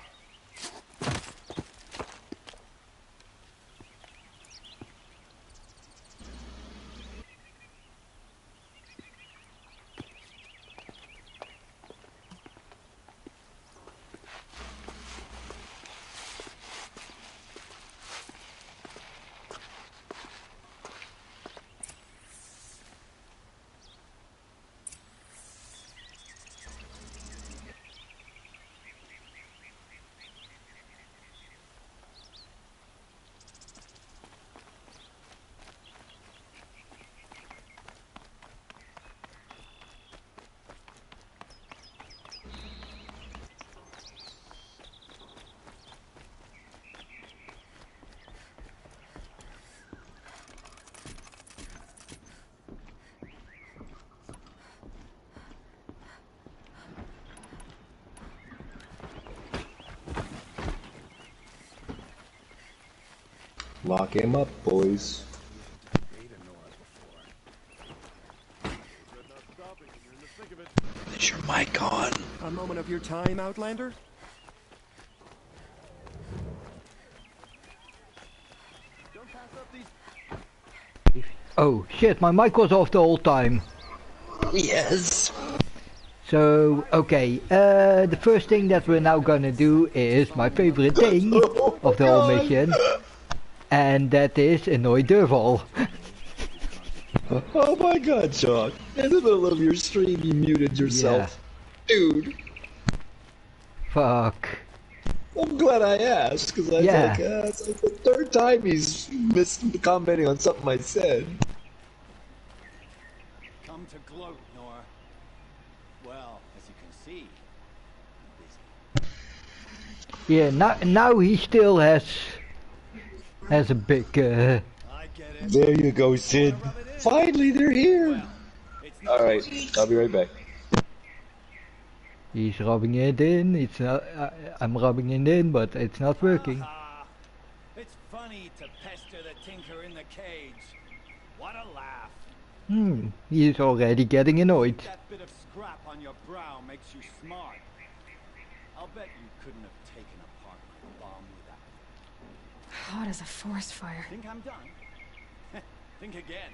S7: Lock him up, boys. Is your mic on?
S14: A moment of your time, Outlander?
S1: Oh shit, my mic was off the whole time.
S7: Yes.
S1: So, okay, the first thing that we're now gonna do is my favorite thing of the whole mission. And that is annoy Durval.
S7: Oh my god, Shock. In the middle of your stream you muted yourself. Yeah. Dude.
S1: Fuck.
S7: I'm glad I asked, because I was it's like the third time he's missed commenting on something I said.
S20: Come to gloat, Nora. Well, as you can see, I'm busy.
S1: Yeah, now he still has a big
S7: There you go, Sid. Finally, they're here. Alright, I'll be right back.
S1: He's rubbing it in, it's not, I'm rubbing it in, but it's not working.
S20: It's funny to pester the tinker in the cage. What a laugh.
S1: He's already getting annoyed.
S20: That bit of scrap on your brow makes you smart. I'll bet you couldn't have taken apart my bomb without it.
S4: Hot as a forest fire.
S20: Think I'm done? Think again.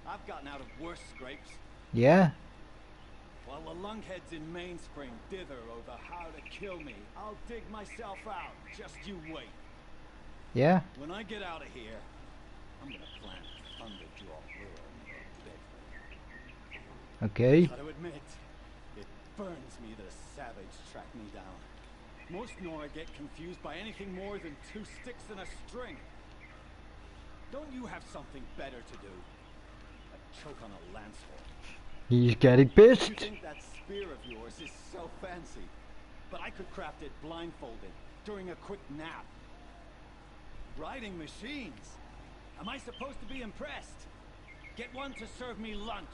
S20: I've gotten out of worse scrapes.
S1: Yeah?
S20: While the lunkheads in Mainspring dither over how to kill me, I'll dig myself out. Just you wait.
S1: Yeah?
S20: When I get out of here, I'm gonna plant a thunderjaw here in your bed.
S1: Okay.
S20: Gotta admit, it burns me that a savage tracked me down. Most Nora get confused by anything more than 2 sticks and a string. Don't you have something better to do? Like choke on a lance horn.
S1: He's getting pissed.
S20: You think that spear of yours is so fancy, but I could craft it blindfolded during a quick nap. Riding machines. Am I supposed to be impressed? Get one to serve me lunch,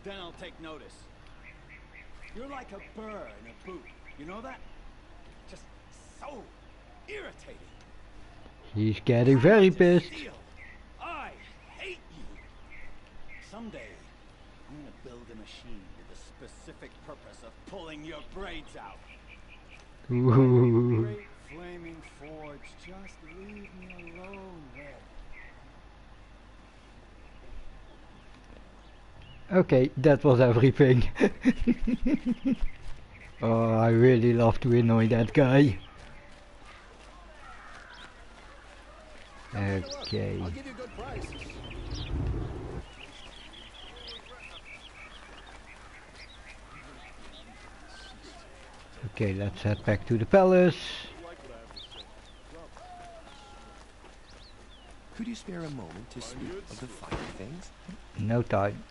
S20: then I'll take notice. You're like a burr in a boot. You know that? Just so irritating.
S1: He's getting very pissed.
S20: I hate you. Someday, I'm gonna build a machine with the specific purpose of pulling your braids out.
S1: Ooh.
S20: Great flaming forge, just leave me alone, Red.
S1: Okay, that was everything. Oh, I really love to annoy that guy. Okay.
S11: I'll give you a good price.
S1: Okay, let's head back to the palace.
S21: Could you spare a moment to speak of the finer things?
S1: No time.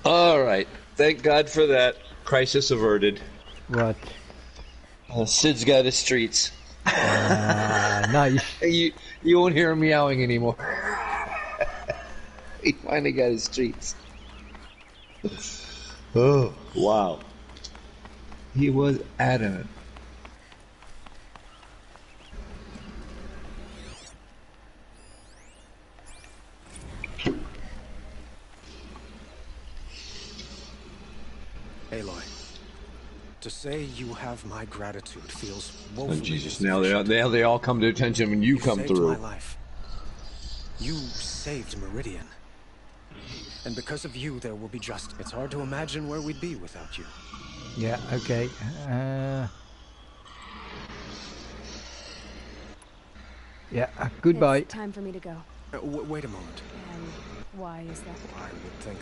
S2: Alright, thank God for that. Crisis averted.
S1: What?
S7: Sid's got his streets.
S1: Nice.
S7: You won't hear him meowing anymore. He finally got his streets.
S2: Oh, wow.
S7: He was adamant.
S11: Aloy, to say you have my gratitude feels
S2: Oh
S11: woefully
S2: Jesus! Now they all come to attention when you come
S11: saved
S2: through.
S11: my life. You saved Meridian. And because of you, there will be justice. It's hard to imagine where we'd be without you.
S1: Yeah, okay. Yeah, goodbye.
S4: It's time for me to go.
S11: Wait a moment.
S4: And why is that?
S11: I would think...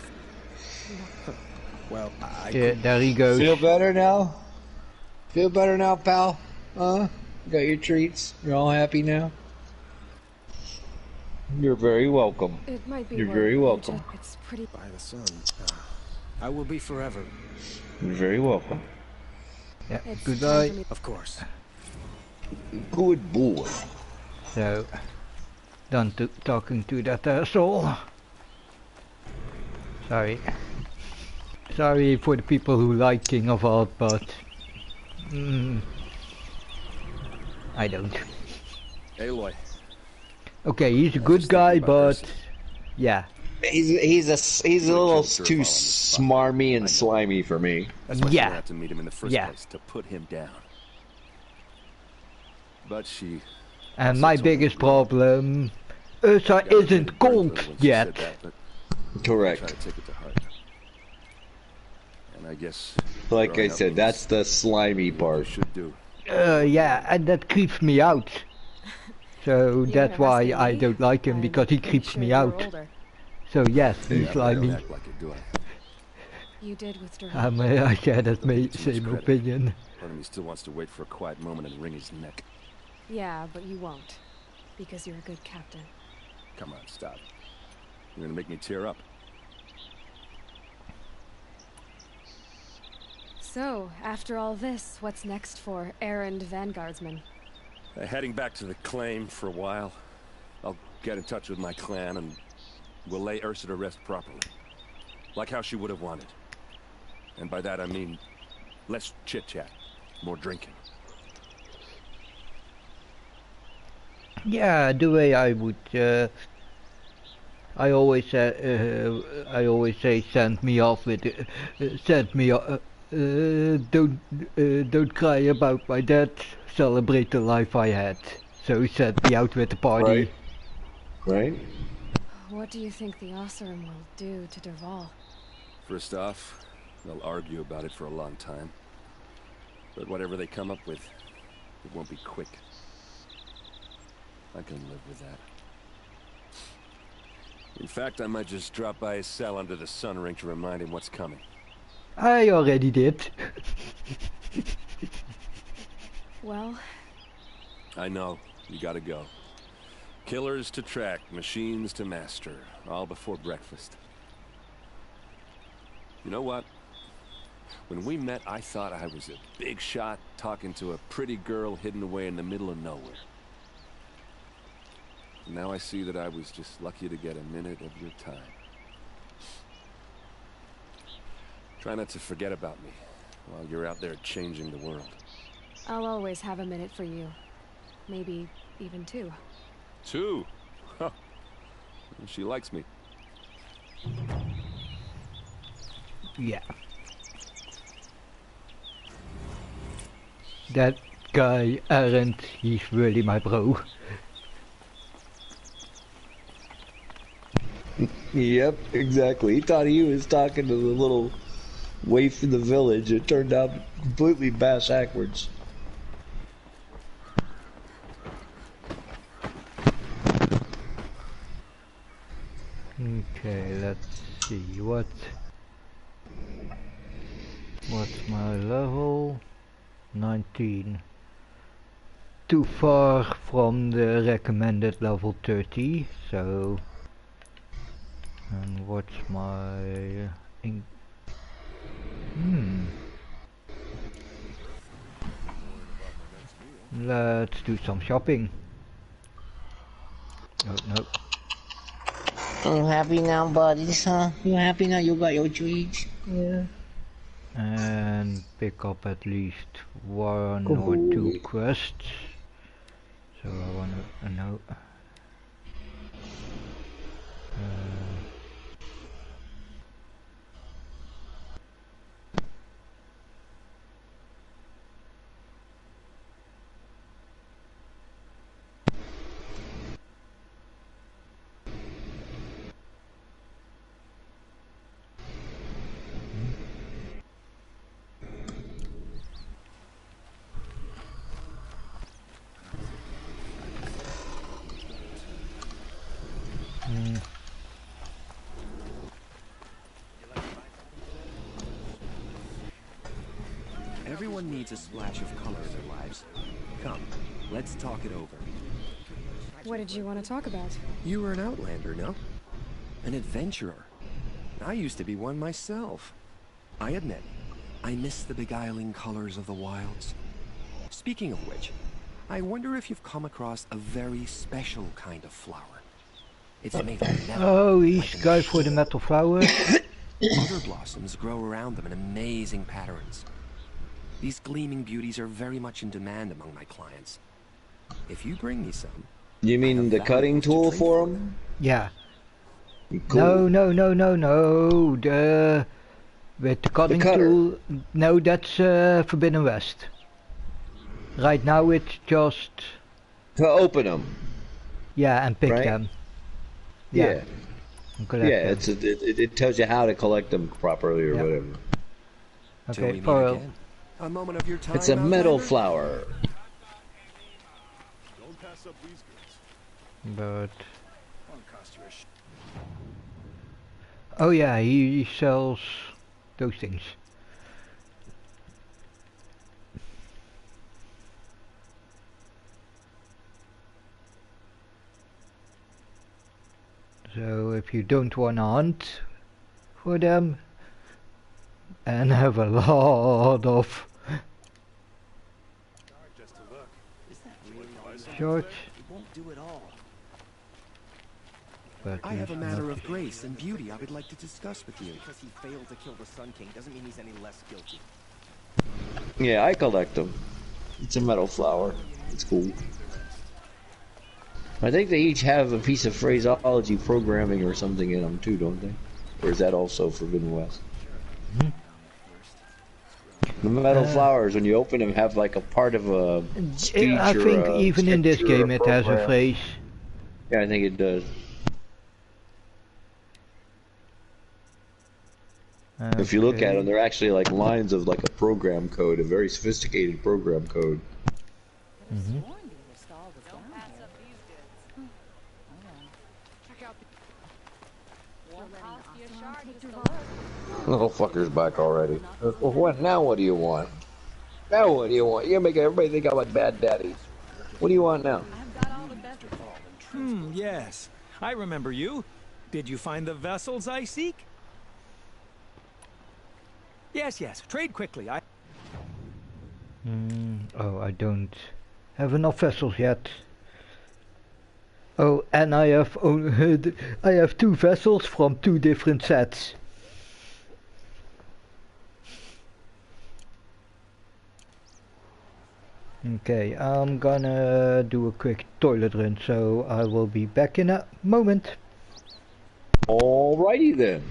S11: Well,
S1: Yeah, there he goes.
S7: Feel better now? Feel better now, pal? Huh? Got your treats? You're all happy now? You're very welcome.
S4: It might be.
S7: You're very welcome.
S4: It's pretty.
S11: By the sun. I will be forever.
S7: You're very welcome.
S1: Yeah,
S4: It's
S1: goodbye.
S11: Of course.
S7: Good boy.
S1: So, done talking to that asshole. Sorry. Sorry for the people who like King of Art, but I don't.
S6: Aloy.
S1: Okay, he's a good guy, but yeah.
S7: He's a little too smarmy and slimy for me.
S6: That's why
S1: Yeah.
S6: she had to meet him in the first place, to put him down. But she...
S1: And my biggest problem, Ursa isn't cold yet.
S7: Correct.
S6: Try to take it to heart. And I guess...
S7: Like I said, that's the slimy part.
S6: Should do.
S1: Yeah, and that creeps me out. So that's why I don't like him, because he creeps me out. So yes, he's slimy.
S4: You did withdraw.
S1: I share that same opinion.
S6: Part of me still wants to wait for a quiet moment and wring his neck.
S4: Yeah, but you won't, because you're a good captain.
S6: Come on, stop. You're gonna make me tear up.
S4: So, after all this, what's next for errand vanguardsman?
S6: Heading back to the claim for a while. I'll get in touch with my clan and we'll lay Ursa to rest properly. Like how she would have wanted. And by that I mean less chit-chat, more drinking.
S1: Yeah, the way I would. I always say send me off with. Send me. Don't cry about my death. Celebrate the life I had. So he sent me out with the party.
S7: Right.
S4: What do you think the Oseram will do to Derval?
S6: First off, they'll argue about it for a long time. But whatever they come up with, it won't be quick. I can live with that. In fact, I might just drop by his cell under the sun ring to remind him what's coming.
S1: I already did.
S4: Well...
S6: I know. You gotta go. Killers to track, machines to master. All before breakfast. You know what? When we met, I thought I was a big shot talking to a pretty girl hidden away in the middle of nowhere. Now I see that I was just lucky to get a minute of your time. Try not to forget about me while you're out there changing the world.
S4: I'll always have a minute for you. Maybe even two.
S6: Two? Huh. She likes me.
S1: Yeah. That guy, Arendt, he's really my bro.
S2: Yep, exactly. He thought he was talking to the little waif in the village. It turned out completely backwards.
S1: Okay, let's see what's my level? 19. Too far from the recommended level 30, so and what's my let's do some shopping. Oh no.
S7: You happy now, buddies, huh? You happy now? You got your treats? Yeah.
S1: And pick up at least one or two quests. So I wanna know.
S21: Everyone needs a splash of color in their lives. Come, let's talk it over.
S4: What did you want to talk about?
S21: You were an outlander, no? An adventurer. I used to be one myself. I admit, I miss the beguiling colors of the wilds. Speaking of which, I wonder if you've come across a very special kind of flower. It's made of metal.
S1: Oh, he's guy for the metal flower.
S21: Other blossoms grow around them in amazing patterns. These gleaming beauties are very much in demand among my clients. If you bring me some...
S2: You mean the cutting tool for them?
S1: Yeah.
S2: Cool.
S1: No. With the cutting tool, no, that's Forbidden West. Right now it's just...
S2: To open them.
S1: Yeah, and pick them.
S2: Yeah.
S1: Yeah,
S2: it tells you how to collect them properly or whatever.
S1: Okay, for
S21: a moment of your time.
S2: It's a metal flower.
S14: Don't pass up these goods.
S1: But oh yeah, he sells those things. So if you don't want to hunt for them and have a lot of George, but
S21: I have a matter of grace and beauty I would like to discuss with you.
S3: Because he failed to kill the Sun King doesn't mean he's any less guilty.
S2: Yeah, I collect them. It's a metal flower. It's cool. I think they each have a piece of phraseology programming or something in them too, don't they? Or is that also Forbidden West? The metal flowers, when you open them, have like a part of a speech
S1: I think even in this game it has a phrase.
S2: Yeah, I think it does.
S1: Okay.
S2: If you look at them, they're actually like lines of like a program code, a very sophisticated program code. Little fucker's back already. Well, what? Now what do you want? Now what do you want? You're making everybody think I'm like bad daddy. What do you want now?
S8: Yes. I remember you. Did you find the vessels I seek? Yes. Trade quickly.
S1: Oh, I don't have enough vessels yet. Oh, and I have I have 2 vessels from 2 different sets. Okay, I'm gonna do a quick toilet run, so I will be back in a moment.
S2: Alrighty then.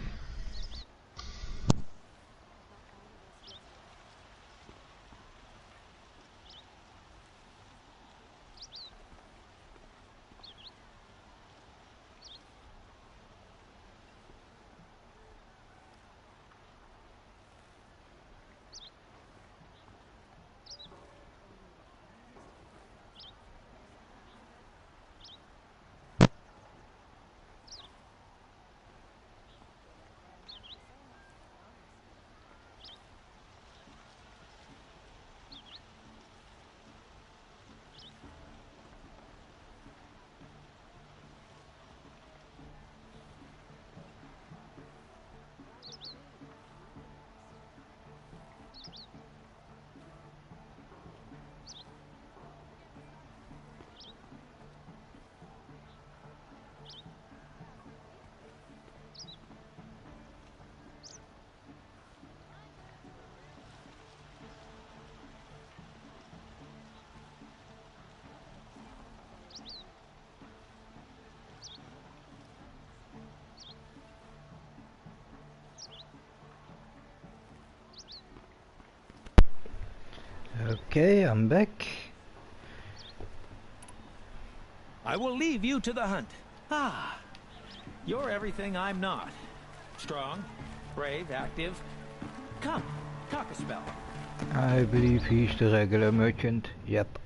S1: Okay, I'm back.
S8: I will leave you to the hunt. Ah, you're everything I'm not. Strong, brave, active. Come, talk a spell.
S1: I believe he's the regular merchant. Yep.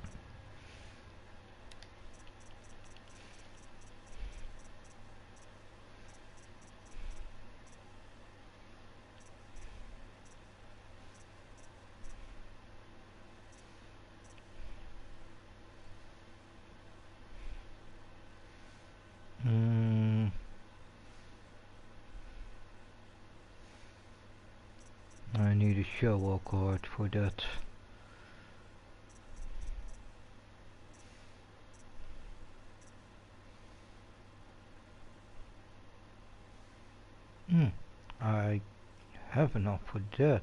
S1: I need a shower card for that. I have enough for that.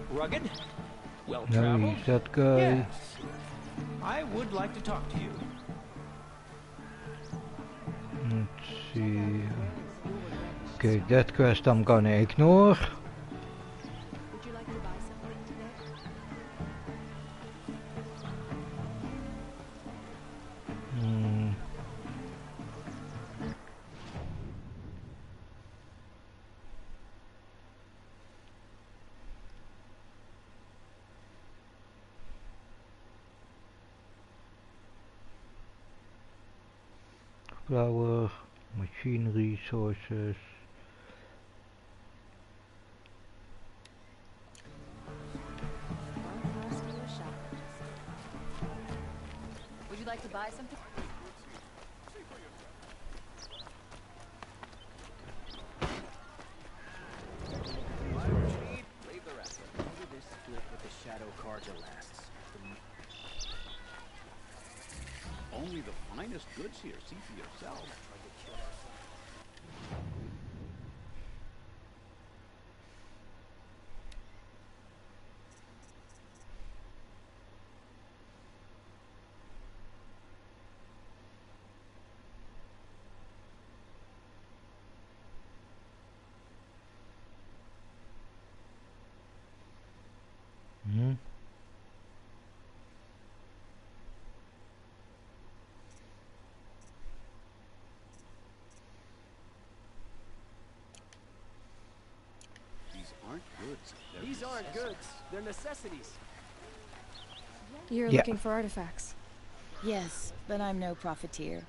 S8: Rugged? Well
S1: No,
S8: traveled?
S1: he's that guy.
S8: Yes. I would like to talk to you.
S1: Let's see. Okay, that quest I'm gonna ignore.
S4: Would you like to buy something today?
S1: Flour, machine resources.
S13: Would you like to buy something?
S3: Leave the rest. Maybe this split with the shadow carja lasts.
S20: Only the finest goods here. See for yourself. These aren't goods.
S3: These aren't goods. They're necessities.
S4: You're
S1: Yeah.
S4: looking for artifacts.
S5: Yes, but I'm no profiteer.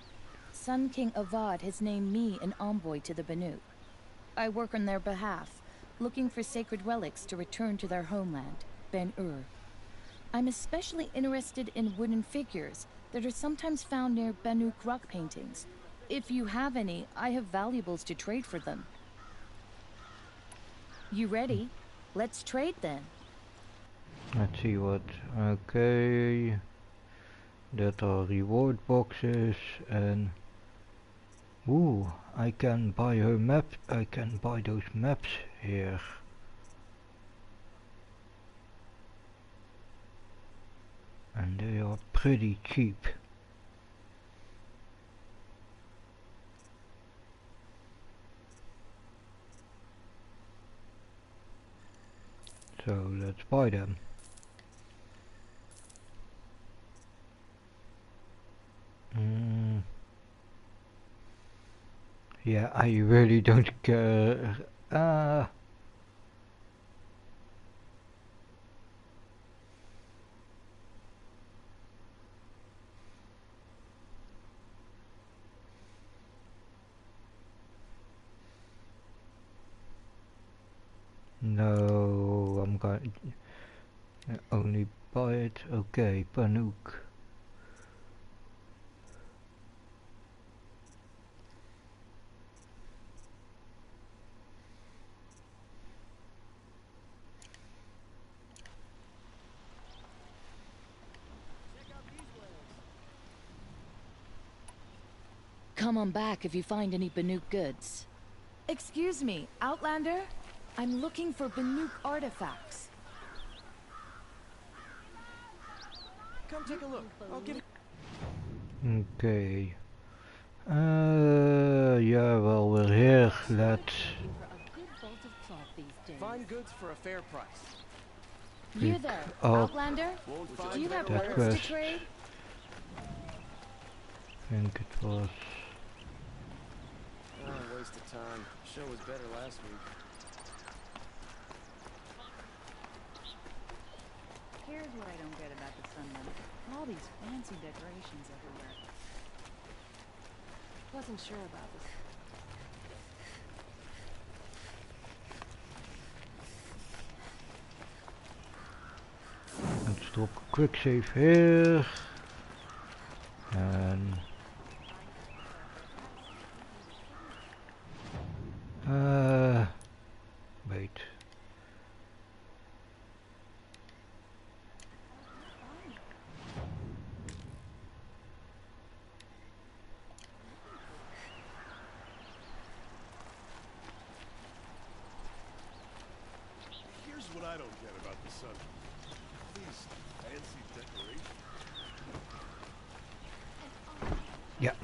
S5: Sun King Avad has named me an envoy to the Banu. I work on their behalf, looking for sacred relics to return to their homeland, Ben-Ur. I'm especially interested in wooden figures that are sometimes found near Banuk rock paintings. If you have any, I have valuables to trade for them. You ready? Let's trade then.
S1: Let's see what. Okay. That are reward boxes and. Ooh, I can buy her map. I can buy those maps here. And they are pretty cheap. So let's buy them. Yeah, I really don't care. No, I'm going to only buy it. Okay, Banuk.
S5: come on back if you find any Banuk goods. Excuse me, Outlander? I'm looking for Banuk artifacts.
S11: Come take a look. I'll give you...
S1: Okay. Yeah, well, we're here. Let's...
S11: Find goods for a fair price.
S5: You there, Outlander? Do you have wares to trade?
S1: I think it was...
S11: Oh, waste of time. Show was better last week.
S13: Here's what I don't get about the Sunland. All these fancy decorations everywhere. Wasn't sure about this.
S1: Let's drop a quick save here. And... wait.
S17: Here's what I don't get about the sun. These fancy decorations.
S1: Yeah.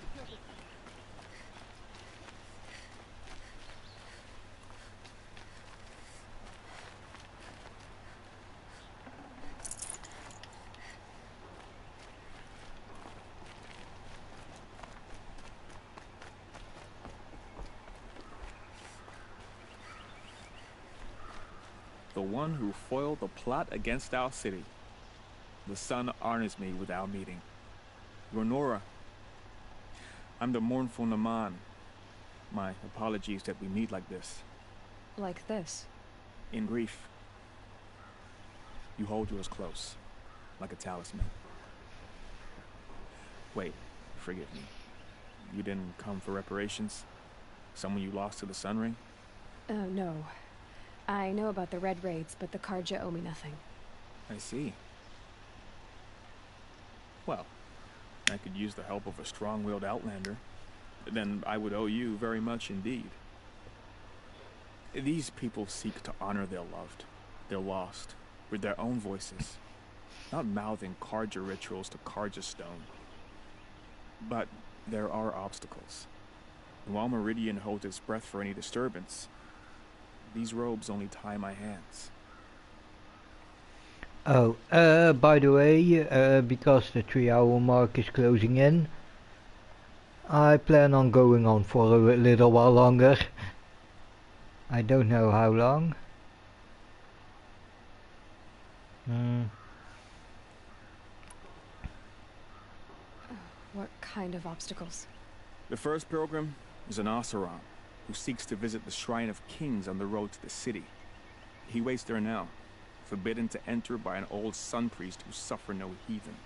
S15: The one who foiled the plot against our city. The sun honors me with our meeting. Ronora, I'm the mournful Naman. My apologies that we meet like this.
S4: Like this?
S15: In grief. You hold yours close, like a talisman. Wait, forgive me. You didn't come for reparations? Someone you lost to the Sun Ring?
S4: No. I know about the Red Raids, but the Karja owe me nothing.
S15: I see. Well, I could use the help of a strong-willed outlander. Then I would owe you very much indeed. These people seek to honor their loved, their lost, with their own voices. Not mouthing Karja rituals to Karja stone. But there are obstacles. And while Meridian holds its breath for any disturbance, these robes only tie my hands.
S1: Oh, by the way, because the 3-hour mark is closing in, I plan on going on for a little while longer. I don't know how long.
S4: What kind of obstacles?
S15: The first pilgrim is an Oseram, who seeks to visit the Shrine of Kings on the road to the city. He waits there now, forbidden to enter by an old sun priest who suffered no heathen.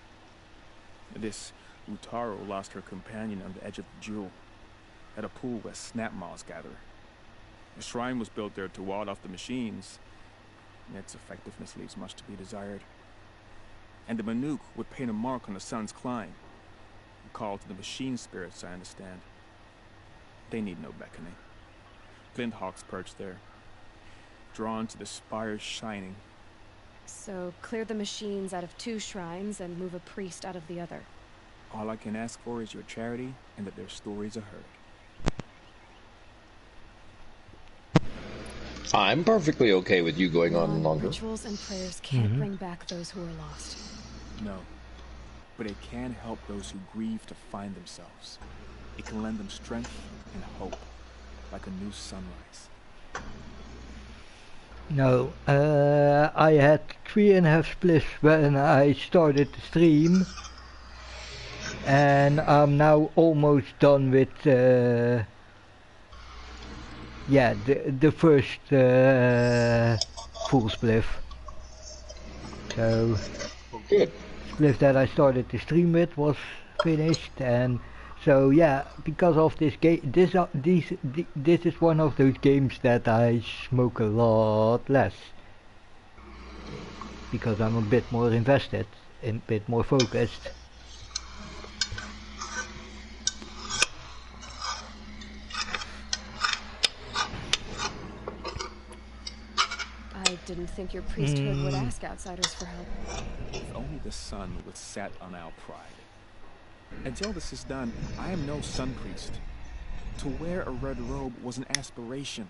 S15: This Utaro lost her companion on the edge of the jewel, at a pool where snap moths gather. The shrine was built there to ward off the machines, and its effectiveness leaves much to be desired. And the Banuk would paint a mark on the sun's climb, a call to the machine spirits, I understand. They need no beckoning. Flint hawks perch there, drawn to the spires shining.
S4: So, clear the machines out of 2 shrines and move a priest out of the other.
S15: All I can ask for is your charity and that their stories are heard.
S7: I'm perfectly okay with you going on longer.
S4: Rituals and prayers can't bring back those who are lost.
S15: No, but it can help those who grieve to find themselves. It can lend them strength and hope, like a new sunrise.
S1: No, I had 3.5 spliffs when I started the stream, and I'm now almost done with yeah, the first full spliff. So
S7: good.
S1: Spliff that I started the stream with was finished, and so yeah, because of this game, this is one of those games that I smoke a lot less, because I'm a bit more invested, and a bit more focused.
S4: didn't think your priesthood would ask outsiders for help.
S15: If only the sun would set on our pride. Until this is done, I am no sun priest. To wear a red robe was an aspiration.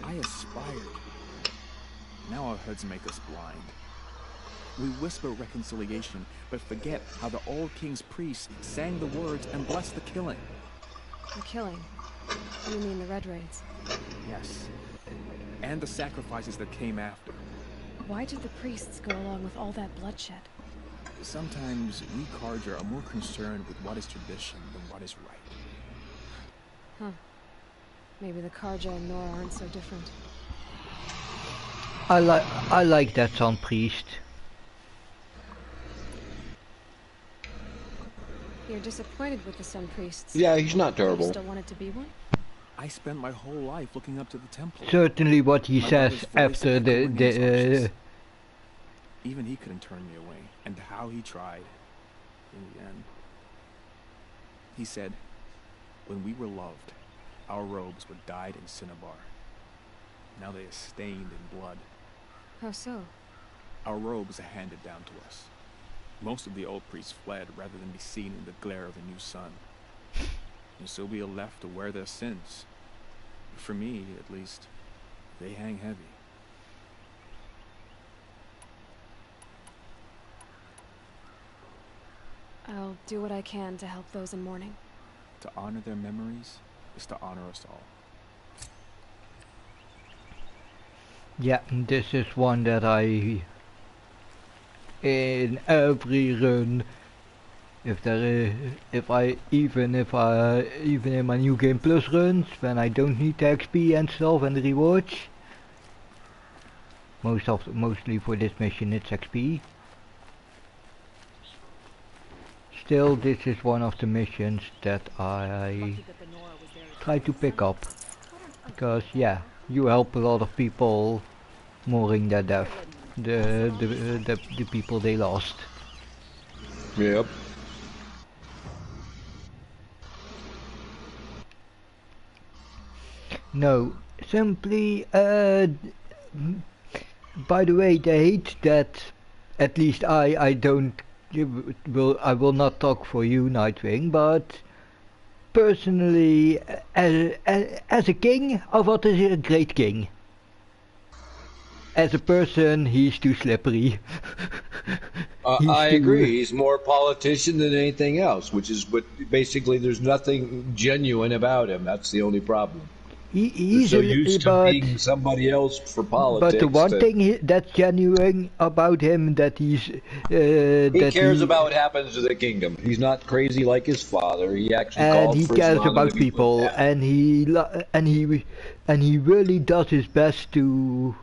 S15: I aspired. Now our hoods make us blind. We whisper reconciliation, but forget how the old king's priests sang the words and blessed the killing.
S4: The killing? You mean the Red Raids?
S15: Yes. And the sacrifices that came after.
S4: Why did the priests go along with all that bloodshed?
S15: Sometimes we Karja are more concerned with what is tradition than what is right.
S4: Huh. Maybe the Karja and Nora aren't so different.
S1: I like that Sun Priest.
S4: You're disappointed with the Sun Priests.
S7: Yeah, he's not terrible.
S4: You still wanted to be one?
S15: I spent my whole life looking up to the temple.
S1: Certainly what he says after the
S15: Even he couldn't turn me away, and how he tried. In the end, he said, when we were loved, our robes were dyed in cinnabar. Now they are stained in blood.
S4: How so?
S15: Our robes are handed down to us. Most of the old priests fled rather than be seen in the glare of the new sun. And so we are left to wear their sins. For me, at least, they hang heavy.
S4: I'll do what I can to help those in mourning.
S15: To honor their memories is to honor us all.
S1: Yeah, this is one that I in every run, even in my new game plus runs, when I don't need the XP and stuff and the rewards, mostly for this mission it's XP. Still, this is one of the missions that I try to pick up, because yeah, you help a lot of people mourning their death, the people they lost.
S7: Yep.
S1: No, simply, by the way, they hate that, at least I will not talk for you, Nightwing, but personally, as a king, Avad is a great king. As a person, he's too slippery.
S7: I agree. He's more politician than anything else, which is what basically there's nothing genuine about him. That's the only problem. He's so used to being somebody else for politics.
S1: But the one thing that's genuine about him, that he's
S7: he cares about what happens to the kingdom. He's not crazy like his father. He actually
S1: and he cares about people, and he really does his best to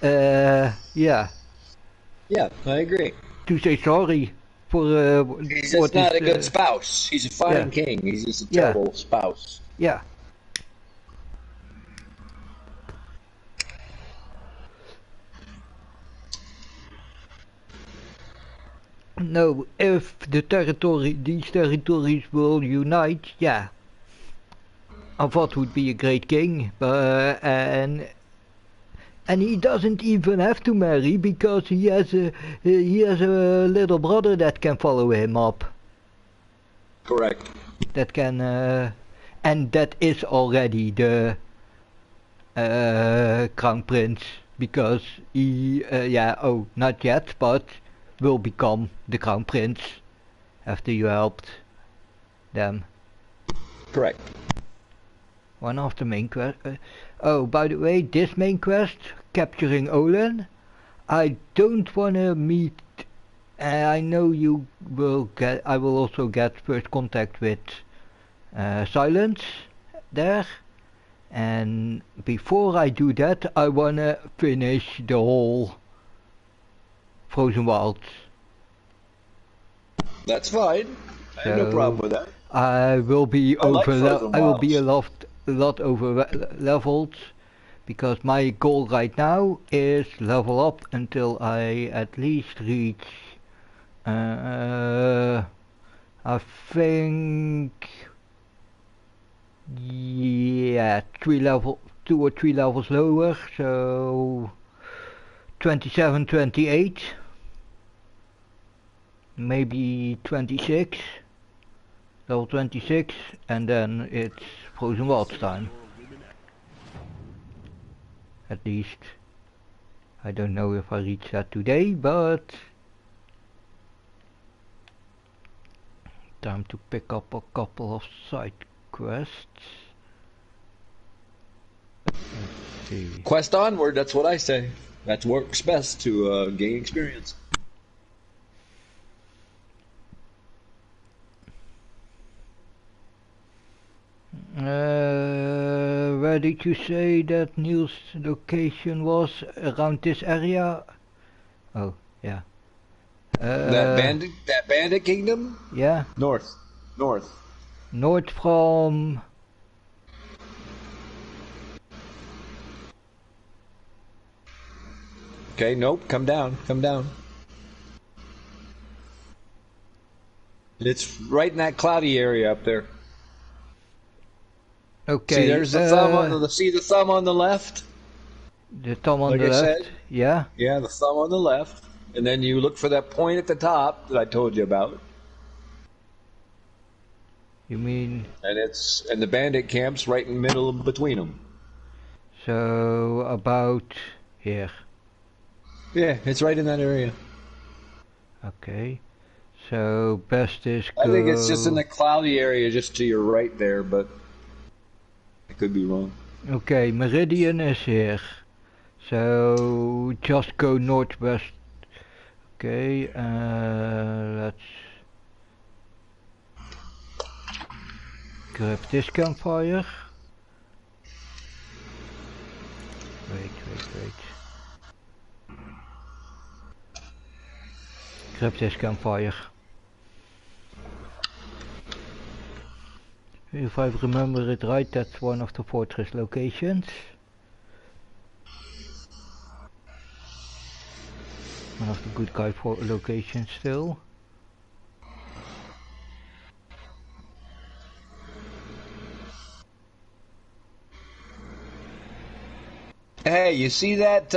S1: yeah,
S7: I agree.
S1: To say sorry for
S7: he's just not a good spouse. He's a fine king. He's just a terrible spouse.
S1: Yeah. No, if these territories will unite, yeah, Avad would be a great king, and he doesn't even have to marry, because he has a little brother that can follow him up.
S7: Correct.
S1: That can, and that is already the crown prince, because he, not yet, but will become the crown prince after you helped them.
S7: Correct.
S1: One of the main quest. Oh, by the way, this main quest, capturing Olin, I don't wanna meet. I know you will get. I will also get first contact with Silence there, and before I do that, I wanna finish the whole Frozen Wilds.
S7: That's fine. I have no problem with that.
S1: I will be
S7: I
S1: will be a lot over leveled, because my goal right now is level up until I at least reach I think 2 or 3 levels lower, so 27, 28, maybe 26, level 26, and then it's Frozen Wilds time. At least. I don't know if I reach that today, but time to pick up a couple of side quests. Let's see.
S2: Quest onward, that's what I say. That works best to gain experience.
S1: Where did you say that Neil's location was? Around this area? Oh, yeah.
S2: That bandit kingdom?
S1: Yeah.
S2: North.
S1: North from...
S2: Okay, nope, come down. It's right in that cloudy area up there.
S1: Okay.
S2: See, there's the thumb on the. See the thumb on the left.
S1: The thumb on
S2: like
S1: the
S2: I
S1: left.
S2: Said?
S1: Yeah.
S2: Yeah, the thumb on the left, and then you look for that point at the top that I told you about.
S1: You mean?
S2: And the bandit camp's right in the middle of between them.
S1: So about here.
S2: Yeah, it's right in that area.
S1: Okay. So best is go...
S2: I think it's just in the cloudy area just to your right there, but I could be wrong.
S1: Okay, Meridian is here. So just go northwest. Okay, let's grab this campfire. Wait. Grab this campfire. If I remember it right, that's one of the fortress locations. One of the good guy locations still.
S2: Hey, you see that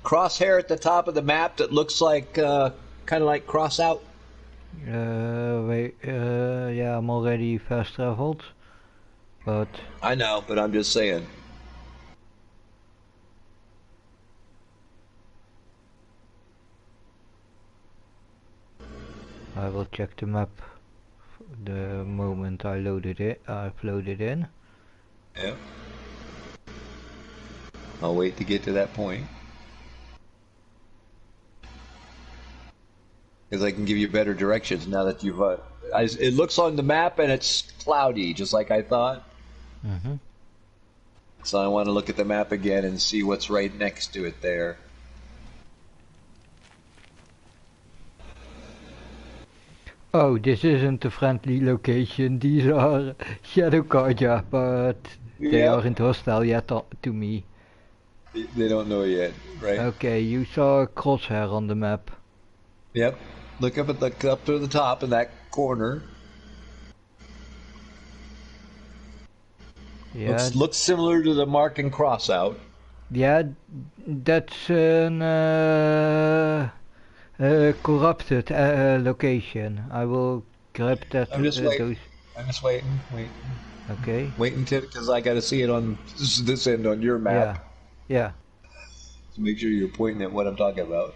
S2: crosshair at the top of the map that looks like kind of like cross out?
S1: Wait, yeah, I'm already fast traveled, but...
S2: I know, but I'm just saying.
S1: I will check the map the moment I've loaded in.
S2: Yeah. I'll wait to get to that point. Because I can give you better directions now that you've... it looks on the map and it's cloudy, just like I thought.
S1: Mm-hmm.
S2: So I want to look at the map again and see what's right next to it there.
S1: Oh, this isn't a friendly location. These are Shadow Karja, but they aren't hostile yet to me.
S2: They don't know yet, right?
S1: Okay, you saw a crosshair on the map.
S2: Yep. Look up at up to the top in that corner.
S1: Yeah.
S2: Looks similar to the mark and cross out.
S1: Yeah, that's an corrupted location. I will grab that.
S2: I'm just waiting. Waiting.
S1: Okay.
S2: Waiting because I got to see it on this end on your map.
S1: Yeah.
S2: To make sure you're pointing at what I'm talking about.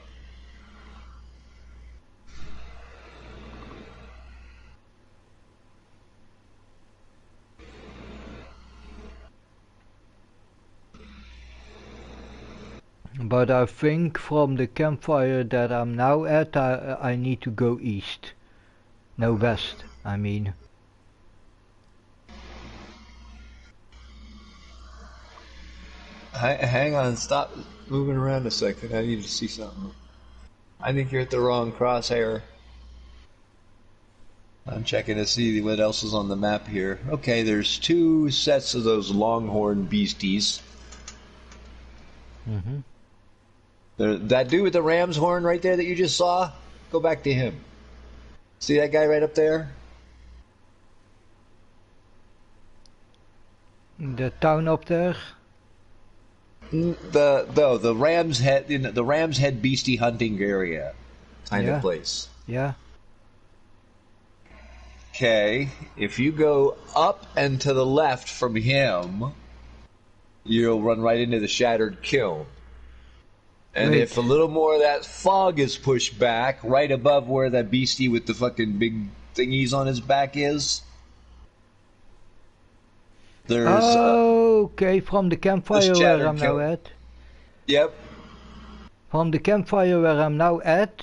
S1: But I think from the campfire that I'm now at, I need to go east. No, west, I mean.
S2: Hang on, stop moving around a second. I need to see something. I think you're at the wrong crosshair. I'm checking to see what else is on the map here. Okay, there's 2 sets of those longhorn beasties.
S1: Mm-hmm.
S2: That dude with the ram's horn right there that you just saw, go back to him. See that guy right up there?
S1: The town up there?
S2: The Ram's Head, the Ram's Head beastie hunting area kind of place.
S1: Yeah.
S2: Okay, if you go up and to the left from him, you'll run right into the Shattered Kiln. And
S1: Wait.
S2: if a little more of that fog is pushed back, right above where that beastie with the fucking big thingies on his back is, there's...
S1: okay, from the campfire where I'm now
S2: Kiln.
S1: at.
S2: Yep.
S1: From the campfire where I'm now at.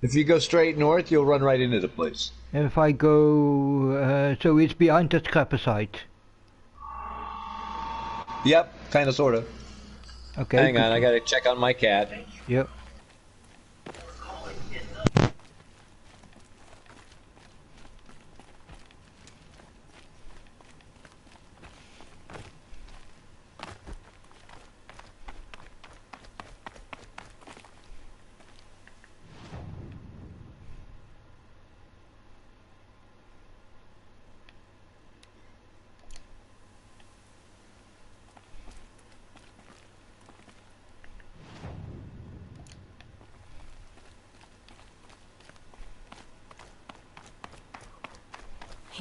S2: If you go straight north, you'll run right into the place.
S1: And if I go... so it's behind that scrapper site.
S2: Yep, kind of, sort of.
S1: Okay.
S2: Hang on, I gotta check on my cat.
S1: Yep.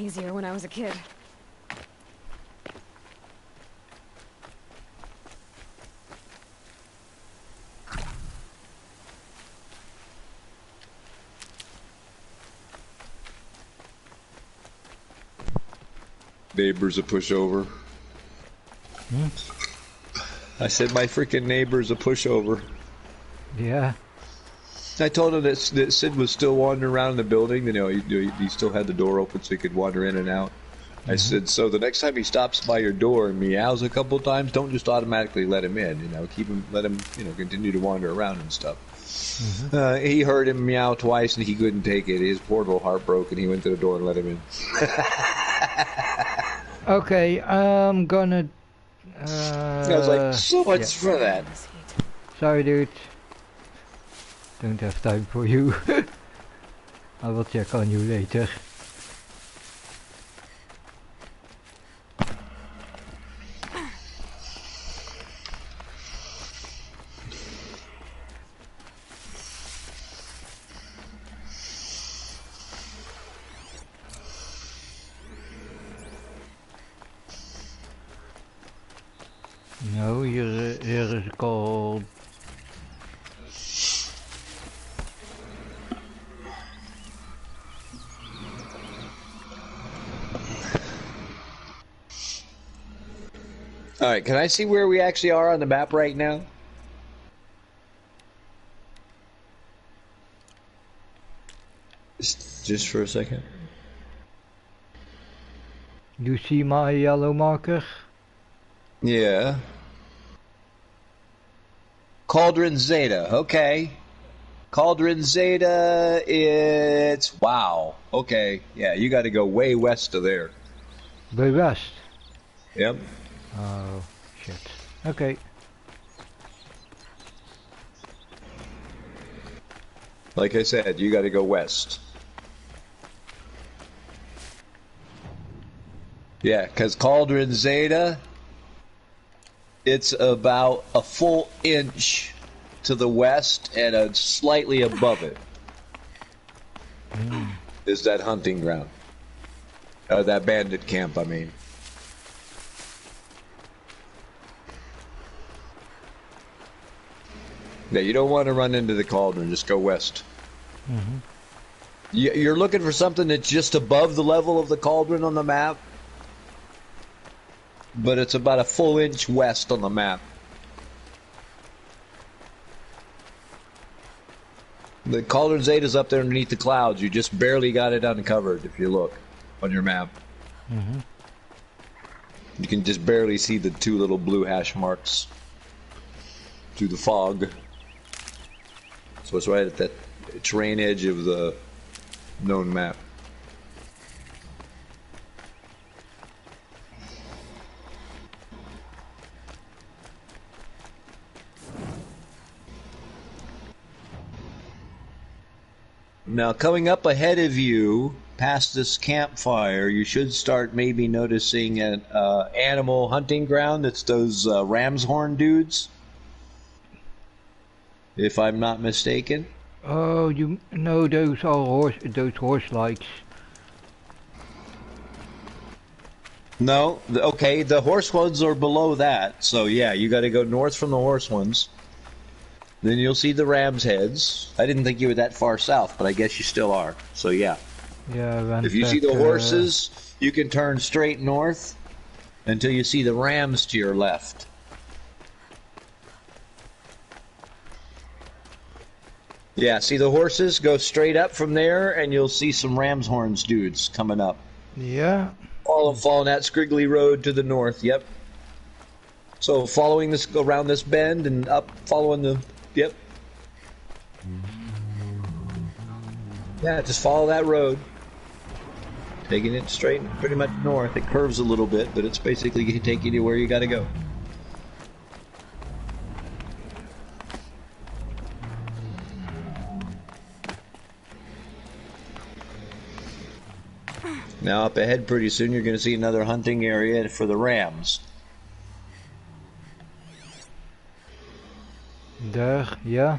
S4: Easier when I was a kid.
S2: Neighbor's a pushover. I said my freaking neighbor's a pushover.
S1: Yeah.
S2: I told him that Sid was still wandering around the building. You know, he still had the door open so he could wander in and out. I said, so the next time he stops by your door and meows a couple times, don't just automatically let him in. You know, let him, continue to wander around and stuff. He heard him meow twice and he couldn't take it. His poor little heart broke and he went to the door and let him in.
S1: Okay, I'm gonna...
S2: I was like, so much for that.
S1: Sorry, dude. Don't have time for you. I will check on you later. No, here is called...
S2: Alright, can I see where we actually are on the map right now? Just for a second.
S1: You see my yellow marker?
S2: Yeah. Cauldron Zeta, okay. Cauldron Zeta, it's... wow. Okay, yeah, you gotta go way west of there.
S1: Way west?
S2: Yep.
S1: Oh, shit. Okay.
S2: Like I said, you gotta go west. Yeah, because Cauldron Zeta, it's about a full inch to the west and slightly above it is that hunting ground. That bandit camp, I mean. Yeah, you don't want to run into the cauldron, just go west. You're looking for something that's just above the level of the cauldron on the map, but it's about a full inch west on the map. The Cauldron Zeta's up there underneath the clouds. You just barely got it uncovered if you look on your map. You can just barely see the two little blue hash marks through the fog. So it's right at that terrain edge of the known map. Now coming up ahead of you past this campfire, you should start maybe noticing an animal hunting ground. It's those ram's horn dudes, if I'm not mistaken.
S1: Oh, you know those are horse likes.
S2: No, okay, the horse ones are below that. So yeah, you got to go north from the horse ones. Then you'll see the ram's heads. I didn't think you were that far south, but I guess you still are. So yeah.
S1: Yeah.
S2: If you see the horses, you can turn straight north until you see the rams to your left. Yeah, see the horses? Go straight up from there, and you'll see some ram's horns dudes coming up.
S1: Yeah.
S2: Following that squiggly road to the north. Yep. So following this, go around this bend and up, following the. Yep. Yeah, just follow that road. Taking it straight, pretty much north. It curves a little bit, but it's basically going to take you to where you got to go. Now up ahead pretty soon you're going to see another hunting area for the rams.
S1: There, yeah.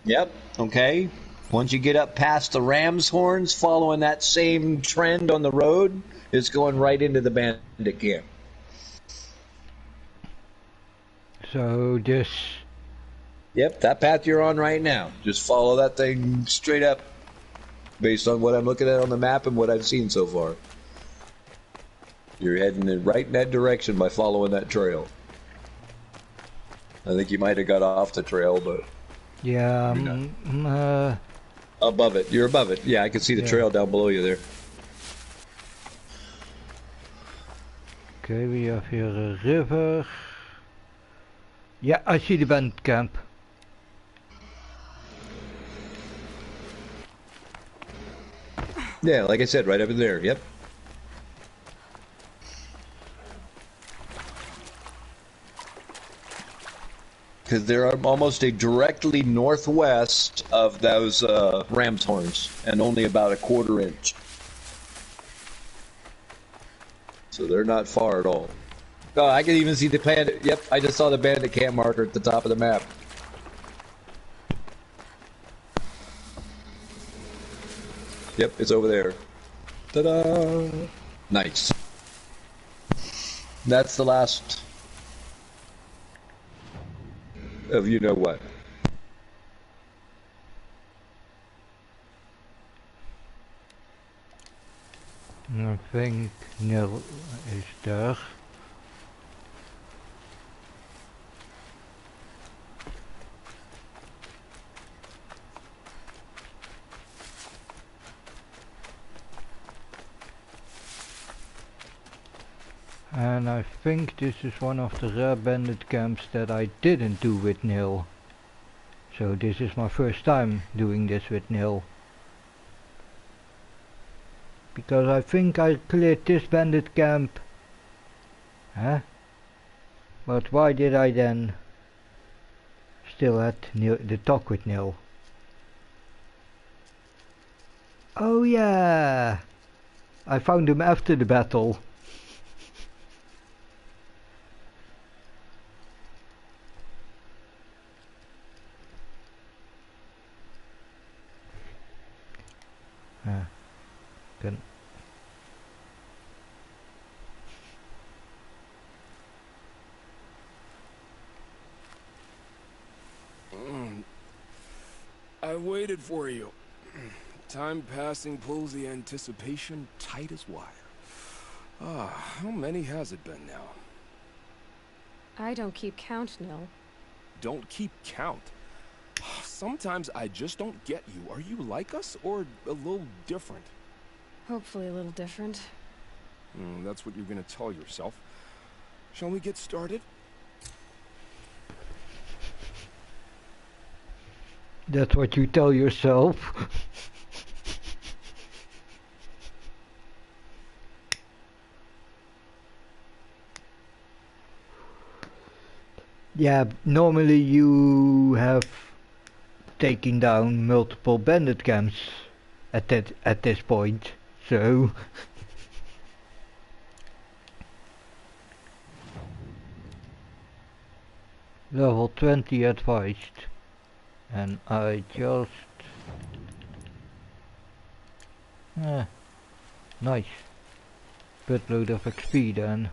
S2: Yep, okay. Once you get up past the ram's horns, following that same trend on the road, it's going right into the bandit camp.
S1: So this...
S2: Yep, that path you're on right now. Just follow that thing straight up. Based on what I'm looking at on the map and what I've seen so far. You're heading right in that direction by following that trail. I think you might have got off the trail, but...
S1: Yeah,
S2: above it. You're above it. Yeah, I can see the trail down below you there.
S1: Okay, we have here a river. Yeah, I see the bandit camp.
S2: Yeah, like I said, right up in there, yep. Because they're almost directly northwest of those ram's horns, and only about a 1/4 inch. So they're not far at all. Oh, I can even see the bandit. Yep, I just saw the bandit camp marker at the top of the map. Yep, it's over there. Ta-da! Nice. That's the last of you know what.
S1: I think Nil is there. And I think this is one of the rare bandit camps that I didn't do with Nil. So this is my first time doing this with Nil. Because I think I cleared this bandit camp. Huh? But why did I then still had the talk with Nil? Oh yeah! I found him after the battle. Good.
S16: I waited for you. Time passing pulls the anticipation tight as wire. How many has it been now?
S4: I don't keep count, Nil.
S16: Don't keep count? Sometimes I just don't get you. Are you like us, or a little different?
S4: Hopefully a little different.
S16: That's what you're gonna tell yourself. Shall we get started?
S1: That's what you tell yourself. Yeah, normally you have taken down multiple bandit camps at this point. So level 20 advised, and I just nice buttload of XP then.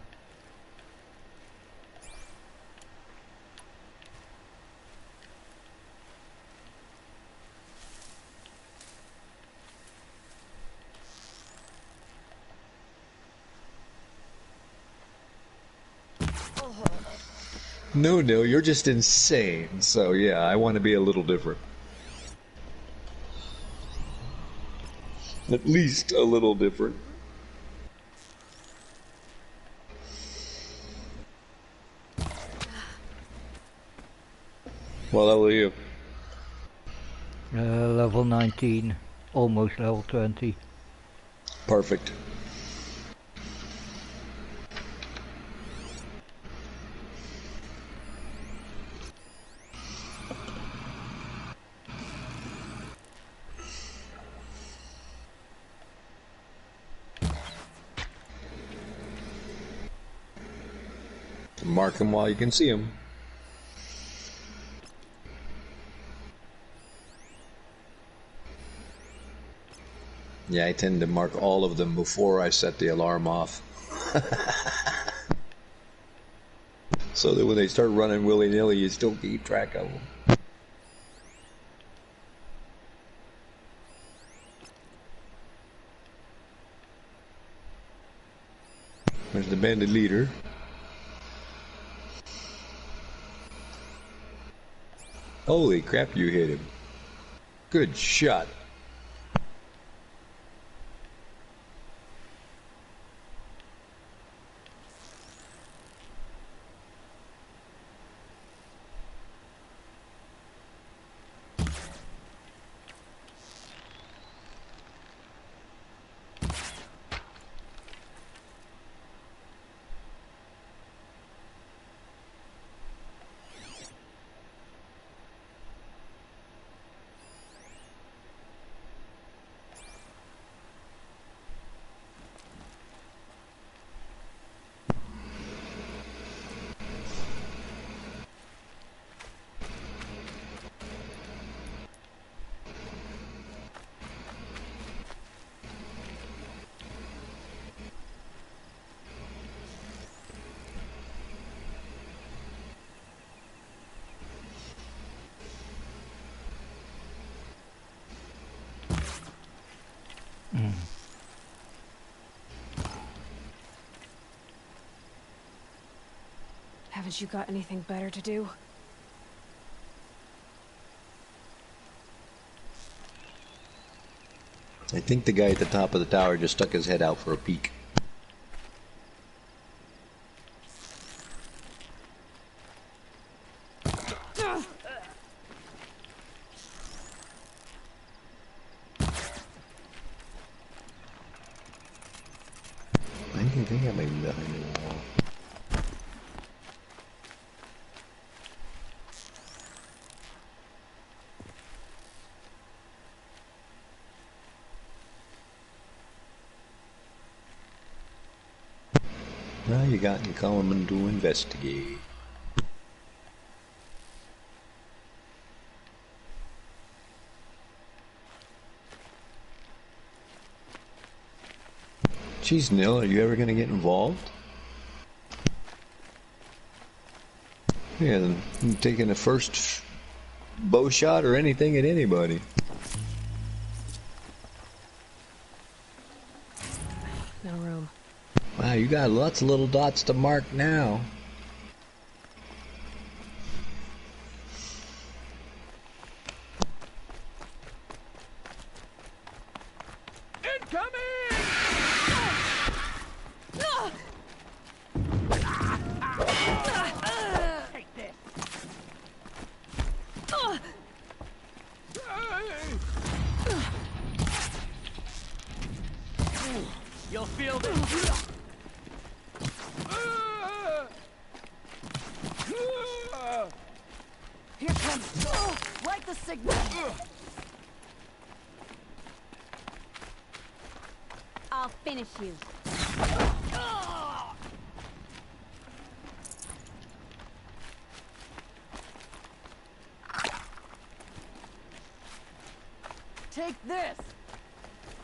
S2: No, you're just insane. So yeah, I want to be a little different. At least a little different. What level are you?
S1: Level 19, almost level 20.
S2: Perfect. Mark them while you can see them. Yeah, I tend to mark all of them before I set the alarm off. So that when they start running willy-nilly, you still keep track of them. There's the bandit leader. Holy crap, you hit him. Good shot.
S4: Haven't you got anything better to do?
S2: I think the guy at the top of the tower just stuck his head out for a peek. I think I might be behind the wall. Now you got in common to investigate. Geez, Nil, are you ever going to get involved? Yeah, then taking the first bow shot or anything at anybody.
S4: No room.
S2: Wow, you got lots of little dots to mark now.
S3: You'll feel this.
S13: Here comes. Light the signal.
S12: I'll finish you.
S3: Take this!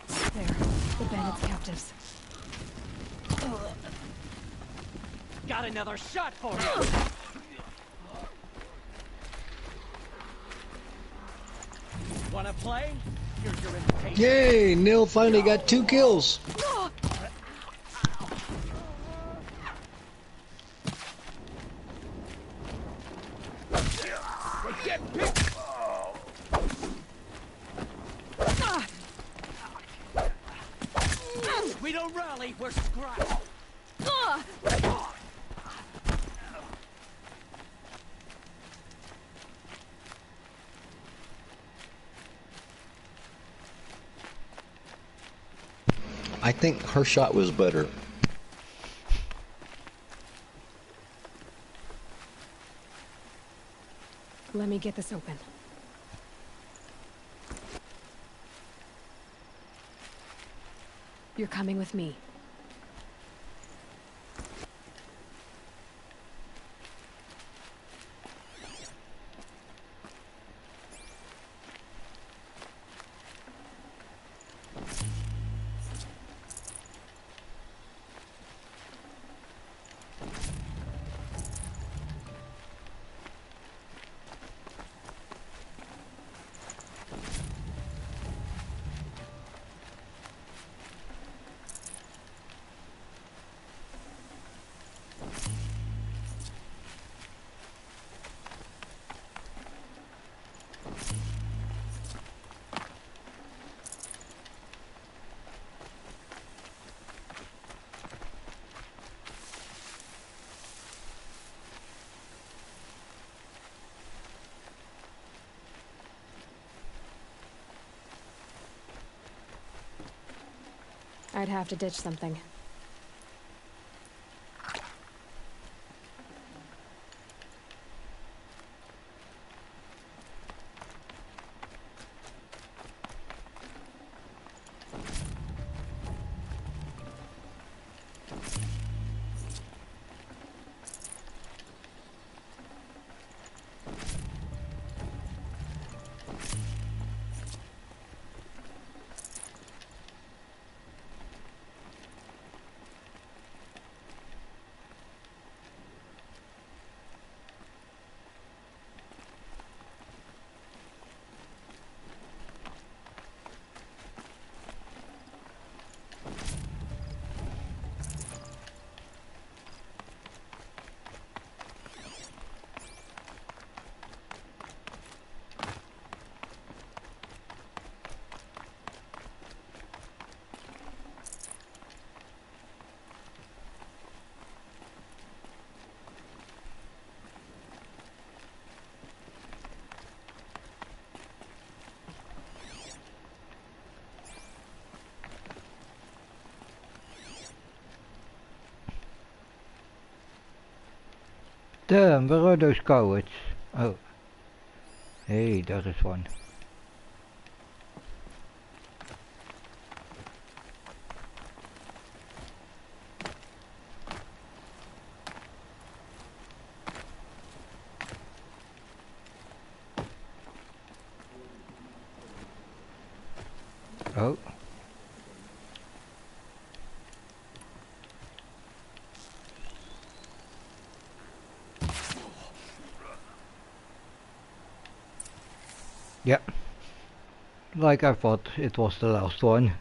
S4: There, the bandits' captives.
S3: Got another shot for you! Wanna play? Here's your invitation.
S7: Yay! Nil finally got 2 kills.
S3: We don't rally, we're scrapped.
S7: I think her shot was better.
S4: Let me get this open. You're coming with me. I'd have to ditch something.
S1: Damn, where are those cowards? Oh. Hey, there is one. Oh. Yep. Like I thought it was the last one.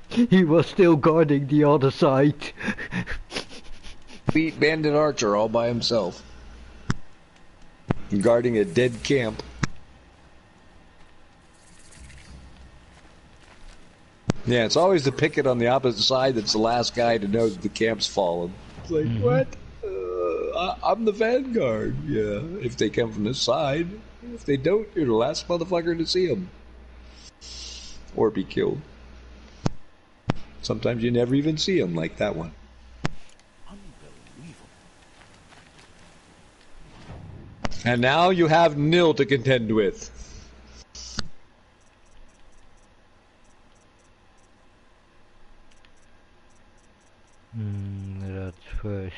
S1: He was still guarding the other side.
S2: Beat Bandit Archer all by himself. Guarding a dead camp. Yeah, it's always the picket on the opposite side that's the last guy to know that the camp's fallen. It's like, what? I'm the vanguard. Yeah, if they come from this side. If they don't, you're the last motherfucker to see them. Or be killed. Sometimes you never even see them, like that one. And now you have Nil to contend with.
S1: That's first.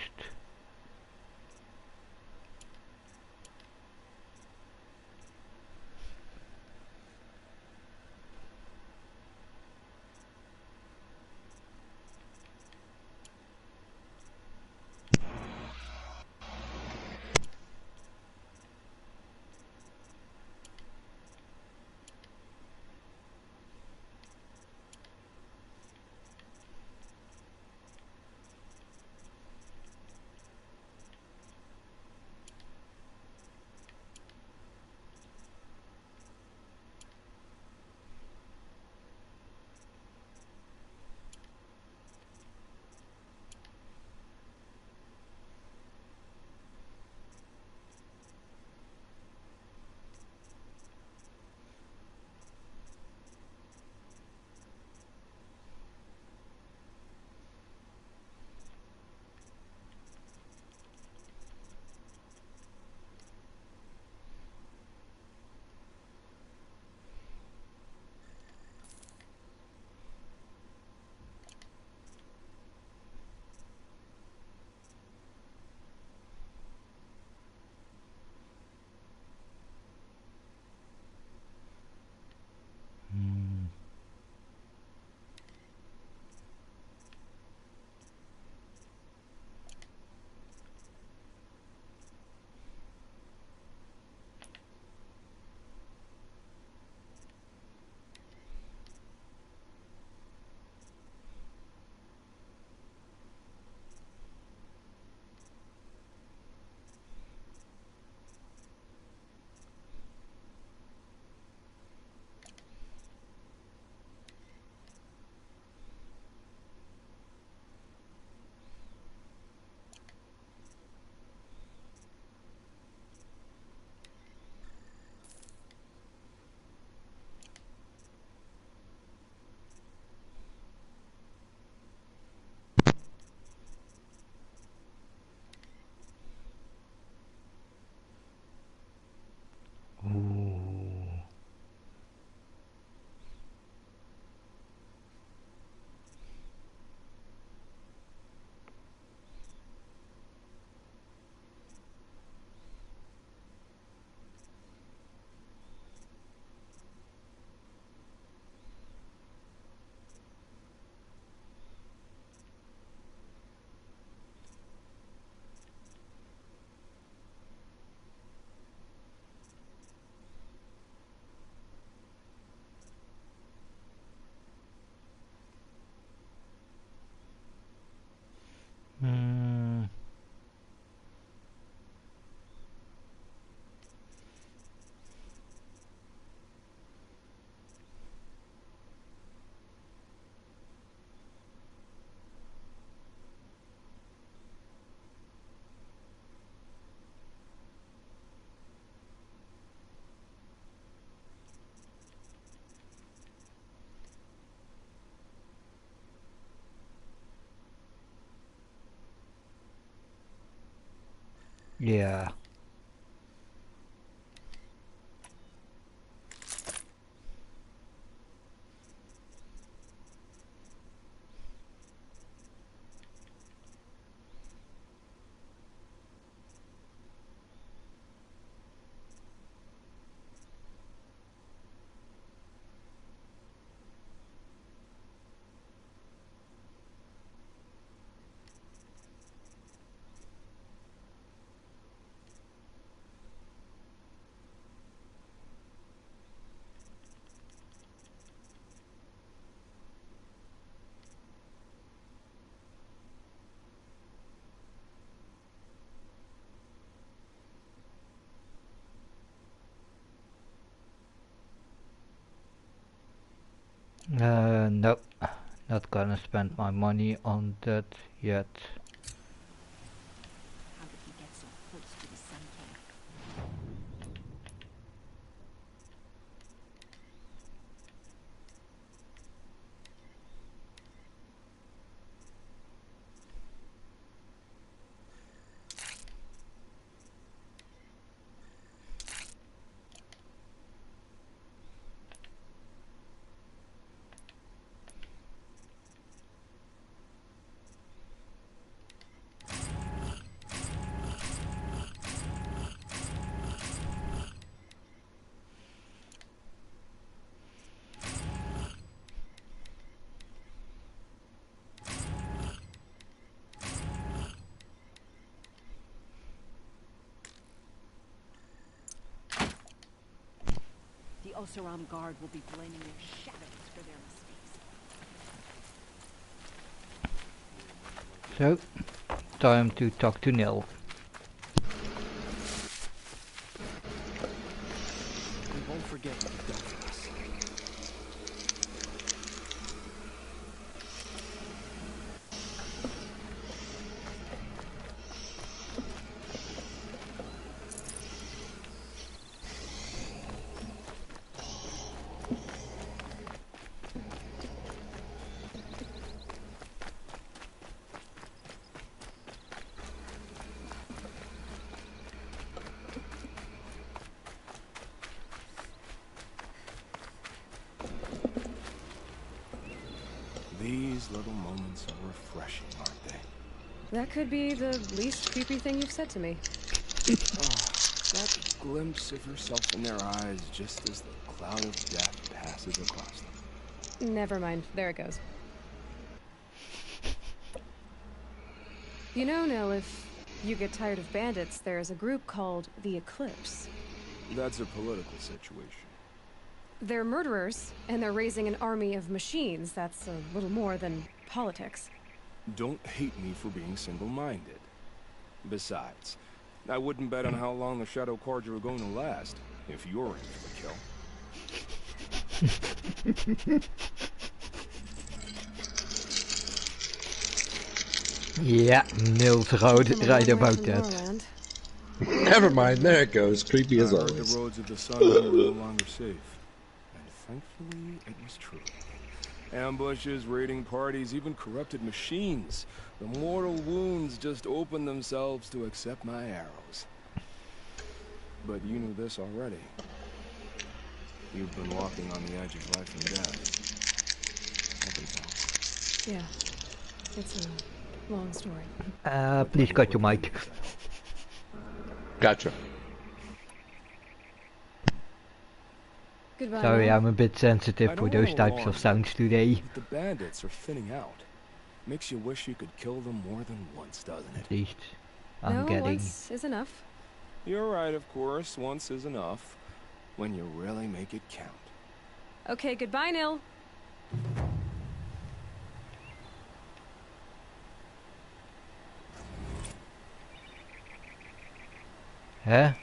S1: Yeah. Nope. Not gonna spend my money on that yet.
S5: How did he get so close to the Sun King?
S13: Oseram Guard will be blaming their shadows for their mistakes.
S1: So, time to talk to Nil.
S11: We won't forget what you've done for us.
S16: These little moments are refreshing, aren't they?
S4: That could be the least creepy thing you've said to me.
S16: That glimpse of herself in their eyes just as the cloud of death passes across them.
S4: Never mind. There it goes. You know, Nil, if you get tired of bandits, there's a group called the Eclipse.
S16: That's a political situation.
S4: They're murderers, and they're raising an army of machines. That's a little more than politics.
S16: Don't hate me for being single-minded. Besides, I wouldn't bet on how long the Shadow Cards are going to last, if you're in for the kill.
S1: Yeah, Nil's right about that.
S7: Never mind, there it goes. Creepy as
S16: I heard
S7: always.
S16: the roads of the sun were no longer safe. And thankfully, it was true. Ambushes, raiding parties, even corrupted machines. The mortal wounds just opened themselves to accept my arrows. But you knew this already. You've been walking on the edge of life and death. I can tell.
S4: Yeah, it's a long story.
S1: Please cut your mic.
S7: Gotcha.
S4: Goodbye.
S1: Sorry,
S4: Nil.
S1: I'm a bit sensitive for those types of sounds today.
S16: The bandits are thinning out. Makes you wish you could kill them more than once, doesn't it?
S1: At least I'm
S4: No,
S1: getting...
S4: once is enough.
S16: You're right, of course. Once is enough. When you really make it count.
S4: Okay, goodbye, Nil.
S1: Huh?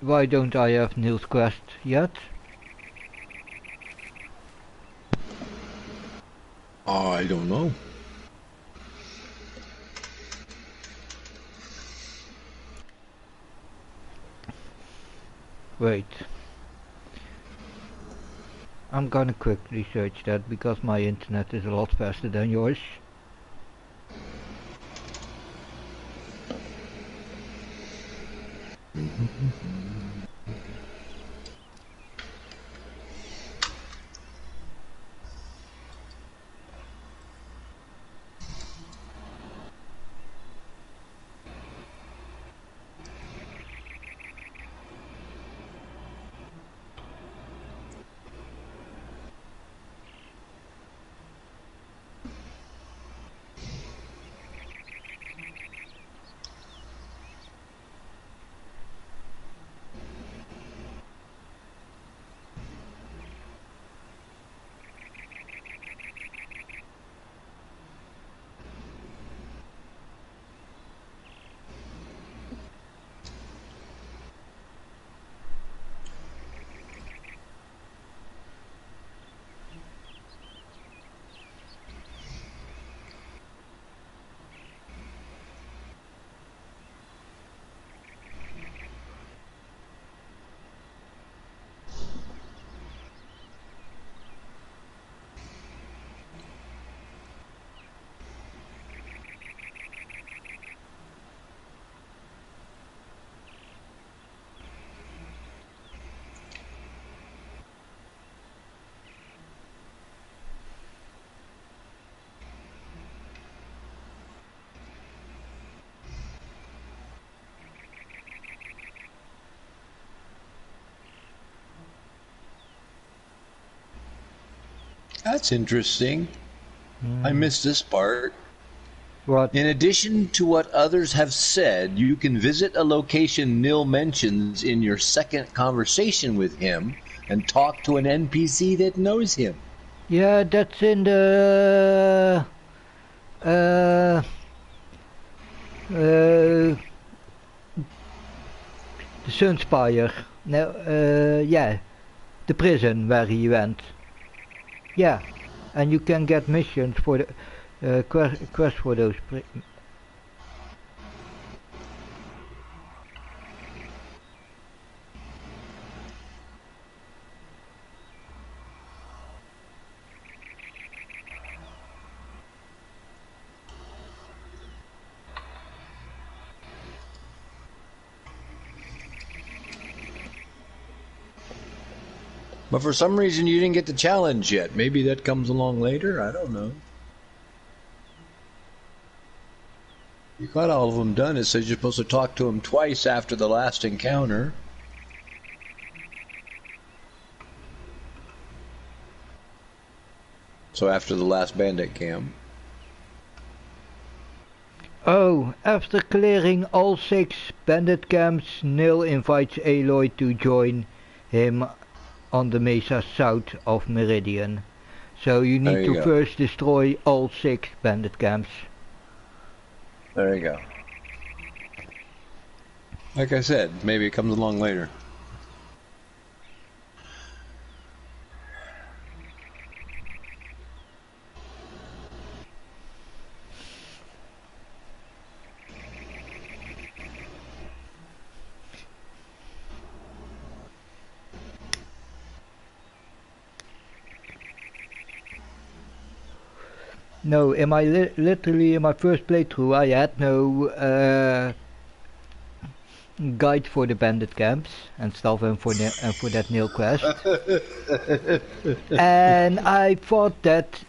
S1: Why don't I have Nil's quest yet?
S7: I don't know.
S1: Wait. I'm gonna quickly search that because my internet is a lot faster than yours.
S2: That's interesting. I missed this part.
S1: What?
S2: In addition to what others have said, you can visit a location Nil mentions in your second conversation with him and talk to an NPC that knows him.
S1: Yeah, that's in the Sunspire. No, yeah, the prison where he went. Yeah, and you can get missions for the quest for those.
S2: But for some reason you didn't get the challenge yet. Maybe that comes along later? I don't know. You got all of them done. It says you're supposed to talk to him twice after the last encounter. So after the last bandit camp.
S1: Oh, after clearing all 6 bandit camps, Nil invites Aloy to join him on the mesa south of Meridian. So you need to first destroy all 6 bandit camps.
S2: There you go. Like I said, maybe it comes along later.
S1: No, in my literally in my first playthrough, I had no guide for the bandit camps and stuff, and for that Nil quest. And I thought that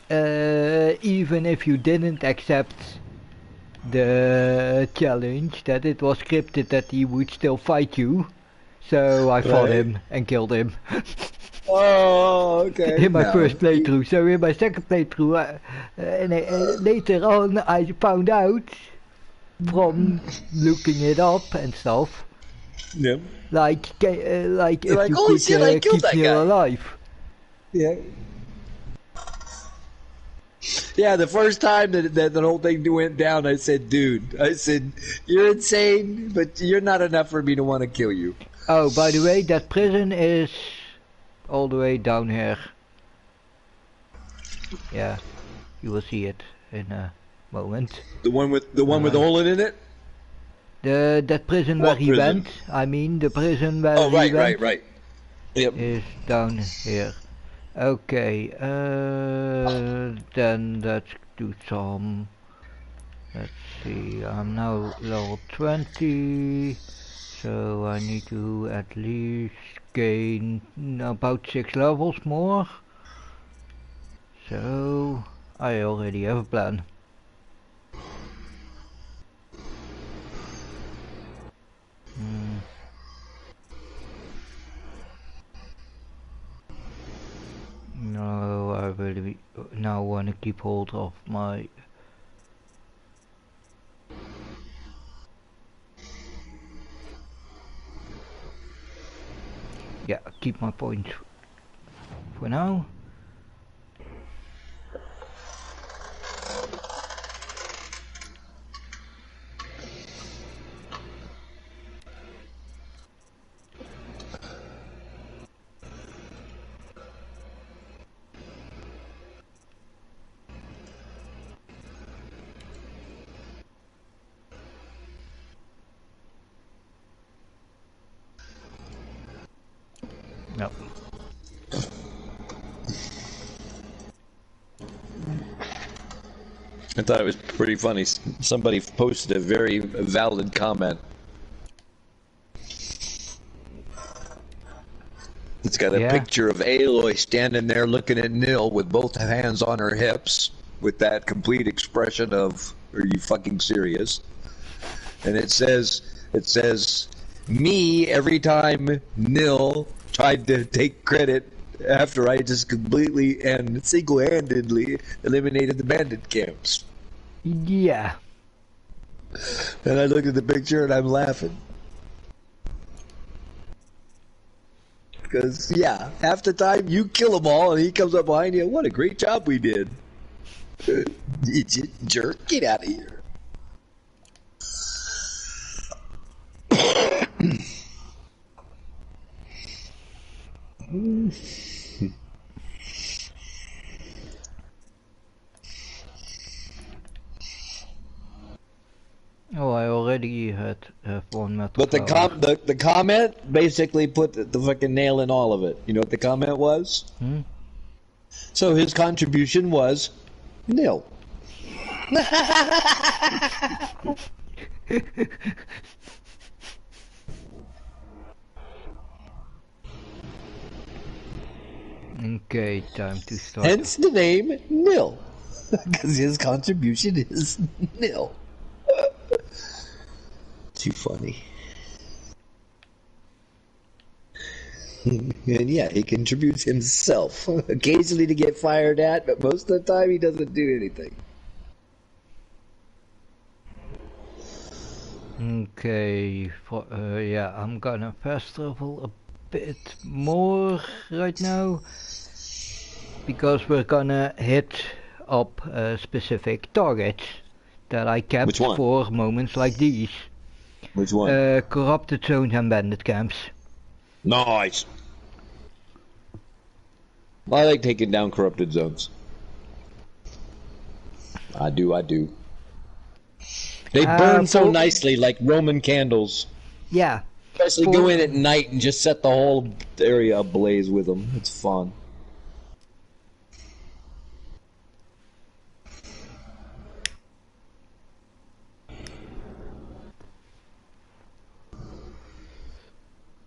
S1: even if you didn't accept the challenge, that it was scripted that he would still fight you. So I fought him and killed him.
S2: Oh, okay.
S1: In my first playthrough. So in my second playthrough, later on, I found out from looking it up and stuff.
S2: Yep.
S1: Like if you could keep Nil alive.
S2: Yeah. Yeah, the first time that the whole thing went down, I said, dude, you're insane, but you're not enough for me to want to kill you.
S1: Oh, by the way, that prison is all the way down here. Yeah, you will see it in a moment.
S2: The one with the hole in it?
S1: That prison where he went. I mean, the prison where he went.
S2: Right. Yep.
S1: Is down here. Okay, then let's do some. Let's see. I'm now level 20, so I need to at least gain about 6 levels more. So I already have a plan. No, I really now want to keep hold of my keep my points for now. No.
S2: I thought it was pretty funny. Somebody posted a very valid comment. It's got a picture of Aloy standing there looking at Nil with both hands on her hips with that complete expression of, are you fucking serious? And it says, me every time Nil tried to take credit
S7: after I just completely and single-handedly eliminated the bandit camps.
S1: Yeah.
S7: And I look at the picture and I'm laughing. Because, yeah, half the time you kill them all and he comes up behind you. What a great job we did. You jerk, get out of here.
S1: Oh, I already have one metal.
S7: But the comment basically put the fucking nail in all of it. You know what the comment was? So his contribution was nil.
S1: Okay, time to start.
S7: Hence the name nil. Because his contribution is nil. Too funny. And yeah, he contributes himself. Occasionally to get fired at, but most of the time he doesn't do anything.
S1: Okay, yeah, I'm gonna fast travel a bit more right now. Because we're gonna hit up specific targets that I kept for moments like these.
S7: Which one?
S1: Corrupted zones and bandit camps.
S7: Nice. I like taking down corrupted zones. I do. They burn so nicely, like Roman candles.
S1: Yeah.
S7: Especially go in at night and just set the whole area ablaze with them. It's fun.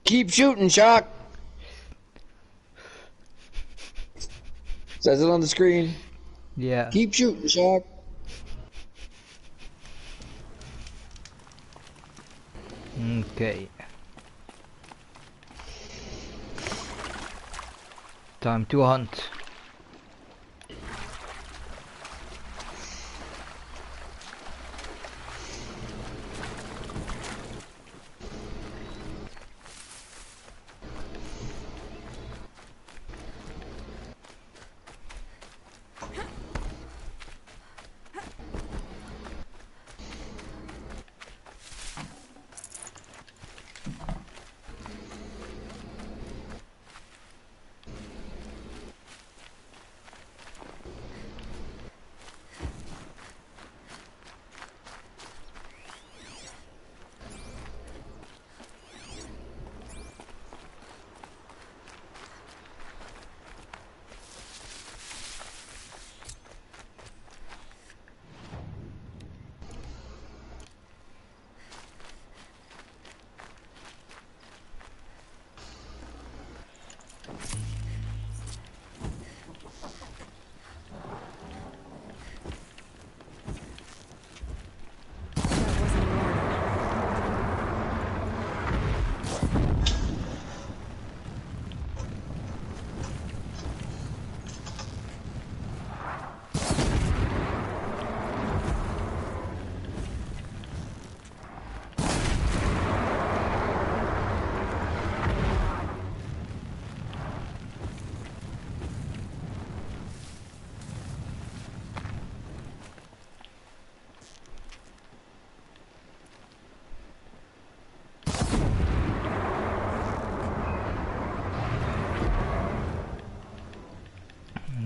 S7: Keep shooting, Shock. Says it on the screen.
S1: Yeah.
S7: Keep shooting, Shock.
S1: Okay. Time to hunt.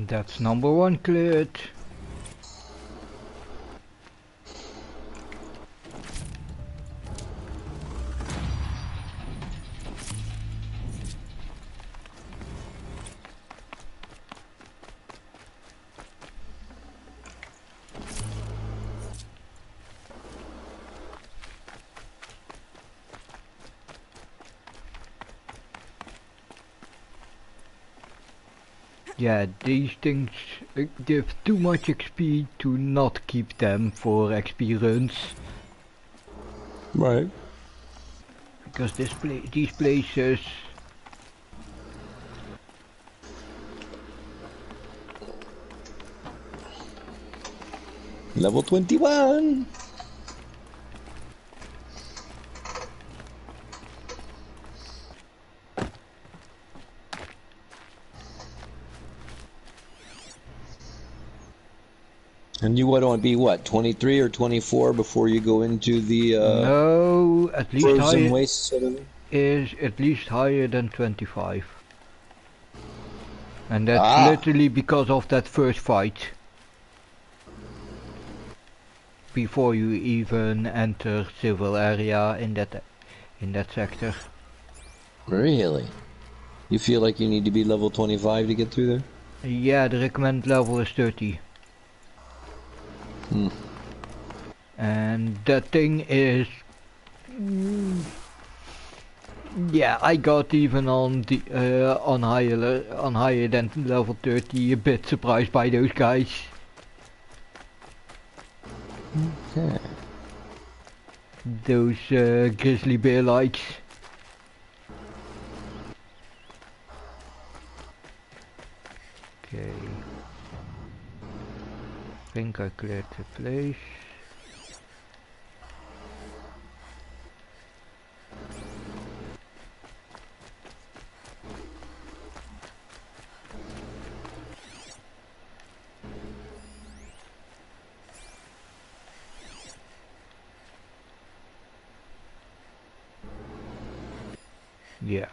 S1: That's number one cleared. Yeah, these things give too much XP to not keep them for XP runs.
S7: Right.
S1: Because these places
S7: Level 21. And you would want to be what, 23 or 24 before you go into the
S1: no, at least
S7: frozen
S1: higher
S7: waste sort of thing?
S1: is at least higher than 25. And that's literally because of that first fight. Before you even enter civil area in that sector.
S7: Really? You feel like you need to be level 25 to get through there?
S1: Yeah, the recommended level is 30.
S7: Hmm.
S1: And that thing is... yeah, I got even on the on higher than level 30 a bit surprised by those guys.
S7: Okay.
S1: Those grizzly bear likes. Okay. I think I cleared the place. Yeah.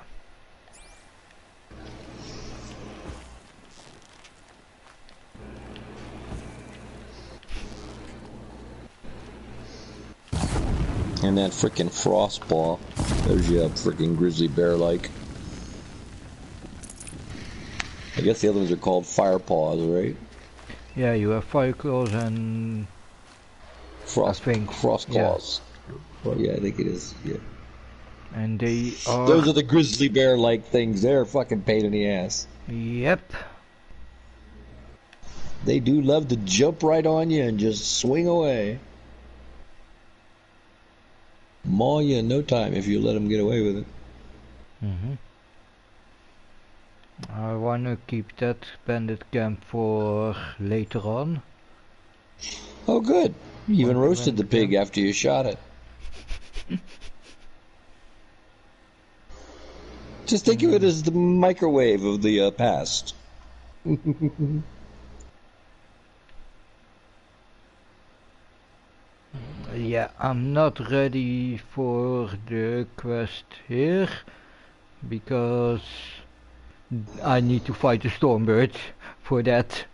S7: And that frickin' frost paw. There's your frickin' grizzly bear like. I guess the other ones are called fire paws, right?
S1: Yeah, you have fire claws and
S7: frost claws. Well, yeah, I think it is. Yeah.
S1: And they are.
S7: Those are the grizzly bear like things. They're a fucking pain in the ass.
S1: Yep.
S7: They do love to jump right on you and just swing away. Maul you in no time if you let them get away with it.
S1: I wanna keep that bandit camp for later on.
S7: Oh good. You even roasted the pig after you shot it. Just think of it as the microwave of the past.
S1: Yeah, I'm not ready for the quest here because I need to fight the Stormbirds for that.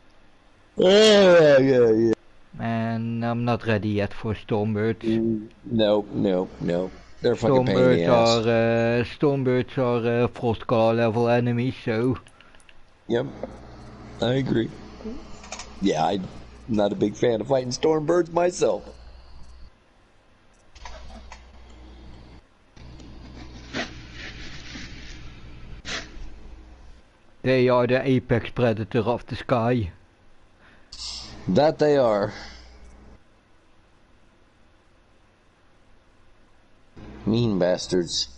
S7: Yeah.
S1: And I'm not ready yet for Stormbirds.
S7: No. They're fucking pain in the ass.
S1: Stormbirds are Frostclaw level enemies, so...
S7: Yep, I agree. Yeah, I'm not a big fan of fighting Stormbirds myself.
S1: They are the apex predator of the sky.
S7: That they are. Mean bastards.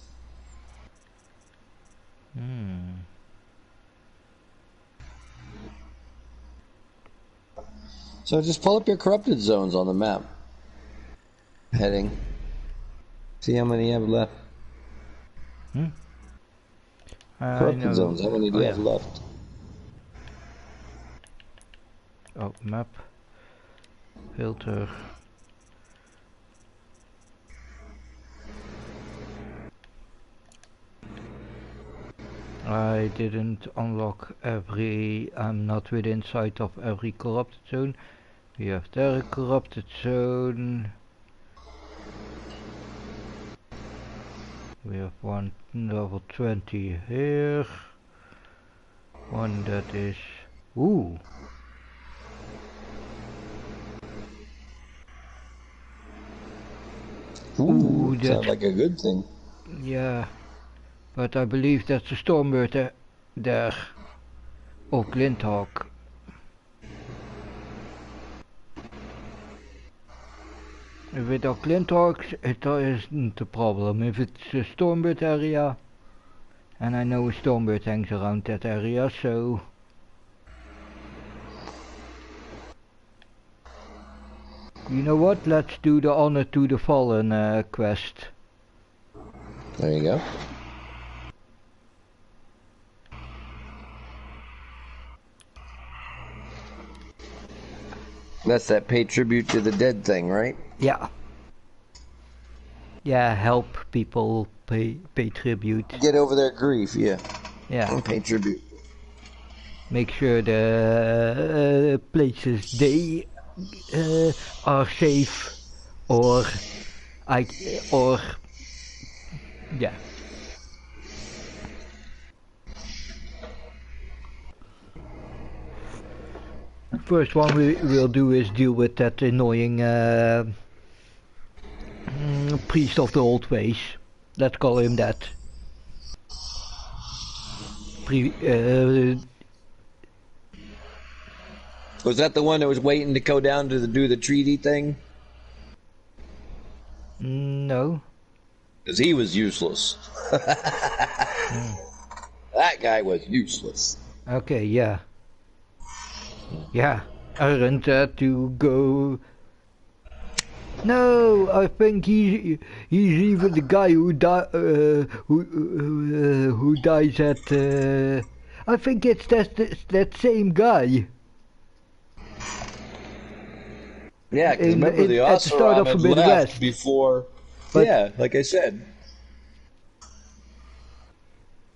S7: So just pull up your corrupted zones on the map. Heading. See how many you have left. Corrupted zones, how many do you have left?
S1: Oh, map. Filter. I didn't unlock every... I'm not within sight of every corrupted zone. We have there a corrupted zone. We have one level 20 here. One that is... Ooh!
S7: Ooh, that sounds like a good thing.
S1: Yeah. But I believe that's a Stormbird there. Or Glinthawk. If it are Glinthawks, it isn't a problem. If it's a Stormbird area, and I know a Stormbird hangs around that area, so... You know what? Let's do the honor to the fallen quest.
S7: There you go. That's that pay tribute to the dead thing, right?
S1: Yeah. Yeah, help people pay tribute.
S7: Get over their grief, yeah.
S1: Yeah.
S7: And pay tribute.
S1: Make sure the places they are safe, or yeah. First one we will do is deal with that annoying priest of the old ways. Let's call him that.
S7: Was that the one that was waiting to go down to do the treaty thing?
S1: No.
S7: Because he was useless. That guy was useless.
S1: Okay, yeah. Yeah, Aren't to go. No, I think he's even the guy who who dies at. I think it's that same guy.
S7: Yeah, because remember the Oseram had left before.
S1: But,
S7: yeah, like I said.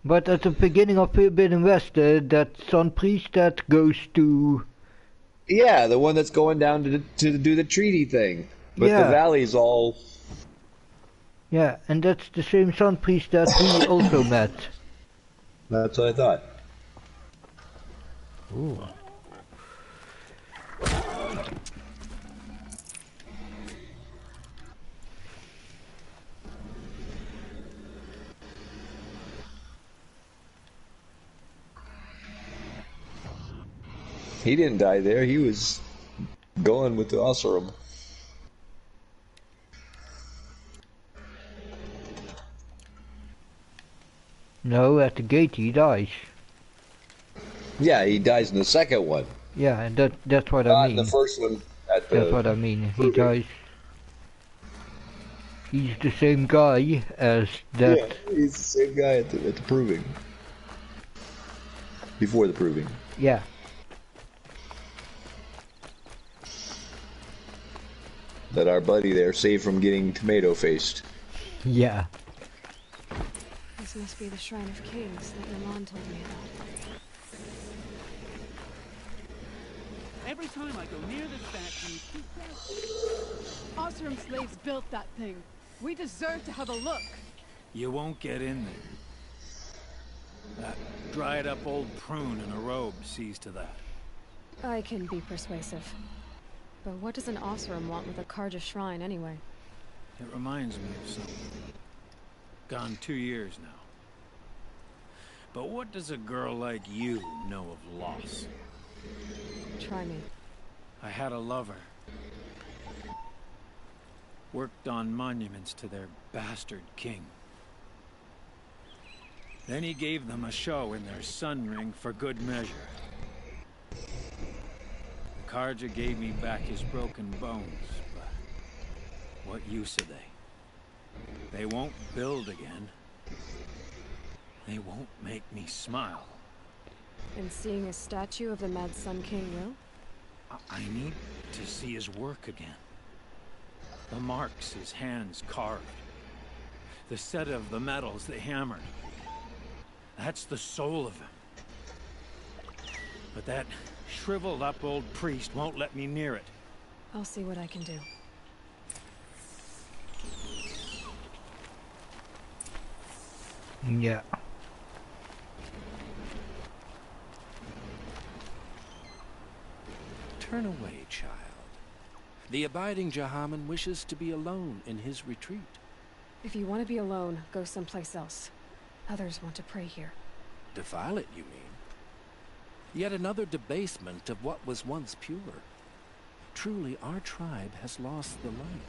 S1: But at the beginning of Forbidden West, that Sun Priest that goes to.
S7: Yeah, the one that's going down to do the treaty thing. But
S1: yeah.
S7: the valley's all.
S1: Yeah, and that's the same Sun Priest that we also met.
S7: That's what I thought.
S1: Ooh.
S7: He didn't die there. He was going with the Oseram.
S1: No, at the gate he dies.
S7: Yeah, he dies in the second one.
S1: Yeah, and that's what I mean.
S7: Not the first one.
S1: That's what I mean. He dies. He's the same guy as that.
S7: Yeah, he's the same guy at the proving. Before the proving.
S1: Yeah.
S7: That our buddy there saved from getting tomato-faced.
S1: Yeah.
S4: This must be the Shrine of Kings that Milan told me about.
S3: Every time I go near this statue,
S9: Oseram slaves built that thing. We deserve to have a look.
S8: You won't get in there. That dried-up old prune in a robe sees to that.
S4: I can be persuasive. But what does an Oseram want with a Karja shrine anyway?
S8: It reminds me of something. Gone 2 years now. But what does a girl like you know of loss?
S4: Try me.
S8: I had a lover. Worked on monuments to their bastard king. Then he gave them a show in their sun ring for good measure. Karja gave me back his broken bones, but what use are they? They won't build again. They won't make me smile.
S4: And seeing a statue of the Mad Sun King will?
S8: I need to see his work again. The marks his hands carved. The set of the metals they hammered. That's the soul of him. But that shriveled up old priest won't let me near it.
S4: I'll see what I can do.
S1: Yeah.
S12: Turn away, child. The abiding Jahaman wishes to be alone in his retreat.
S4: If you want to be alone, go someplace else. Others want to pray here.
S12: Defile it, you mean? Yet another debasement of what was once pure. Truly, our tribe has lost the light.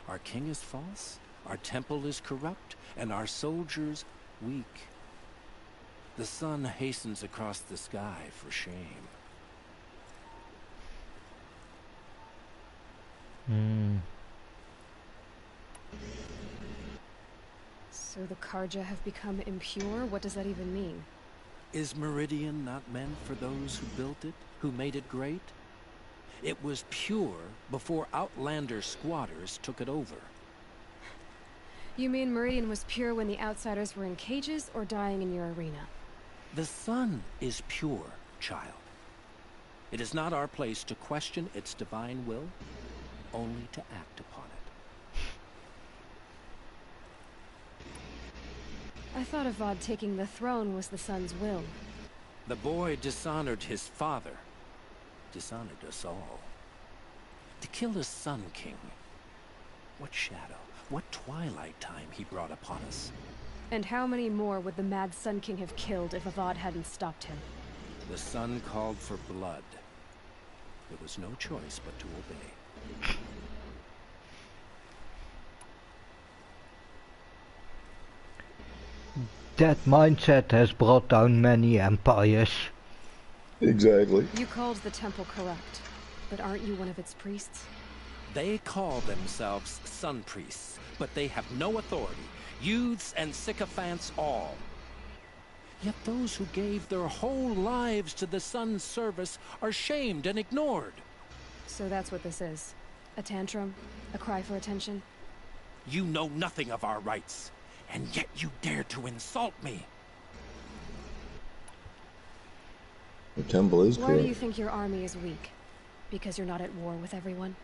S12: Our king is false, our temple is corrupt, and our soldiers weak. The sun hastens across the sky for shame.
S1: Hmm.
S4: So the Karja have become impure? What does that even mean?
S12: Is Meridian not meant for those who built it, who made it great? It was pure before Outlander squatters took it over.
S4: You mean Meridian was pure when the outsiders were in cages or dying in your arena?
S12: The sun is pure, child. It is not our place to question its divine will, only to act upon it.
S4: I thought Avad taking the throne was the sun's will.
S12: The boy dishonored his father, dishonored us all. To kill a Sun King, what shadow, what twilight time he brought upon us.
S4: And how many more would the mad Sun King have killed if Avad hadn't stopped him?
S12: The sun called for blood. There was no choice but to obey.
S1: That mindset has brought down many empires.
S2: Exactly.
S4: You called the temple corrupt, but aren't you one of its priests?
S12: They call themselves sun priests, but they have no authority. Youths and sycophants all. Yet those who gave their whole lives to the sun's service are shamed and ignored.
S4: So that's what this is. A tantrum? A cry for attention?
S12: You know nothing of our rights, and yet you dare to insult me.
S2: The temple is
S4: Why
S2: corrupt.
S4: do you think your army is weak? Because you're not at war with everyone?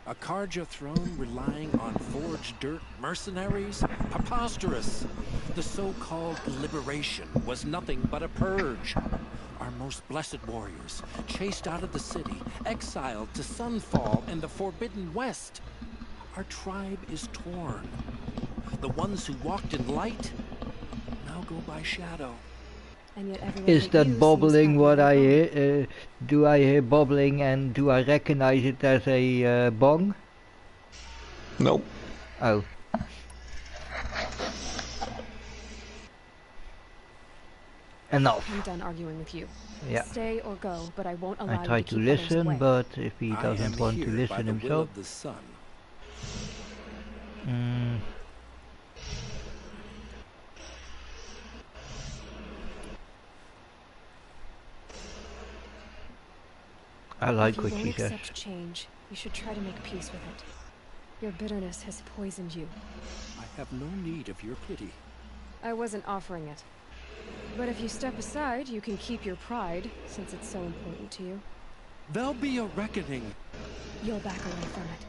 S12: A Karja throne relying on forged dirt mercenaries? Preposterous! The so-called liberation was nothing but a purge. Our most blessed warriors, chased out of the city, exiled to Sunfall and the Forbidden West. Our tribe is torn. The ones who walked in light now go by shadow.
S4: And yet everyone
S1: Is that bubbling what I hear? Do I hear bubbling and do I recognize it as a bong?
S2: Nope.
S1: Oh. Enough.
S4: I'm done arguing with you.
S1: Yeah.
S4: Stay or go, but I won't allow
S1: I try
S4: you
S1: to
S4: keep others
S1: listen,
S4: away.
S1: but if he
S12: I
S1: doesn't
S12: am
S1: want
S12: here
S1: to
S12: by
S1: listen
S12: the will
S1: himself.
S12: of the sun.
S1: I like
S4: If
S1: what
S4: you
S1: she
S4: won't
S1: says.
S4: accept change, you should try to make peace with it. Your bitterness has poisoned you.
S12: I have no need of your pity.
S4: I wasn't offering it. But if you step aside, you can keep your pride, since it's so important to you.
S12: There'll be a reckoning.
S4: You'll back away from it.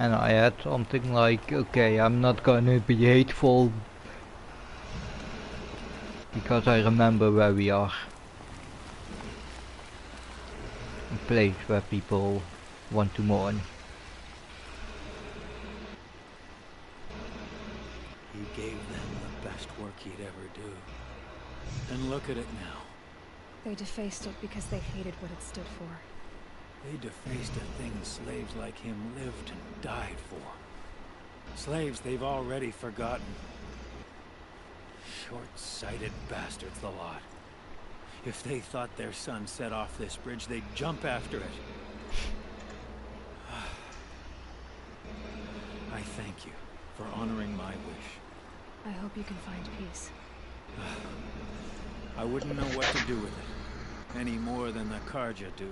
S1: And I had something like, okay, I'm not gonna be hateful because I remember where we are. A place where people want to mourn.
S8: He gave them the best work he'd ever do. And look at it now.
S4: They defaced it because they hated what it stood for.
S8: They defaced a thing slaves like him lived and died for. Slaves they've already forgotten. Short-sighted bastards, the lot. If they thought their son set off this bridge, they'd jump after it. I thank you for honoring my wish.
S4: I hope you can find peace.
S8: I wouldn't know what to do with it, any more than the Karja do.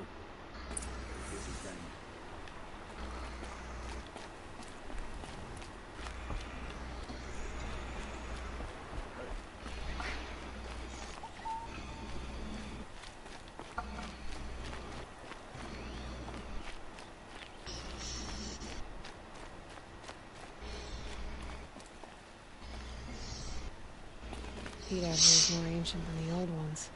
S4: Peter is more ancient than the old ones.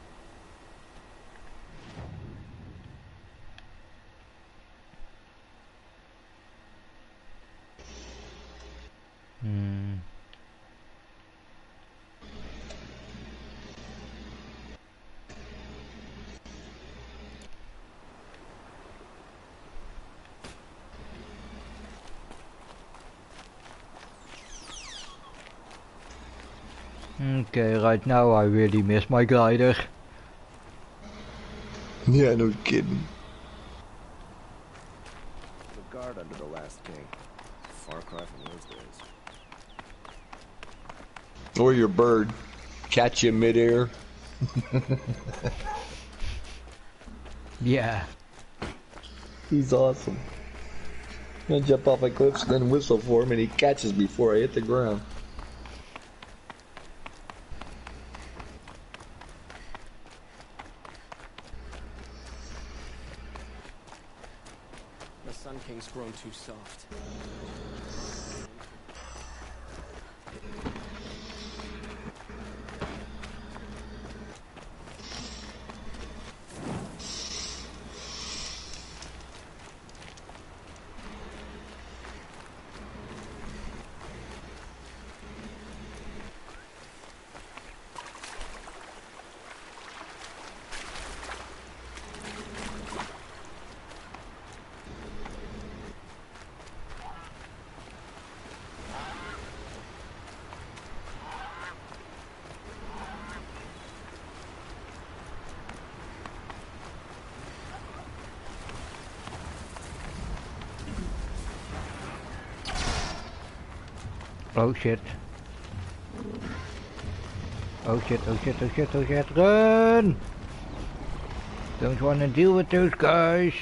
S1: Okay, right now I really miss my glider.
S2: Yeah, no kidding.
S21: The guard under the last king. Far cry from those days.
S2: Or your bird. Catch you midair.
S1: Yeah.
S2: He's awesome. I jump off my cliffs and then whistle for him and he catches me before I hit the ground.
S12: The Sun King's grown too soft.
S1: Oh shit. Oh shit, oh shit, oh shit, oh shit, run! Don't want to deal with those guys.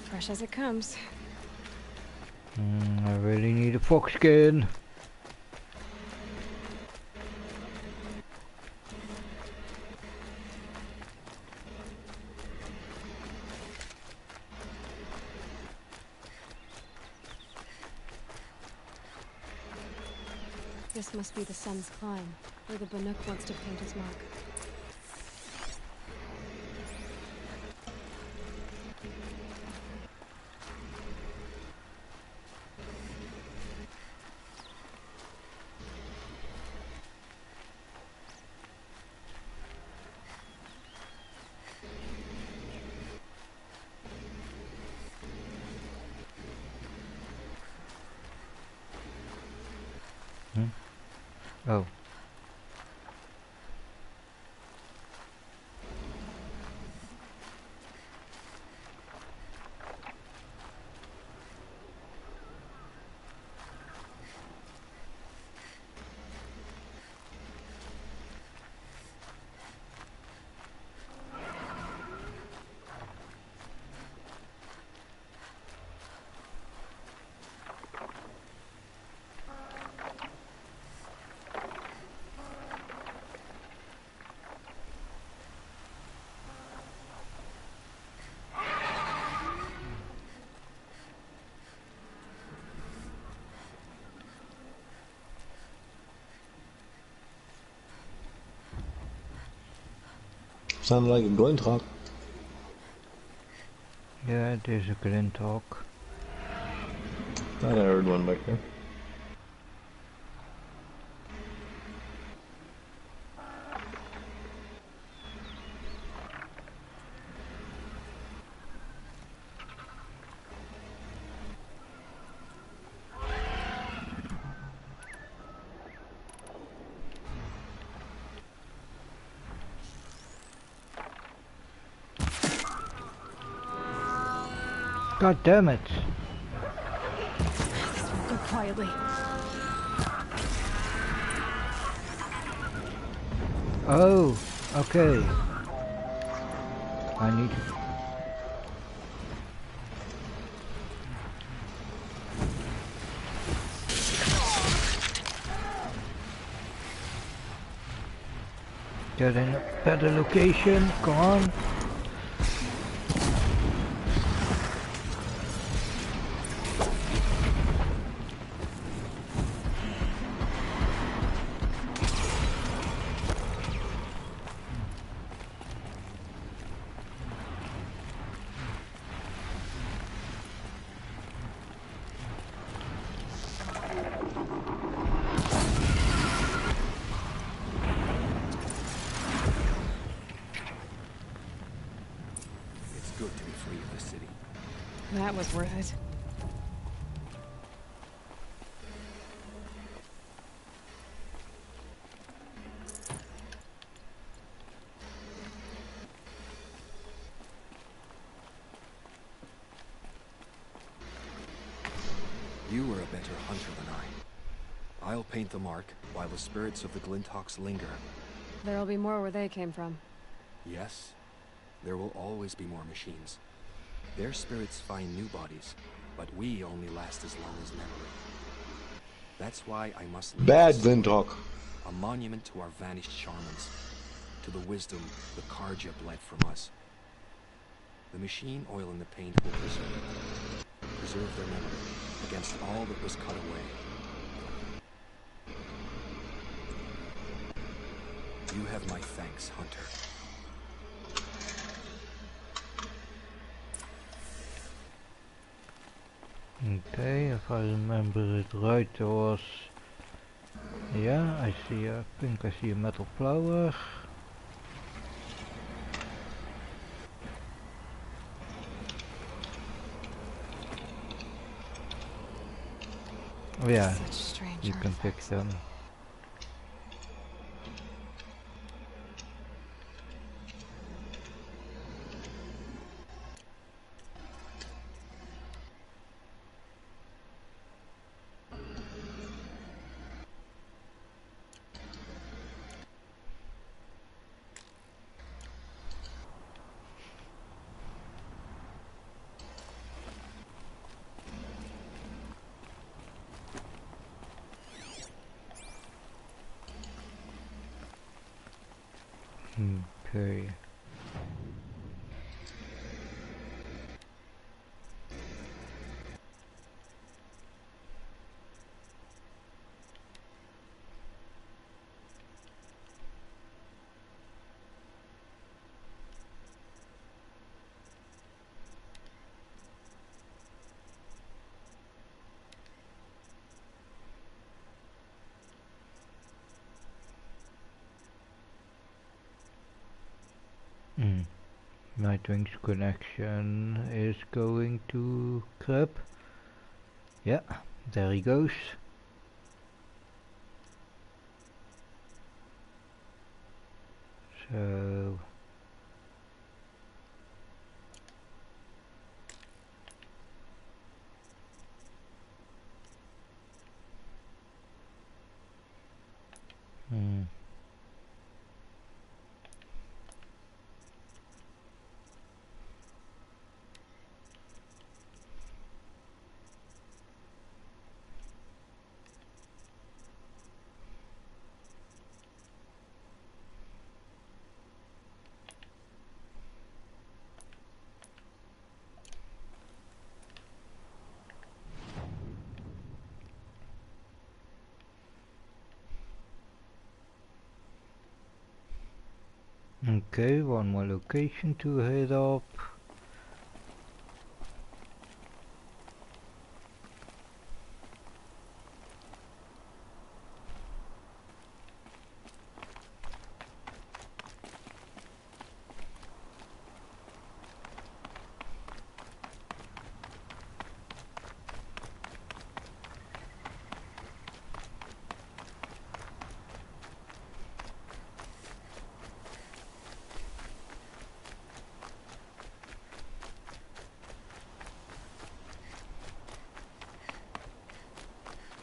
S4: Fresh as it comes.
S1: I really need a fox skin.
S4: This must be the sun's climb, where the Banuk wants to paint his mark.
S1: Oh.
S2: Sounded like a glint hawk.
S1: Yeah, it is a glint hawk.
S2: Thought I heard one back there.
S1: God damn it.
S4: This won't go quietly.
S1: Oh, okay. I need to... get in a better location, come on.
S12: free of the city.
S4: That was worth it.
S12: You were a better hunter than I. I'll paint the mark while the spirits of the Glinthawks linger.
S4: There'll be more where they came from.
S12: Yes, there will always be more machines. Their spirits find new bodies, but we only last as long as memory. That's why I must leave
S2: Bad
S12: this
S2: Glinthawk.
S12: a monument to our vanished shamans, to the wisdom the Karja bled from us. The machine oil in the paint will preserve their memory against all that was cut away. You have my thanks, Hunter.
S1: Okay, if I remember it right, there was... Yeah, I think I see a metal flower. Oh yeah, you can pick them. Okay. Nightwing's connection is going to Crab. Yeah, there he goes. So... Okay, one more location to head up.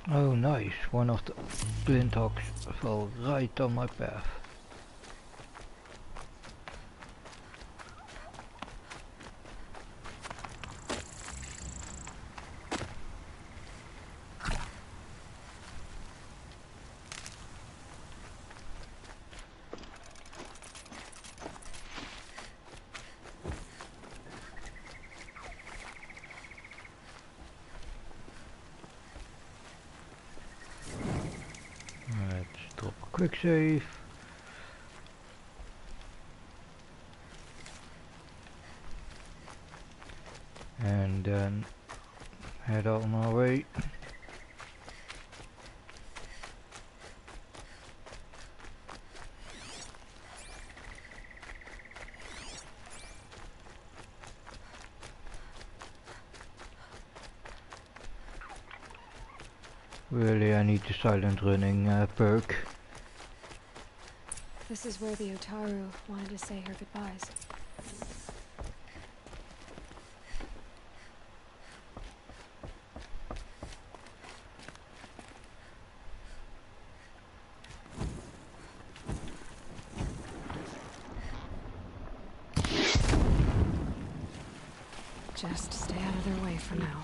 S1: Oh nice, one of the Glinthawks fell right on my path. Quick save. And then head on our way. Really, I need the silent running perk.
S4: This is where the Otaru wanted to say her goodbyes. Just stay out of their way for now.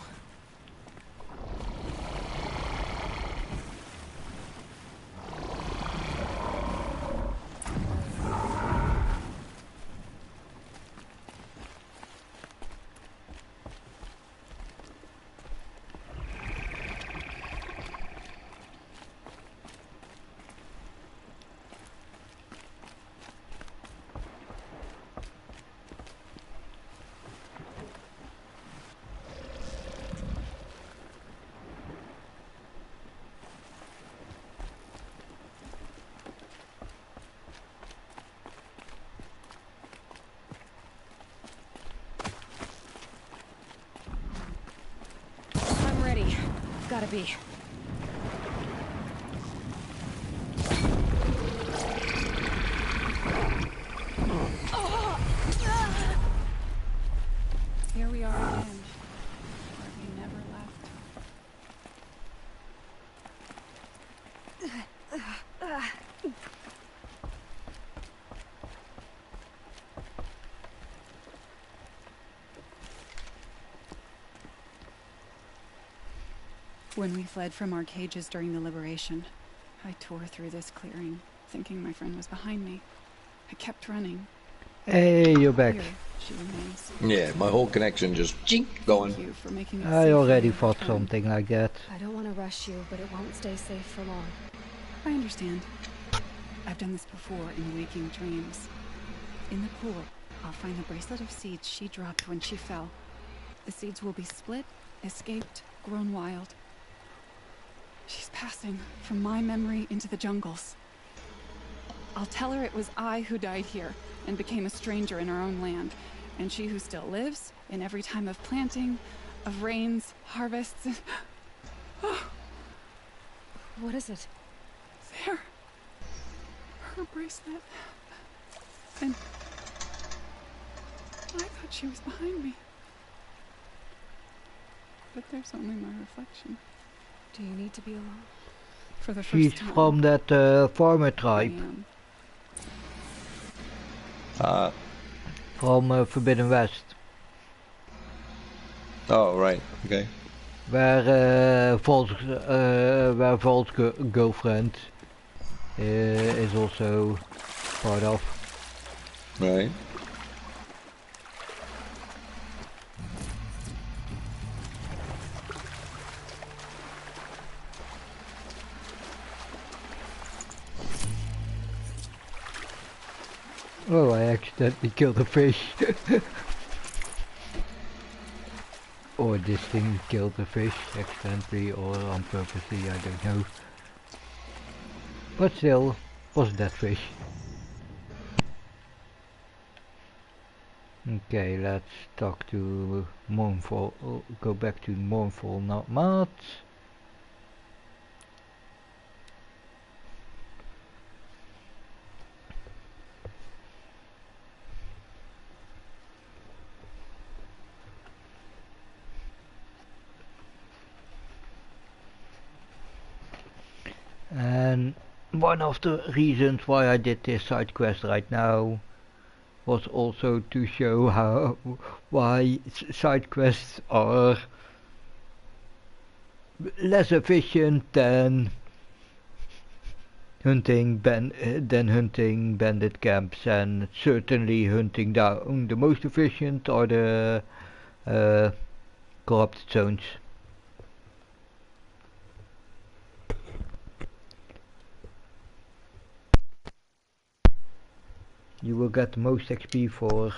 S4: Gotta be.
S9: Here we are again, where we never left. When we fled from our cages during the liberation, I tore through this clearing, thinking my friend was behind me. I kept running.
S1: Hey, you're back.
S9: Here she remains.
S2: Yeah, my whole connection just going.
S9: Thank you for making it
S1: I
S9: safe
S1: already
S9: for
S1: thought
S9: return.
S1: something like that.
S4: I don't want to rush you, but it won't stay safe for long.
S9: I understand. I've done this before in waking dreams. In the pool, I'll find the bracelet of seeds she dropped when she fell. The seeds will be split, escaped, grown wild. She's passing from my memory into the jungles. I'll tell her it was I who died here and became a stranger in our own land, and she who still lives in every time of planting, of rains, harvests.
S4: What is it?
S9: There. Her bracelet. And I thought she was behind me. But there's only my reflection.
S4: Do you need to be alone?
S9: For the first
S1: She's
S9: time.
S1: from that farmer tribe. From Forbidden West.
S2: Oh, right. Okay.
S1: Where Vol's girlfriend is also part of.
S2: Right.
S1: Oh, I accidentally killed a fish. Or this thing killed a fish accidentally or on purposely, I don't know. But still, was that fish. Okay, let's talk to Mournful. Go back to Mournful, not Matt. And one of the reasons why I did this side quest right now was also to show why side quests are less efficient than hunting bandit camps, and certainly hunting down the most efficient are the corrupted zones. You will get the most XP for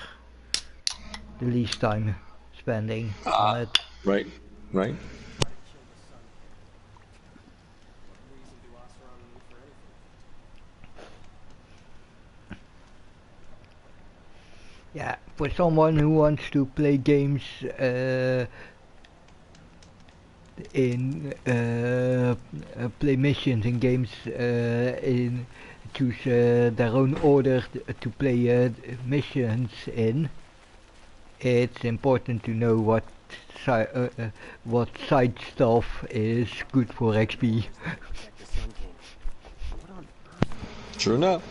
S1: the least time spending on it.
S2: Right, right.
S1: Yeah, for someone who wants to play games in play missions in games in choose their own order to play missions in. It's important to know what side stuff is good for XP.
S2: True enough.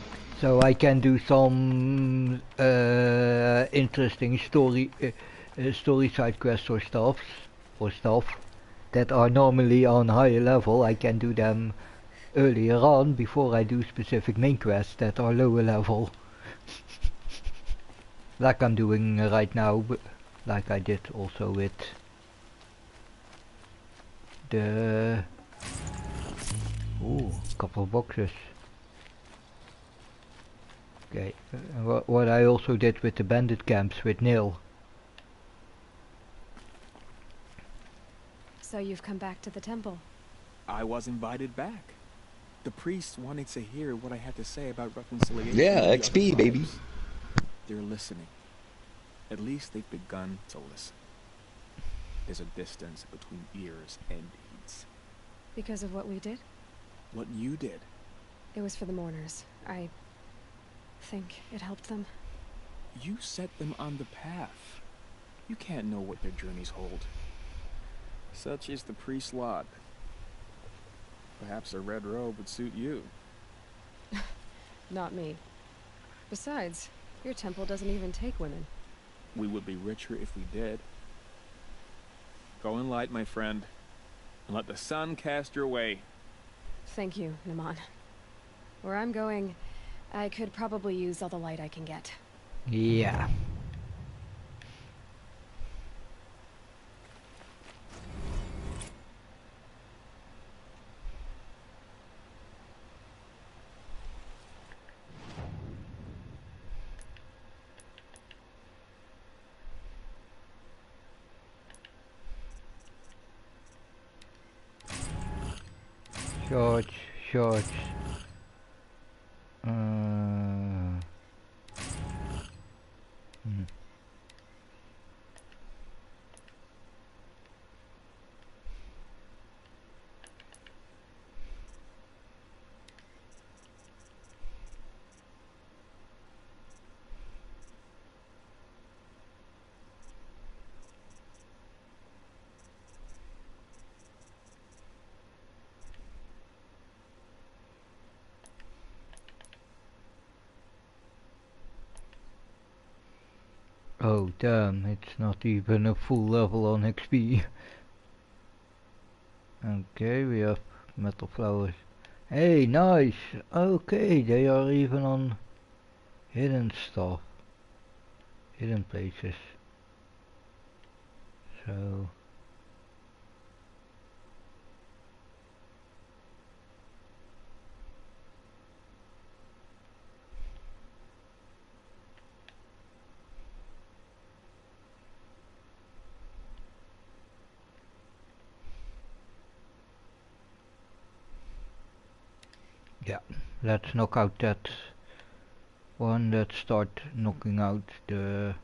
S1: So I can do some interesting story side quests or stuff that are normally on higher level. I can do them earlier on before I do specific main quests that are lower level. Like I'm doing right now, like I did also with the couple of boxes. Okay, what I also did with the bandit camps with Neil.
S4: So you've come back to the temple?
S15: I was invited back. The priests wanted to hear what I had to say about reconciliation.
S2: Yeah, XP, baby.
S15: They're listening. At least they've begun to listen. There's a distance between ears and deeds.
S4: Because of what we did?
S15: What you did?
S4: It was for the mourners. I think it helped them.
S15: You set them on the path. You can't know what their journeys hold. Such is the priest's lot. Perhaps a red robe would suit you.
S4: Not me. Besides, your temple doesn't even take women.
S15: We would be richer if we did. Go in light, my friend, and let the sun cast your way.
S4: Thank you, Naman. Where I'm going, I could probably use all the light I can get.
S1: Yeah. Shorts. Oh damn, it's not even a full level on XP. Okay, we have metal flowers. Hey, nice! Okay, they are even on hidden stuff. Hidden places. So... yeah, let's knock out that one. Let's start knocking out the...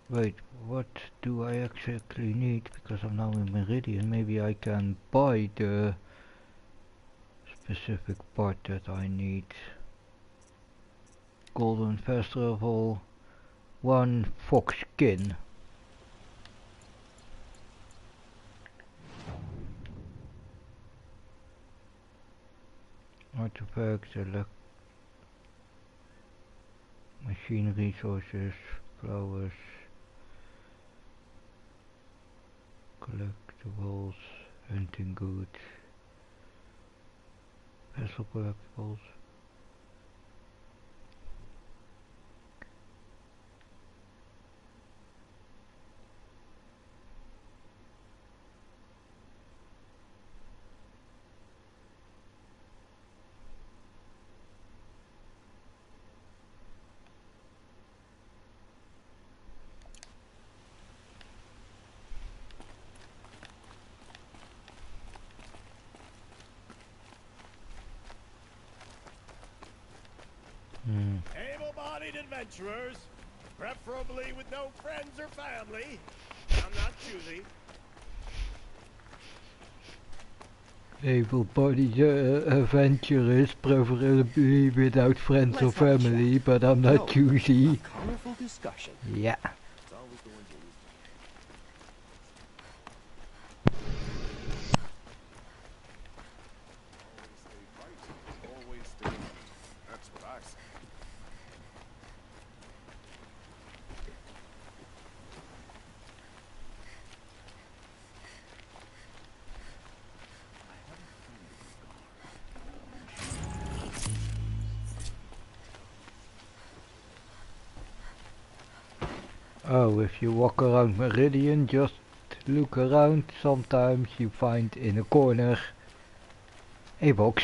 S1: Wait, what do I exactly need? Because I'm now in Meridian. Maybe I can buy the specific part that I need. Golden Festival, 1 fox skin. Artifacts, machine resources, flowers, collectibles, hunting goods, vessel collectibles.
S14: able-bodied adventurers, preferably with no friends or family. I'm not choosy.
S1: Able-bodied adventurers, preferably without friends or family, but I'm not choosy.
S21: Colorful discussion.
S1: Yeah.
S21: It's always the ones you least
S17: Always stay right. That's what I say.
S1: Oh, if you walk around Meridian, just look around. Sometimes you find in a corner a box.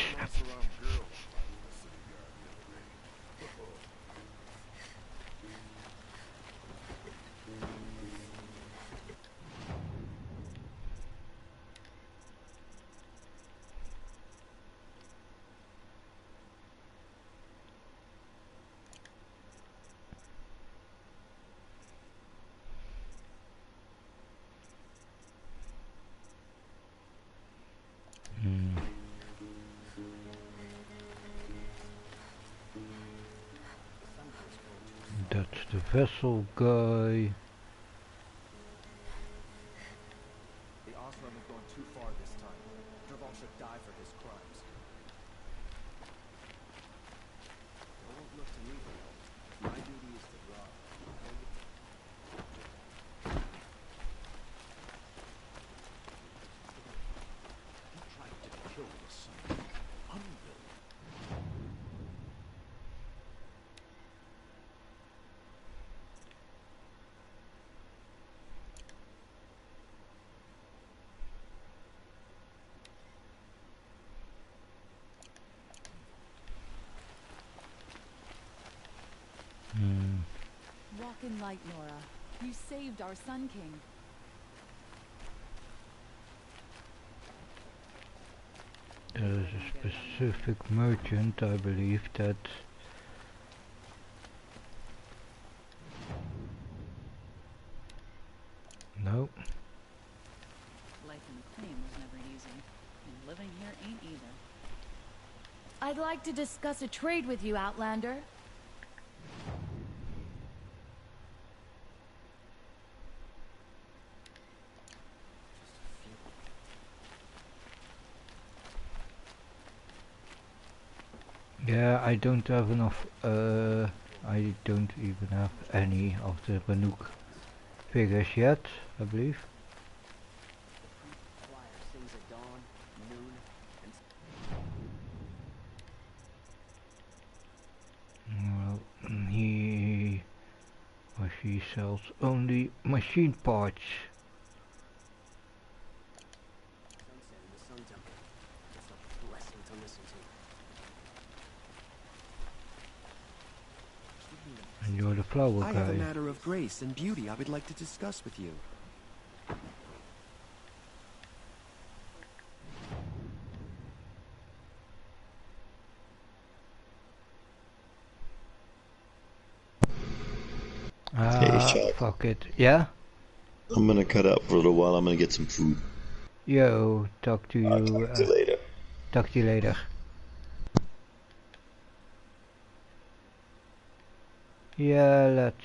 S1: That's the vessel guy.
S18: The Osram have gone too far this time. Dervahl should die for his crimes. It won't look to me for help. My duty is to draw.
S12: He tried to kill your son. Unbelievable.
S5: Walk in light, Nora. You saved our Sun King.
S1: There is a specific merchant, I believe, that no.
S13: Life in the claim was never easy, and living here ain't either.
S5: I'd like to discuss a trade with you, Outlander.
S1: Yeah, I don't have enough, I don't even have any of the Banuk figures yet, I believe. Well, he or she sells only machine parts.
S3: Sunset in the Sun Temple. It's a blessing to listen to.
S1: And you're the flower
S21: I
S1: guy.
S21: have a matter of grace and beauty I would like to discuss with you.
S7: Hey, Shock.
S1: Fuck it. Yeah?
S7: I'm gonna cut out for a little while. I'm gonna get some food.
S1: Yo, talk to you.
S7: Talk to you later.
S1: Talk to you later. Yeah, let's...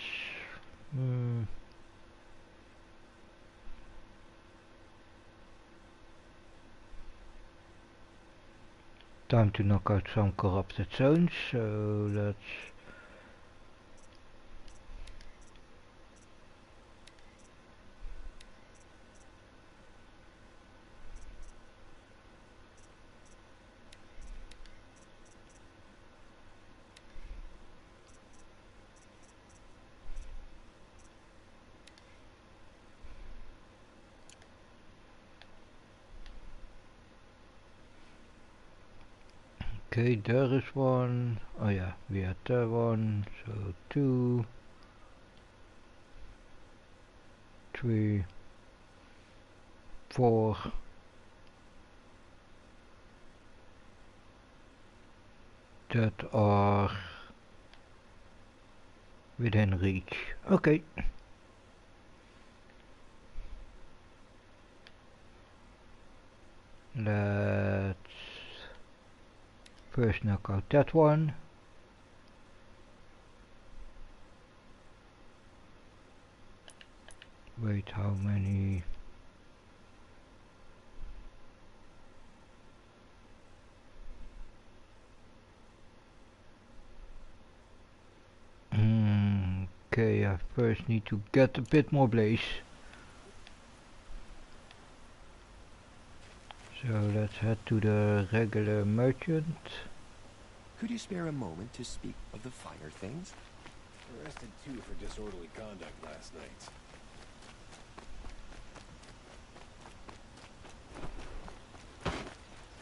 S1: Time to knock out some corrupted zones, so let's... Okay, there is one. Oh yeah, we had that one. So 2, 3, 4. That are Within reach. Okay. Let's first knock out that one. Wait, how many? Okay, I first need to get a bit more blaze. So let's head to the regular merchant.
S21: Could you spare a moment to speak of the finer things?
S17: Arrested 2 for disorderly conduct last night.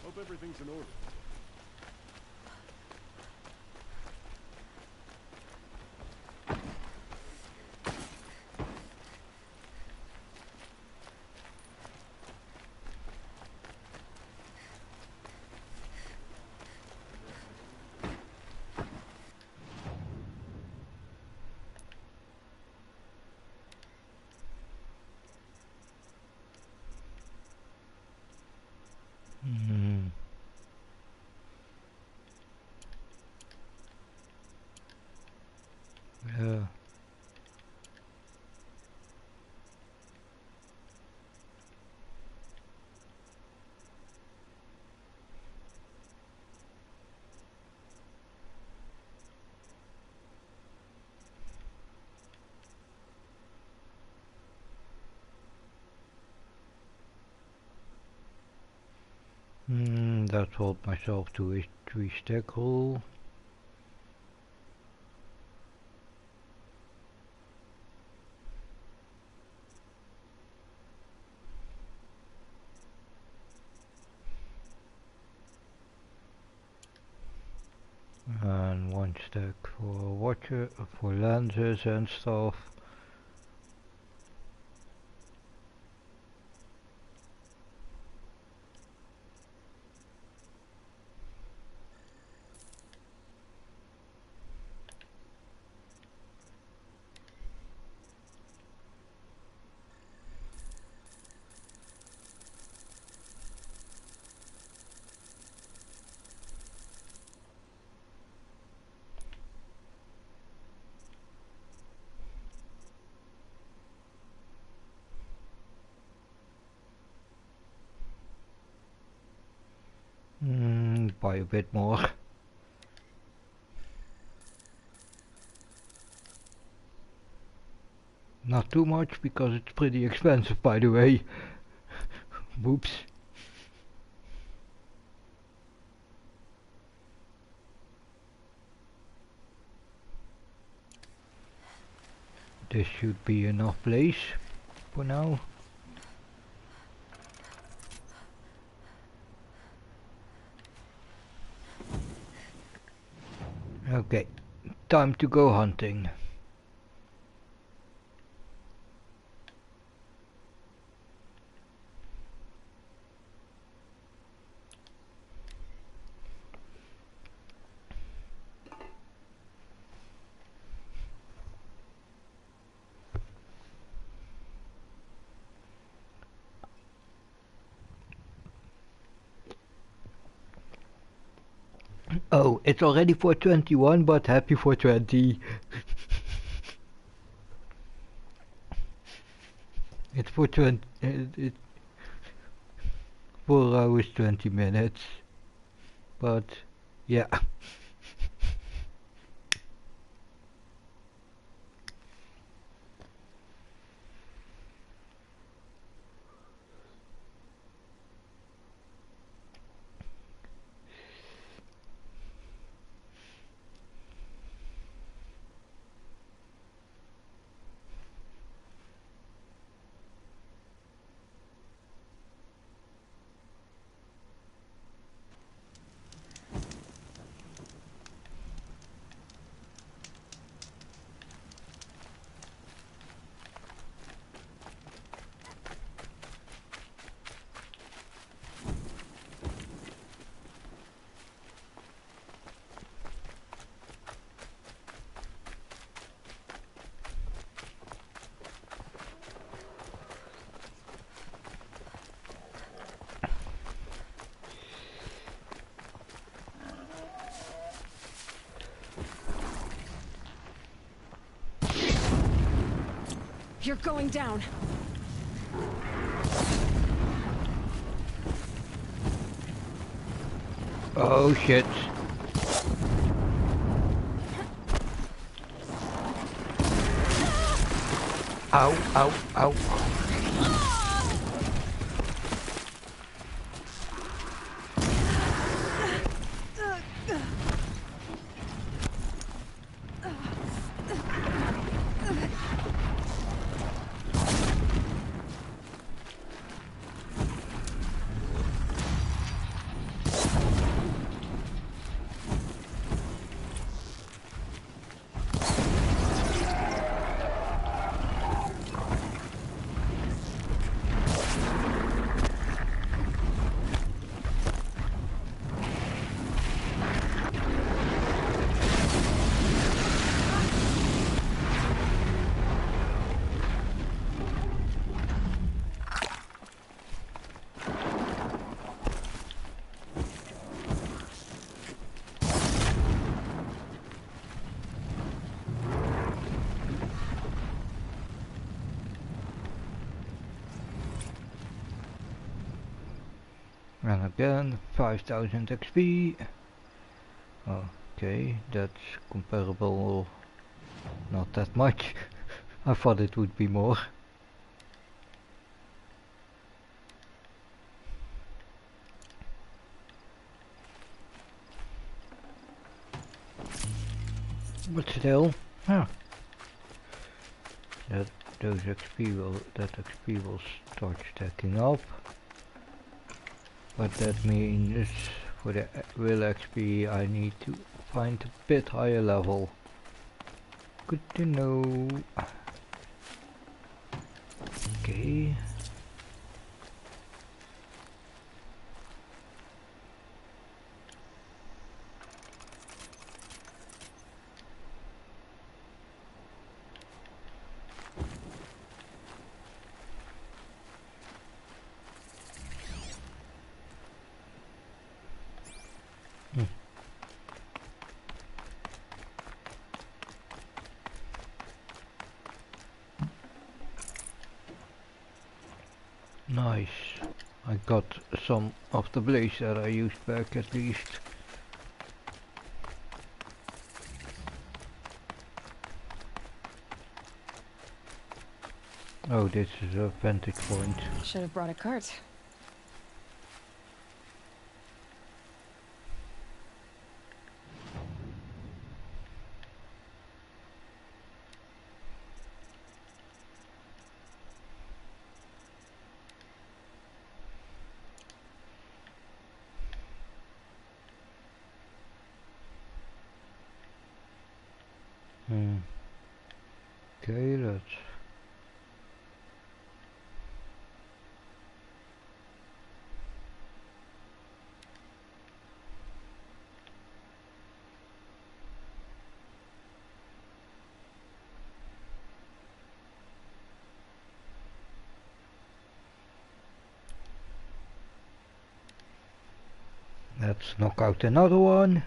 S17: Hope everything's in order.
S1: Yeah. That hold myself to a 3-stack rule. And 1 stack for lenses and stuff. Buy a bit more. Not too much because it's pretty expensive, by the way. Whoops. This should be enough place for now. Okay, time to go hunting. Oh, it's already 421, but happy 420. It's 420. It's 4 hours 20 minutes. But yeah.
S4: You're going down.
S1: Oh shit. Ow, ow, ow. And again, 5000 XP. Okay, that's comparable, not that much. I thought it would be more. But still, yeah. That XP will start stacking up. But that means for the real XP I need to find a bit higher level. Good to know. Okay. Nice. I got some of the blaze that I used back at least. Oh, this is a vantage point.
S4: Should have brought a cart.
S1: Okay, let's... Let's knock out another one.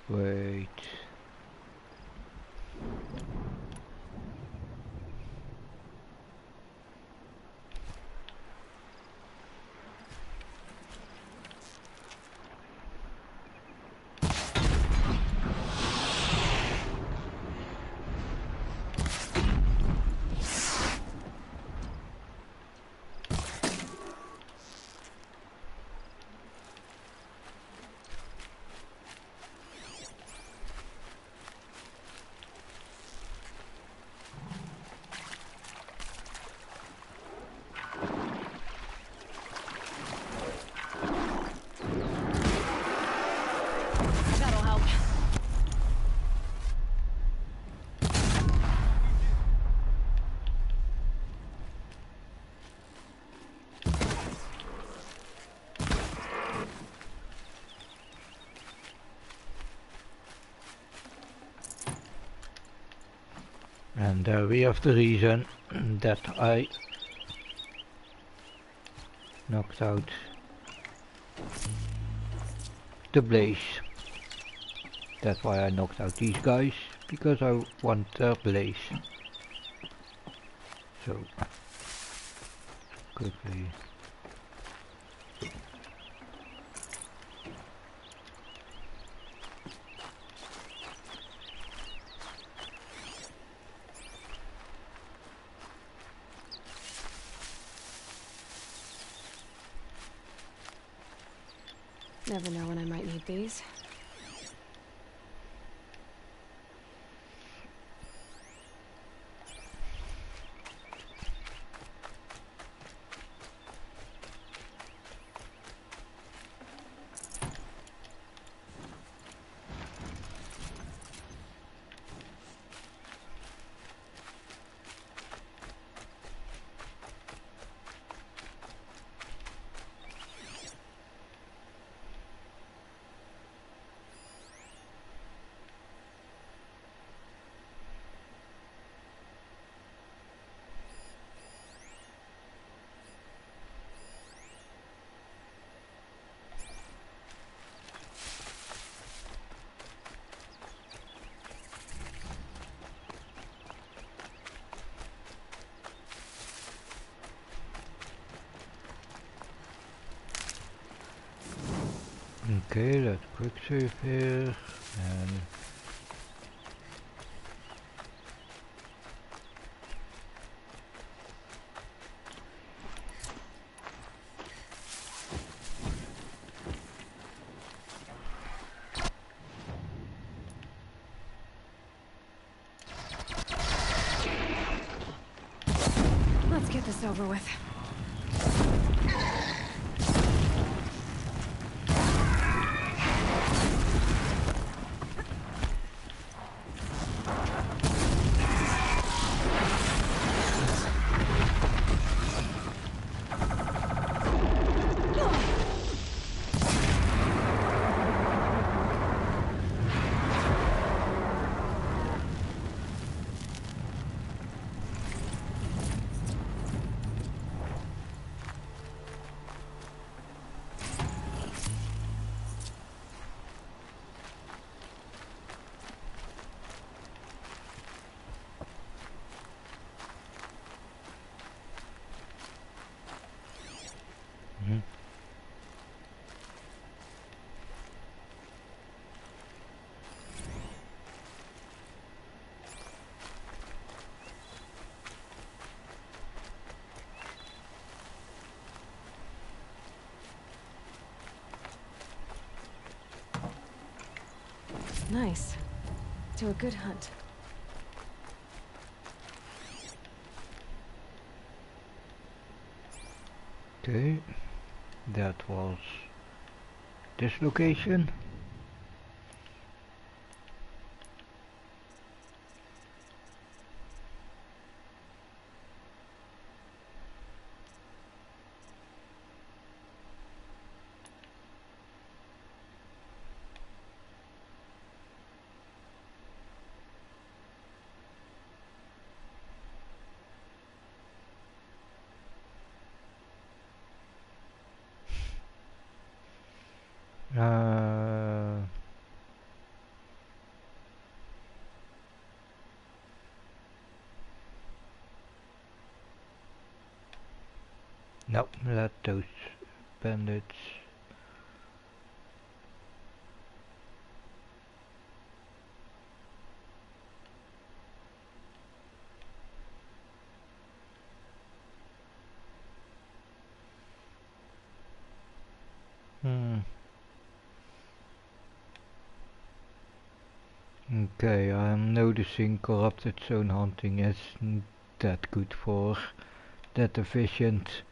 S1: Wait. And we have the reason that I knocked out the blaze. That's why I knocked out these guys, because I want their blaze. So, quickly.
S4: Never know when I might need these.
S1: Okay, let's quick save here and
S4: let's get this over with. Nice. To a good hunt.
S1: okay, that was this location. No, let those bandits. Okay, I'm noticing corrupted zone hunting isn't that good for that efficient.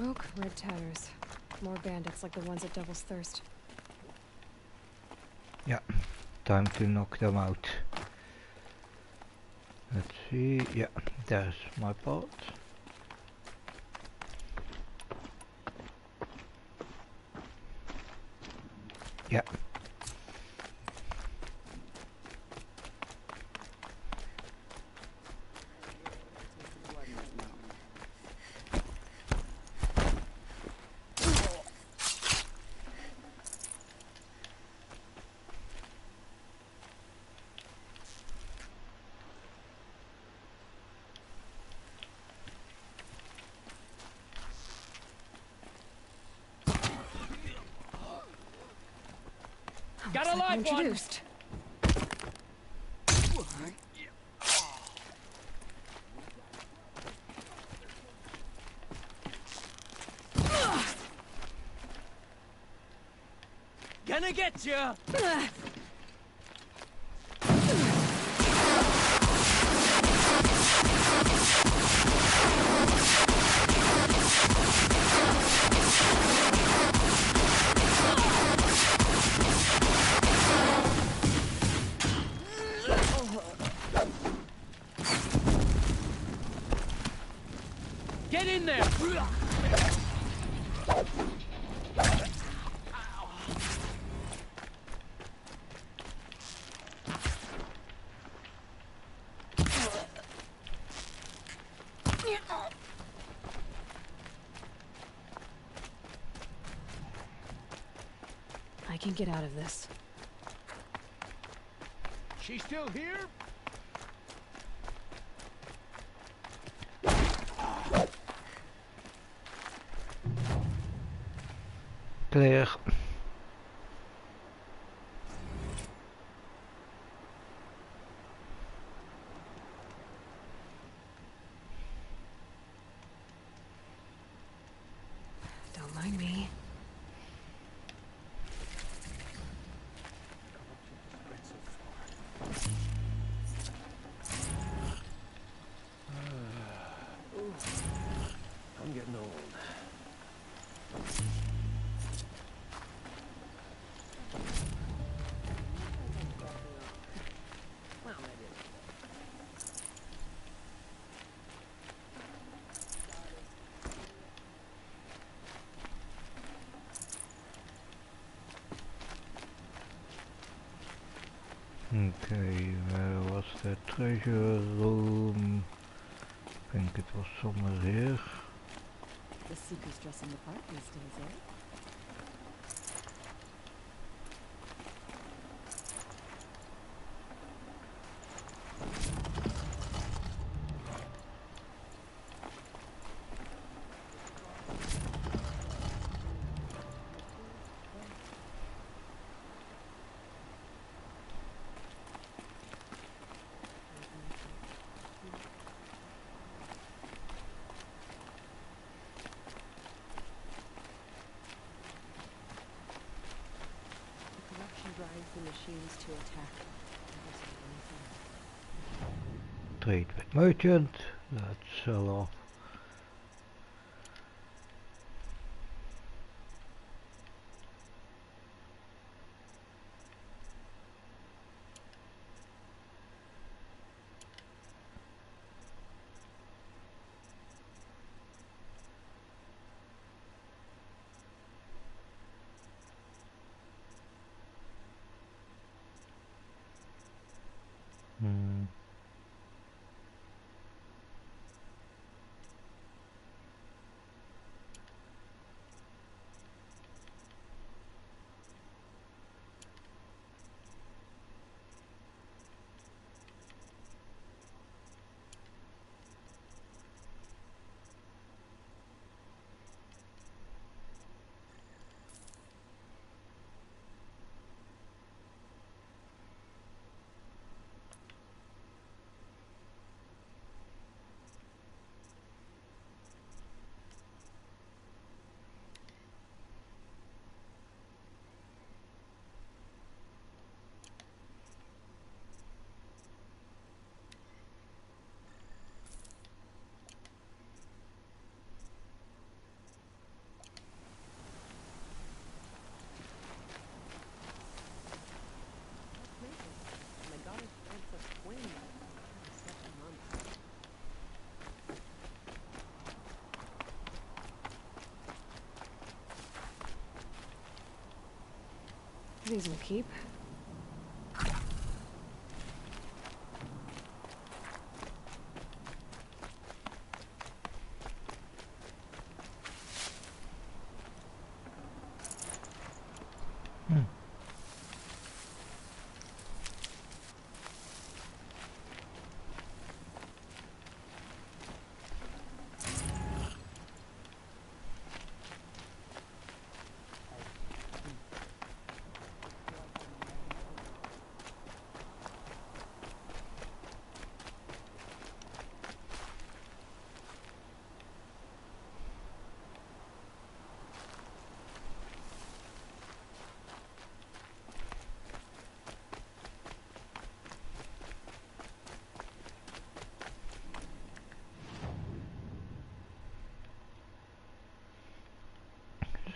S4: Smoke, red tatters. More bandits like the ones at Devil's Thirst.
S1: Yeah, time to knock them out. Let's see, yeah, there's my part. Yeah.
S4: Got a live introduced.
S3: Gonna get you. Get in there.
S4: I can get out of this.
S14: She's still here?
S1: Clear.
S4: Don't mind me.
S21: I'm getting old.
S1: Okay, where was the treasure room? I think it was somewhere here.
S13: The seeker's dressing the part these days, eh? Drives the machines to attack.
S1: Trade with merchant. Let's sell off.
S4: These will keep.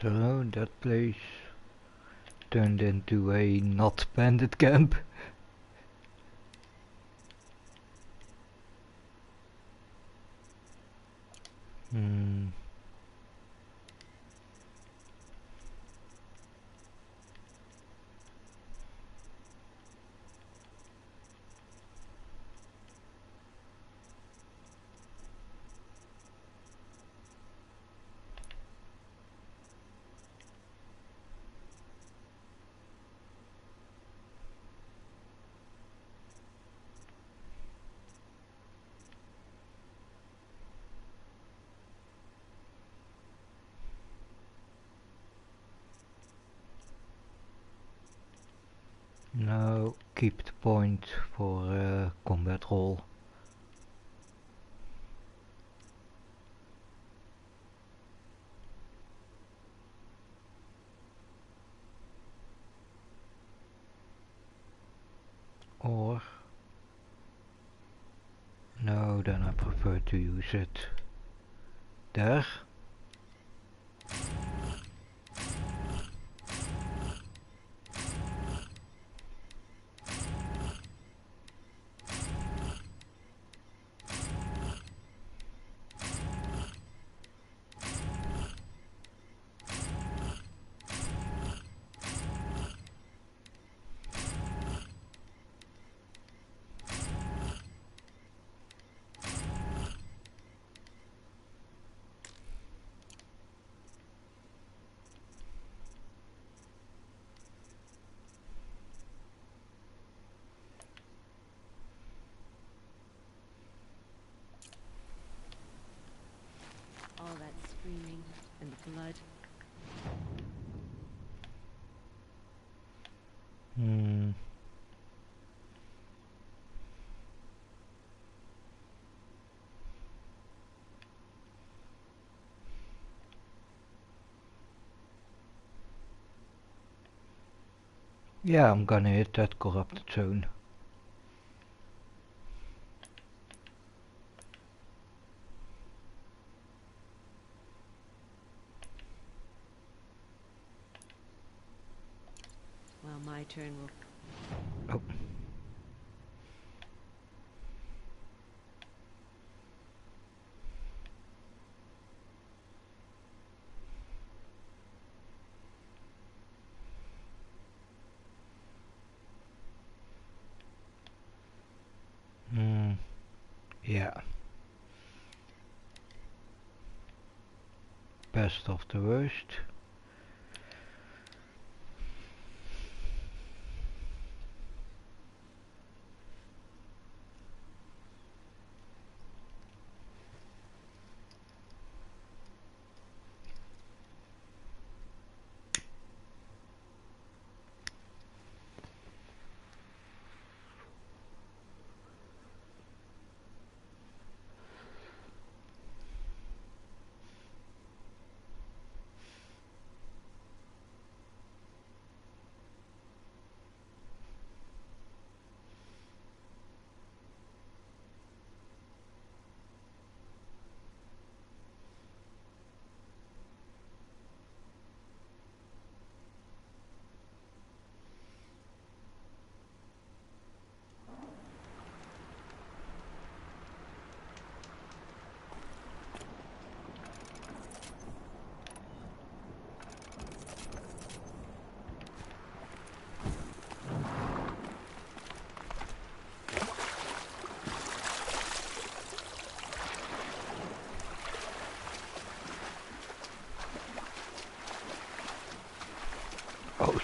S1: So that place turned into a not bandit camp. Now keep the point for combat roll. Or no, then I prefer to use it there.
S19: All that screaming and the blood.
S1: Yeah, I'm gonna hit that corrupted zone.
S19: Well, my turn will...
S1: Oh. Yeah. Best of the worst.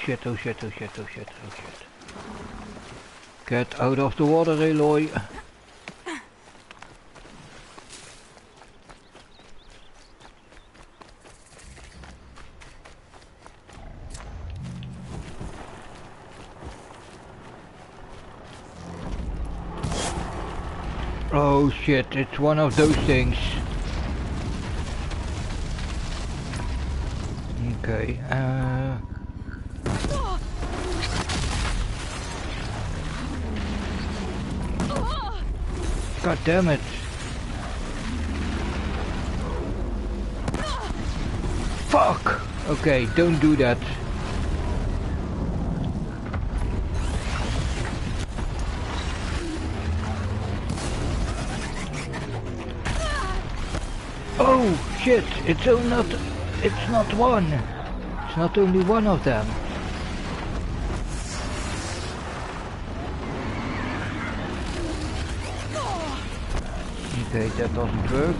S1: shit, oh shit, oh shit, oh shit, oh shit. Get out of the water, Aloy. Oh shit, it's one of those things. Okay, God damn it. Fuck! Okay, don't do that. Oh shit, it's not one. It's not only one of them. Okay, that doesn't work.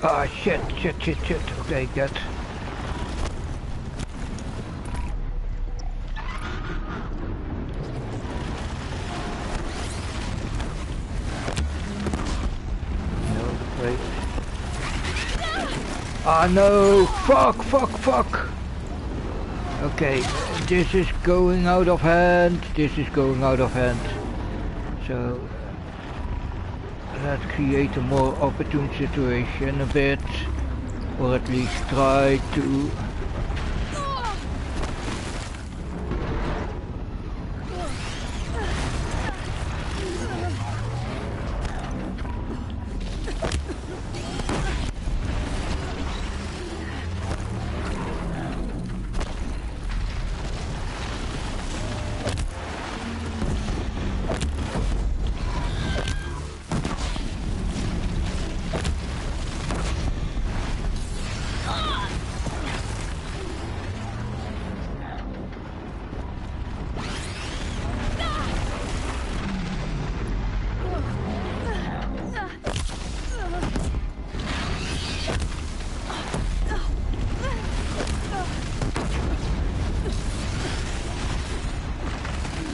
S1: Ah shit. Okay, good. No, wait. Ah no! Fuck! Okay, this is going out of hand. So let's create a more opportune situation a bit, or at least try to.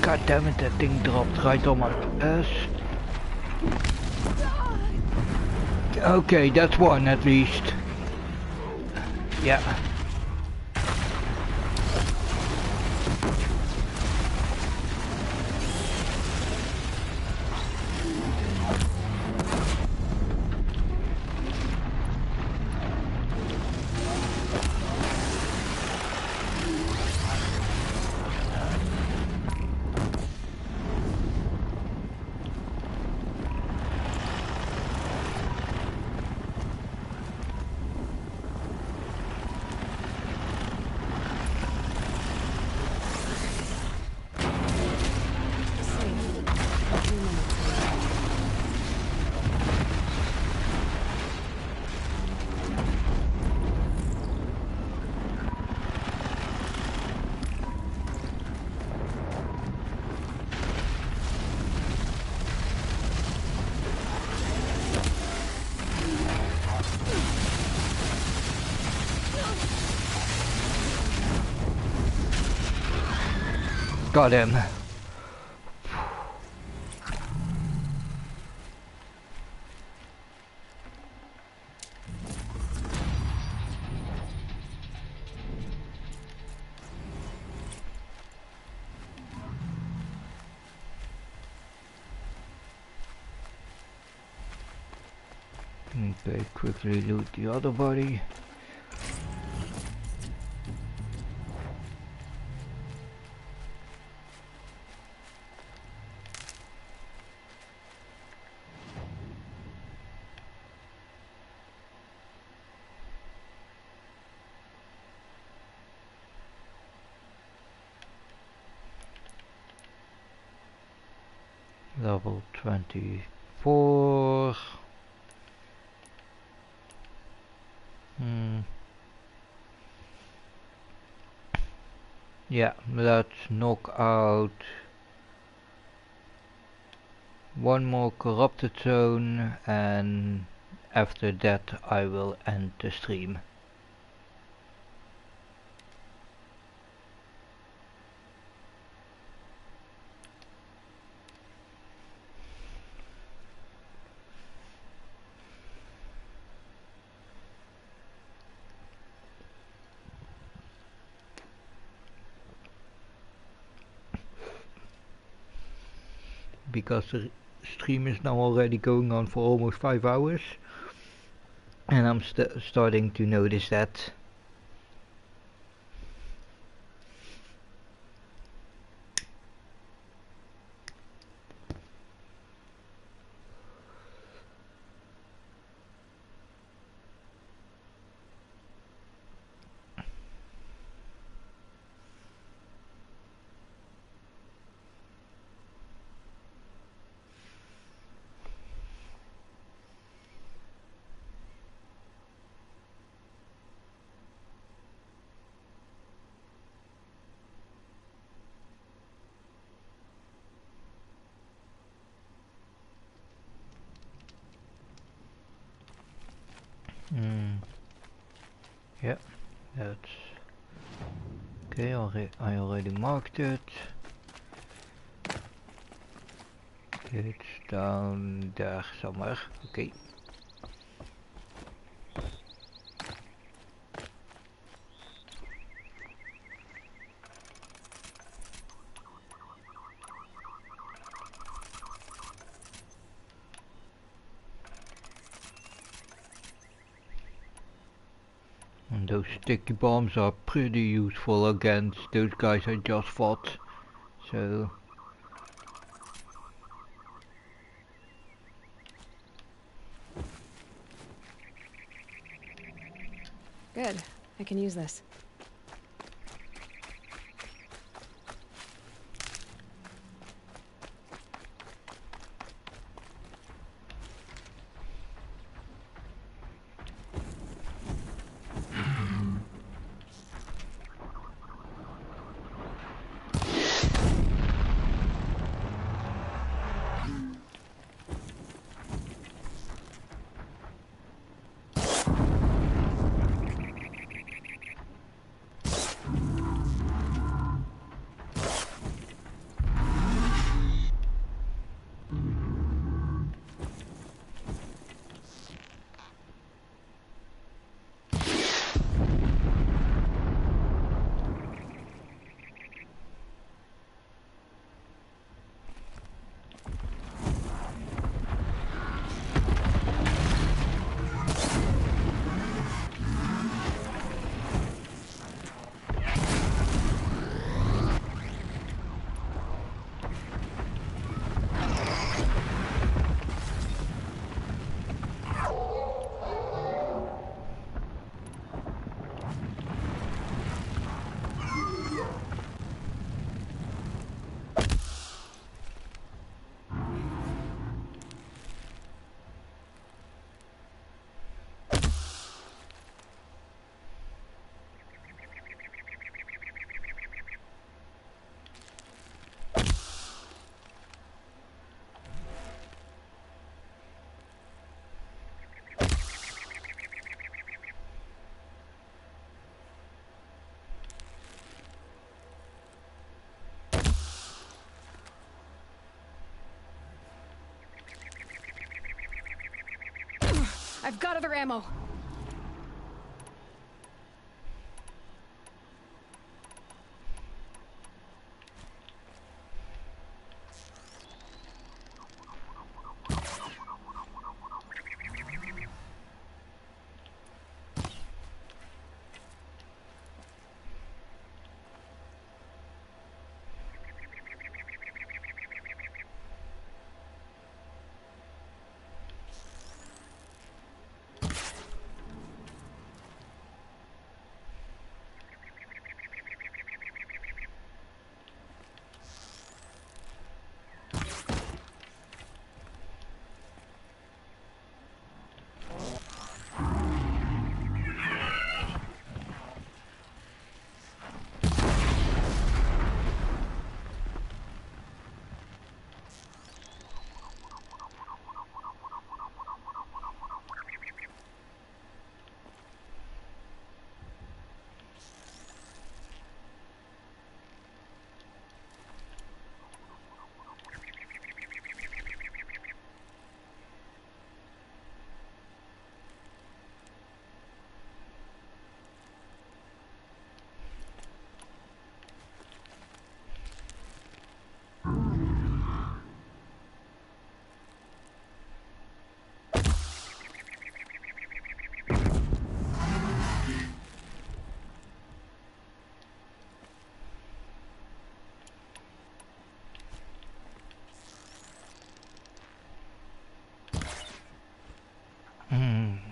S1: God damn it, that thing dropped right on my ass. Okay, that's one at least. Yeah. Got him. Okay, quickly loot the other body. Level 24. Yeah, let's knock out one more corrupted zone, and after that I will end the stream. Because the stream is now already going on for almost 5 hours, and I'm starting to notice that. Yeah, that's okay. I already marked it. It's down there somewhere. Okay. And those sticky bombs are pretty useful against those guys I just fought. So
S4: good. I can use this. I've got other ammo.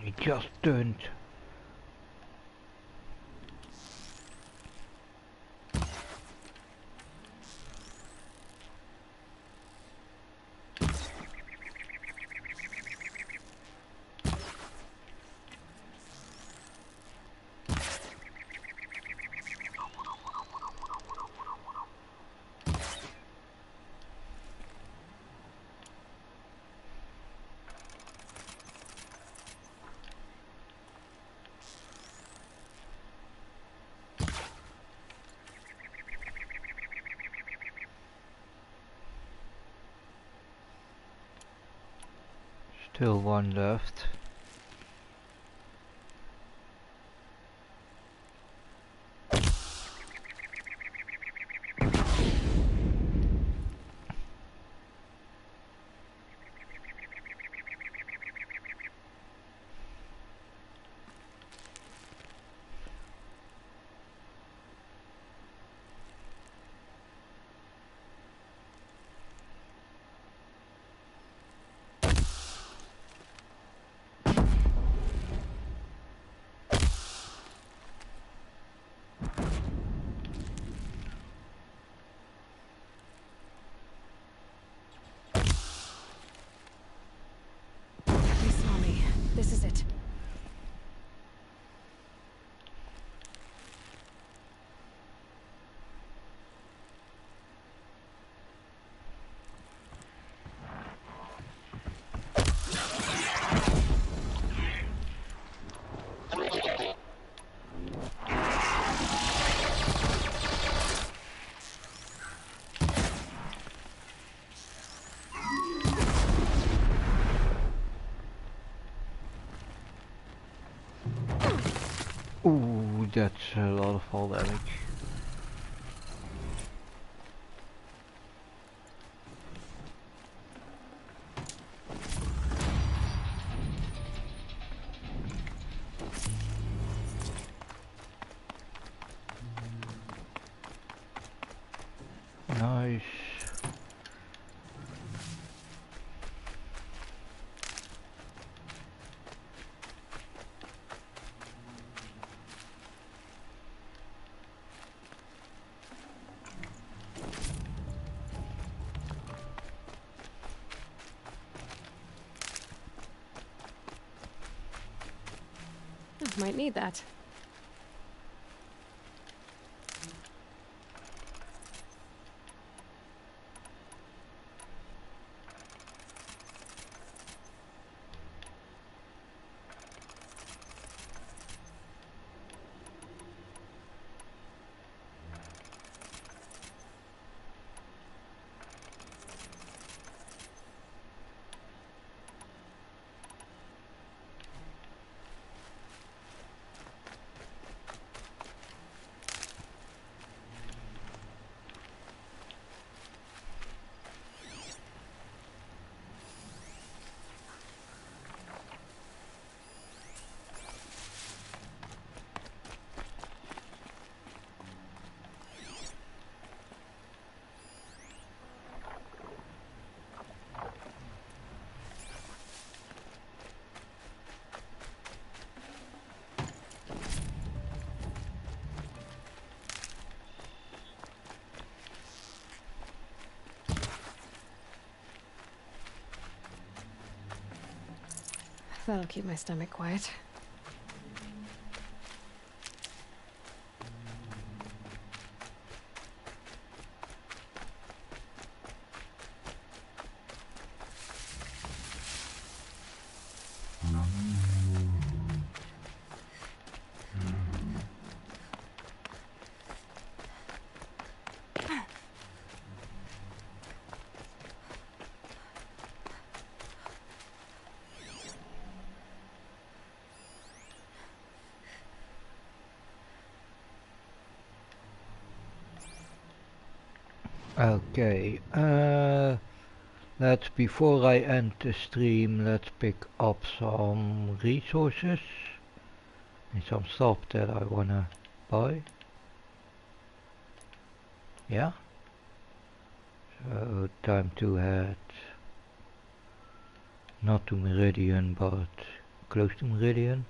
S1: It just turned. Still one left.
S4: This is it.
S1: Ooh, that's a lot of fall damage. Nice.
S4: Might need that. That'll keep my stomach quiet.
S1: Okay, let's, before I end the stream, let's pick up some resources and some stuff that I wanna buy. Yeah, so time to head not to Meridian but close to Meridian.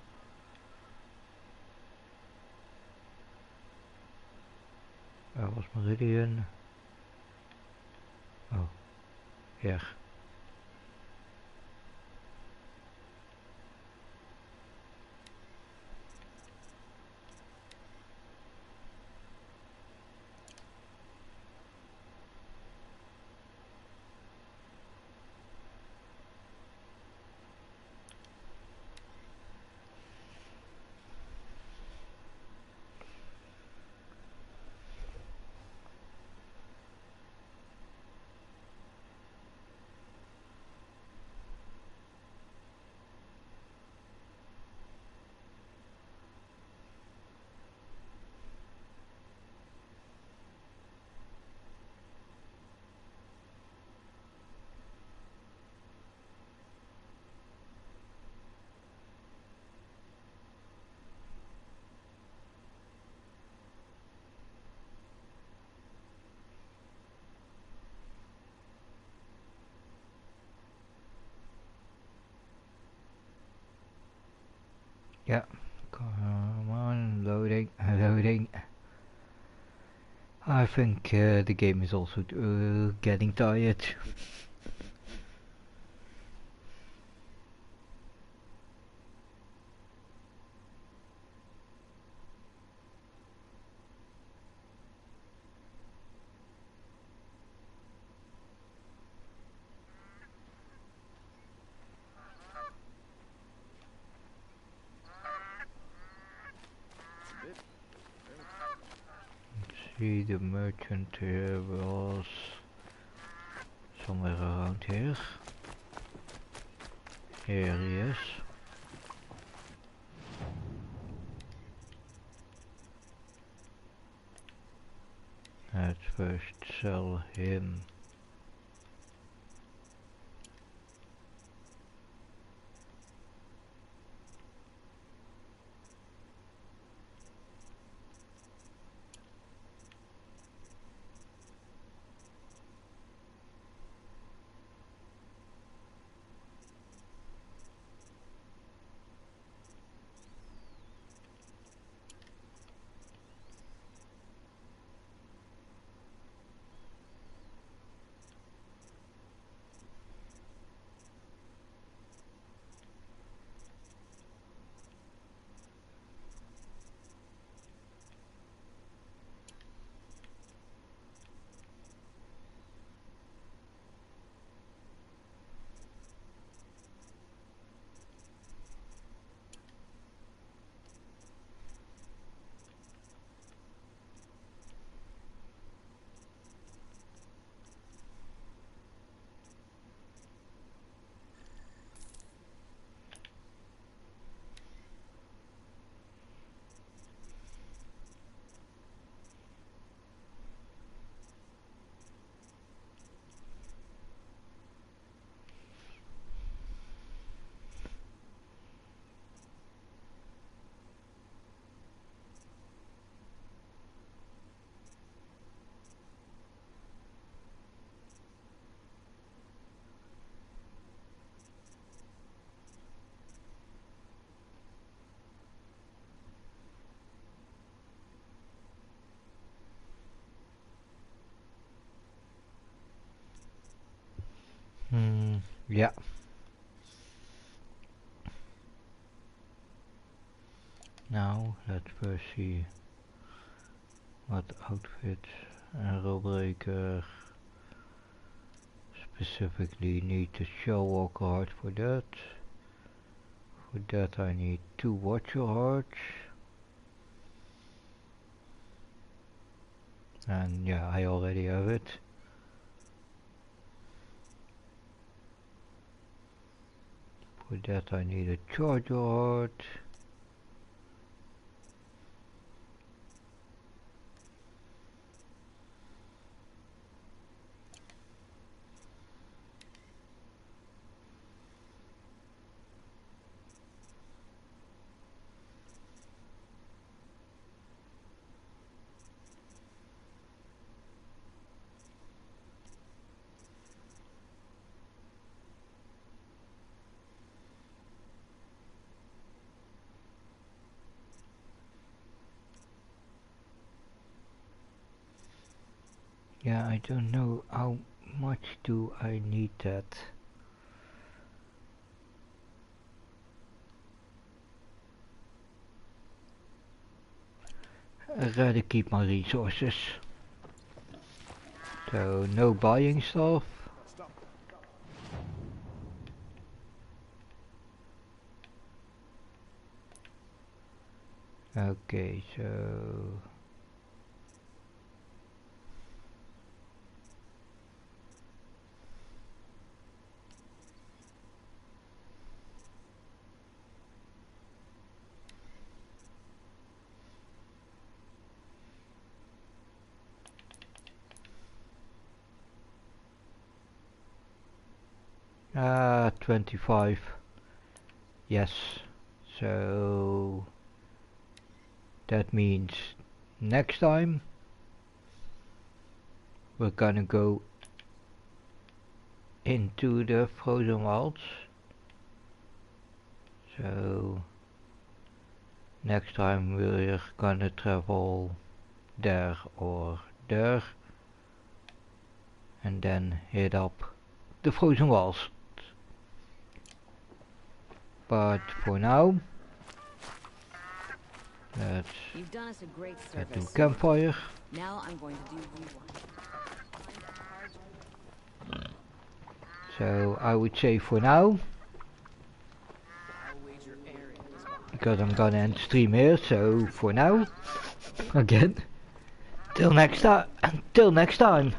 S1: Where was Meridian? Oh, here. Yeah, come on, loading, loading. I think the game is also getting tired. See, the merchant was somewhere around here. Here he is. Let's first sell him. Yeah. Now let's first see what outfit and Robreaker specifically need to show Walker Heart for that. For that I need 2 Watcher Hearts. And yeah, I already have it. For that I need a Charger Heart. Yeah, I don't know how much do I need that. I'd rather keep my resources. So no buying stuff. Okay, so 25. Yes. So that means next time we're gonna go into the frozen wilds. So next time we're gonna travel there or there and then hit up the frozen walls. But for now, let's
S10: You've done us a great
S1: get to
S10: service.
S1: campfire.
S10: Now I'm going to do you one.
S1: So I would say for now, because I'm gonna end stream here. So for now, again, till next time.